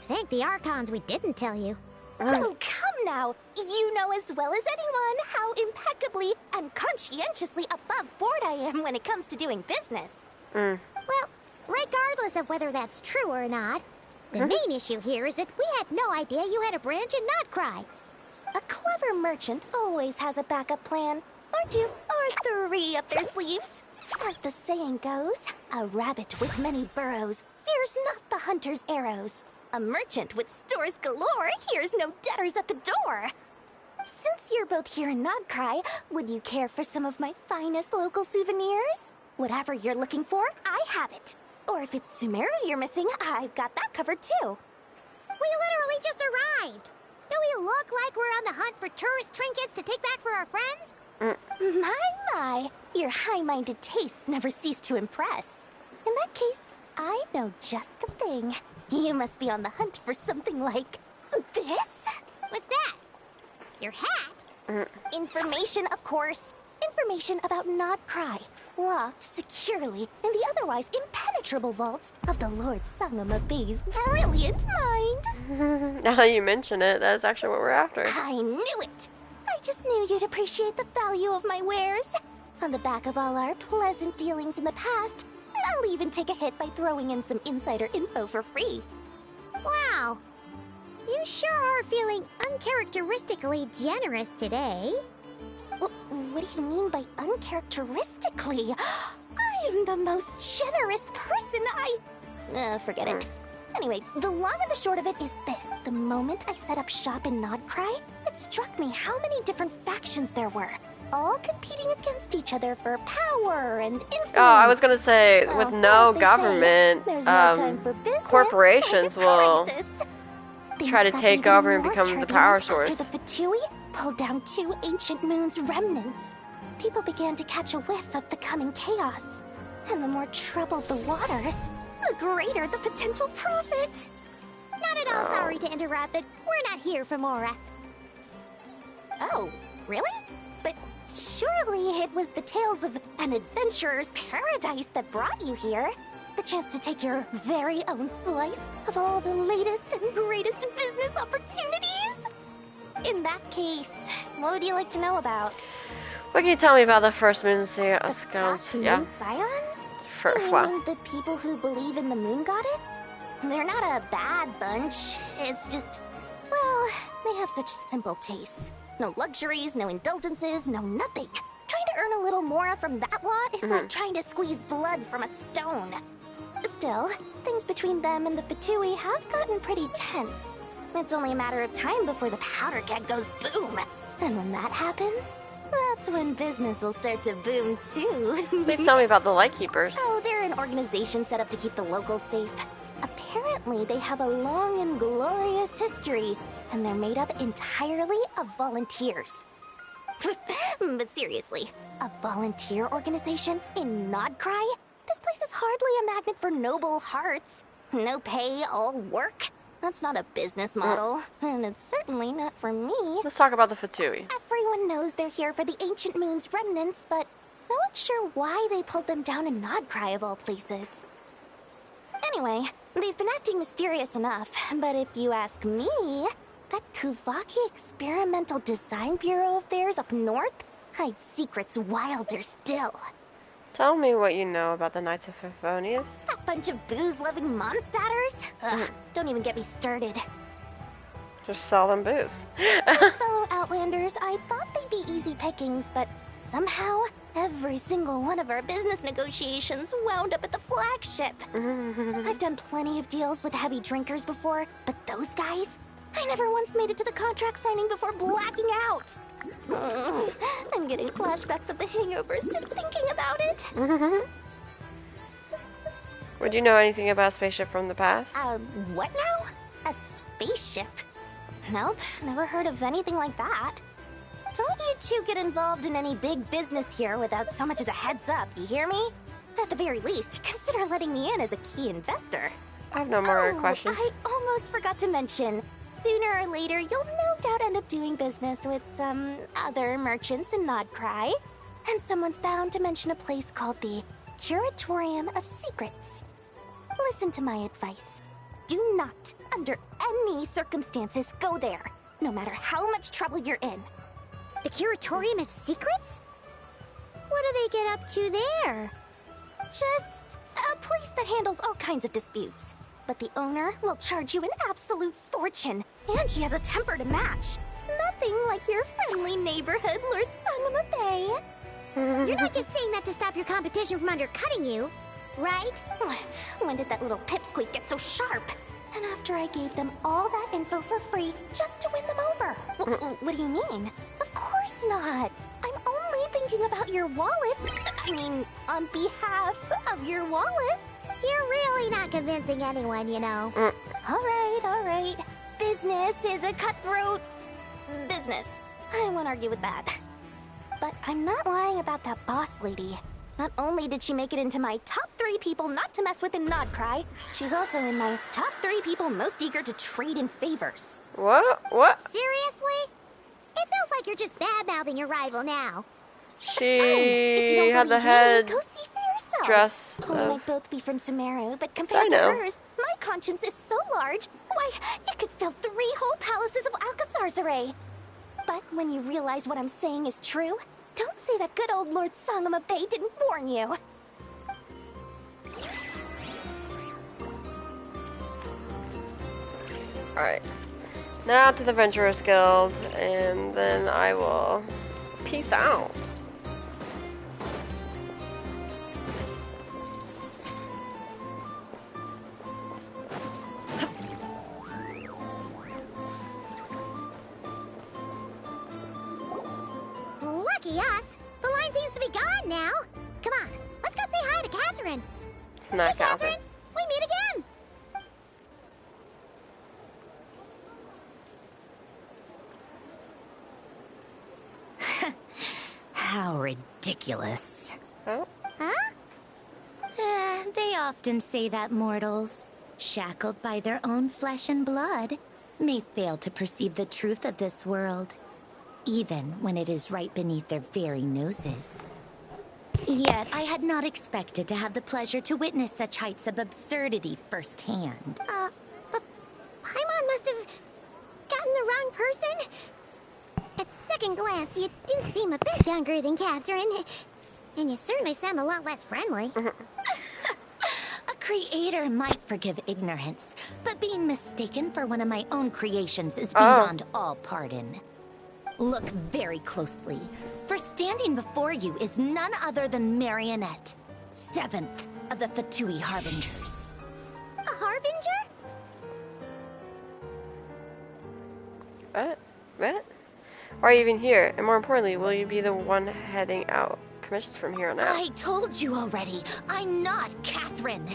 Thank the Archons we didn't tell you. Oh, come now. You know as well as anyone how impeccably and conscientiously above board I am when it comes to doing business. Well, regardless of whether that's true or not, the main issue here is that we had no idea you had a branch in Nodcry. A clever merchant always has a backup plan, or two, or three up their sleeves. As the saying goes, a rabbit with many burrows fears not the hunter's arrows. A merchant with stores galore hears no debtors at the door. Since you're both here in Nodcry, would you care for some of my finest local souvenirs? Whatever you're looking for, I have it. Or if it's Sumeru you're missing, I've got that covered too. We literally just arrived. Do we look like we're on the hunt for tourist trinkets to take back for our friends? My, your high-minded tastes never cease to impress. In that case, I know just the thing. You must be on the hunt for something like this? What's that? Your hat? Information, of course. Information about Nodcry, locked securely in the otherwise impenetrable vaults of the Lord Sonoma Bay's brilliant mind. Now that you mention it, that is actually what we're after. I knew it! I just knew you'd appreciate the value of my wares. On the back of all our pleasant dealings in the past, I'll even take a hit by throwing in some insider info for free. Wow. You sure are feeling uncharacteristically generous today. What do you mean by uncharacteristically? I am the most generous person forget it. Anyway, the long and the short of it is this. The moment I set up shop in Nodcry, it struck me how many different factions there were. All competing against each other for power and influence. Oh, I was gonna say, with no government, there's no time for business, corporations will try to Things got take even over and more become the power turbulent source. After the Fatui pulled down 2 ancient moon's remnants, people began to catch a whiff of the coming chaos. And the more troubled the waters, the greater the potential profit. Not at all sorry to interrupt, but we're not here for Mora. Oh, really? But surely it was the tales of an adventurer's paradise that brought you here. The chance to take your very own slice of all the latest and greatest business opportunities? In that case, what would you like to know about? What can you tell me about the First Moon Scouts? Moon Scions? You mean the people who believe in the moon goddess? They're not a bad bunch. It's just, well, they have such simple tastes. No luxuries, no indulgences, no nothing. Trying to earn a little more from that lot is like trying to squeeze blood from a stone. Still, things between them and the Fatui have gotten pretty tense. It's only a matter of time before the powder keg goes boom. And when that happens, that's when business will start to boom too. Please tell me about the Lightkeepers. Oh, they're an organization set up to keep the locals safe. Apparently, they have a long and glorious history, and they're made up entirely of volunteers. But seriously, a volunteer organization in Nodcry? This place is hardly a magnet for noble hearts. No pay, all work. That's not a business model, and it's certainly not for me. Let's talk about the Fatui. Everyone knows they're here for the Ancient Moon's remnants, but no one's sure why they pulled them down in Nodcry of all places. Anyway, they've been acting mysterious enough, but if you ask me, that Kuvaki Experimental Design Bureau of theirs up north hides secrets wilder still. Tell me what you know about the Knights of Favonius. That bunch of booze-loving monsters? Ugh, don't even get me started. Just sell them booze. As fellow Outlanders, I thought they'd be easy pickings, but somehow, every single one of our business negotiations wound up at the flagship. I've done plenty of deals with heavy drinkers before, but those guys, I never once made it to the contract signing before blacking out. I'm getting flashbacks of the hangovers just thinking about it. Would you know anything about a spaceship from the past? What now? A spaceship? Nope, never heard of anything like that. Don't you two get involved in any big business here without so much as a heads up, you hear me? At the very least, consider letting me in as a key investor. I have no more questions. I almost forgot to mention. Sooner or later, you'll no doubt end up doing business with some other merchants in Nodcry. And someone's bound to mention a place called the Curatorium of Secrets. Listen to my advice. Do not, under any circumstances, go there, no matter how much trouble you're in. The Curatorium of Secrets? What do they get up to there? Just a place that handles all kinds of disputes. But the owner will charge you an absolute fortune, and she has a temper to match. Nothing like your friendly neighborhood Lord Sangama Bay. You're not just saying that to stop your competition from undercutting you, right? When did that little pipsqueak get so sharp? And after I gave them all that info for free just to win them over. What do you mean? Of course not. I'm only thinking about your wallets. I mean, on behalf of your wallets. You're really not convincing anyone, you know. All right. Business is a cutthroat business. I won't argue with that. But I'm not lying about that boss lady. Not only did she make it into my top 3 people not to mess with in Nodcry, she's also in my top 3 people most eager to trade in favors. What? Seriously? It feels like you're just bad-mouthing your rival now. She had the head go see for yourself. dress. We might both be from Sumeru, but compared to hers, my conscience is so large. Why, you could fill 3 whole palaces of Alcazar's array. But when you realize what I'm saying is true, don't say that good old Lord Sangama Bay didn't warn you. Alright. Now to the Venturers Guild, and then I will peace out. Lucky us! The line seems to be gone now. Come on, let's go say hi to Catherine. It's not Catherine. We meet again. How ridiculous. Oh? Huh? They often say that mortals, shackled by their own flesh and blood, may fail to perceive the truth of this world, even when it is right beneath their very noses. Yet I had not expected to have the pleasure to witness such heights of absurdity firsthand. But Paimon must have gotten the wrong person. At second glance, you do seem a bit younger than Catherine. And you certainly sound a lot less friendly. A creator might forgive ignorance, but being mistaken for one of my own creations is beyond all pardon. Look very closely, for standing before you is none other than Marionette, 7th of the Fatui Harbingers. A Harbinger? What? Why are you even here? And more importantly, will you be the one heading out commissions from here on out? I told you already, I'm not Catherine.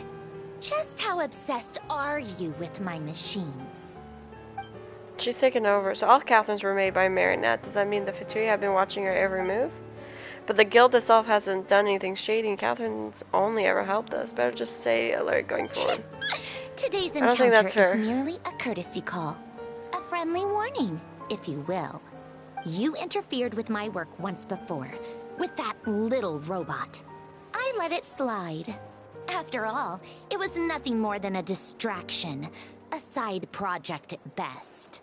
Just how obsessed are you with my machines? She's taken over, so all Catherines were made by Marionette. Does that mean the Fatui have been watching her every move? But the guild itself hasn't done anything shady, and Catherine's only ever helped us. Better just stay alert going forward. Today's I don't think that's encounter her. is merely a courtesy call. A friendly warning, if you will. You interfered with my work once before, with that little robot. I let it slide. After all, it was nothing more than a distraction, a side project at best.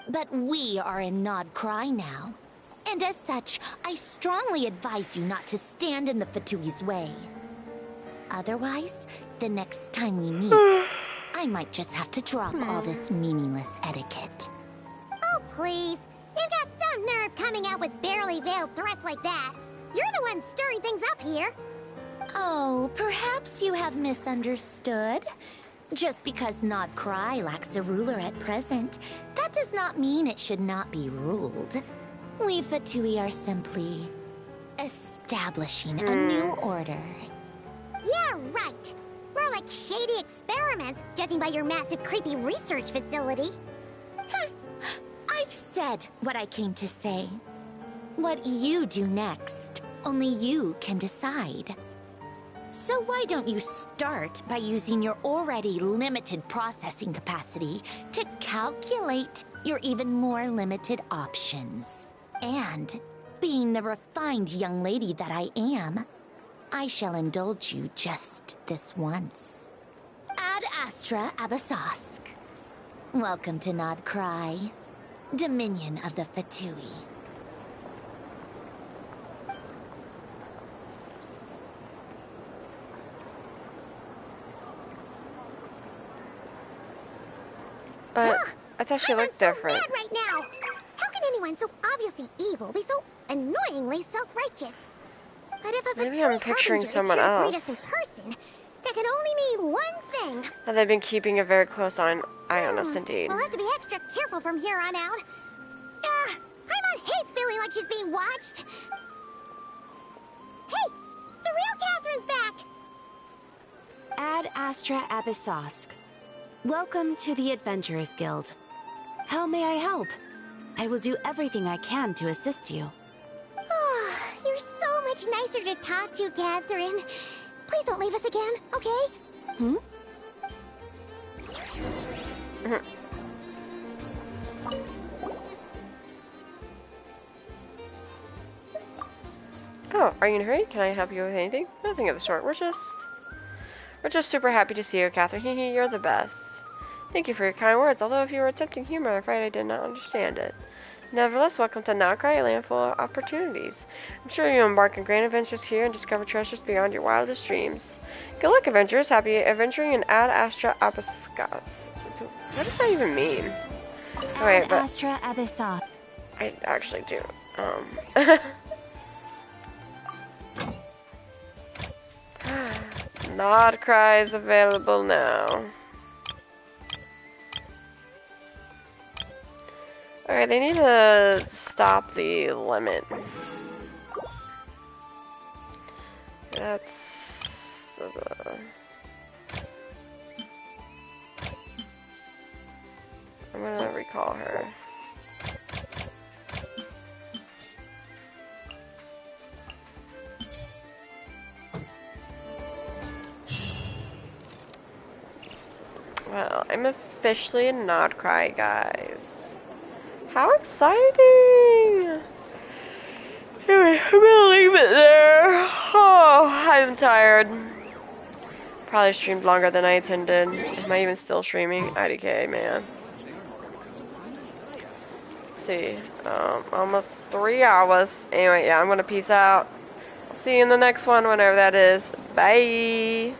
But we are in Nodcry now, and as such, I strongly advise you not to stand in the Fatui's way. Otherwise, the next time we meet, I might just have to drop all this meaningless etiquette. please. You've got some nerve coming out with barely veiled threats like that. You're the one stirring things up here. Oh, perhaps you have misunderstood. Just because Nod Cry lacks a ruler at present, that does not mean it should not be ruled. We Fatui are simply establishing a new order. Yeah, right. More like shady experiments, judging by your massive creepy research facility. I've said what I came to say. What you do next, only you can decide. So why don't you start by using your already limited processing capacity to calculate your even more limited options? And, being the refined young lady that I am, I shall indulge you just this once. Ad Astra Abasosk. Welcome to Nod Cry, Dominion of the Fatui. But I thought she looked different. I'm so mad right now. How can anyone so obviously evil be so annoyingly self-righteous? But if a Maybe I'm picturing someone else. Us in person, that can only mean one thing. That they've been keeping a very close eye on us, indeed. We'll have to be extra careful from here on out. Paimon hates feeling like she's being watched. Hey, the real Catherine's back. Ad Astra Abysosk. Welcome to the Adventurers Guild. How may I help? I will do everything I can to assist you. Oh, you're so much nicer to talk to, Catherine. Please don't leave us again, okay? Hmm? Oh, are you in a hurry? Can I help you with anything? Nothing of the sort. We're just super happy to see you, Catherine. Hee you're the best. Thank you for your kind words, although if you were attempting humor, I'm afraid I did not understand it. Nevertheless, welcome to Nod Cry, a land full of opportunities. I'm sure you'll embark on great adventures here and discover treasures beyond your wildest dreams. Good luck, adventurers. Happy adventuring in Ad Astra Abyssos. What does that even mean? Ad Astra Abyssos. I actually do. Nod Cry is available now. Alright, they need to stop the limit. That's I'm gonna recall her. Well, I'm officially a Nod Cry, guys. How exciting! Anyway, I'm gonna leave it there. Oh, I'm tired. Probably streamed longer than I intended. Am I even still streaming? IDK, man. Let's see, almost 3 hours. Anyway, yeah, I'm gonna peace out. I'll see you in the next one, whenever that is. Bye!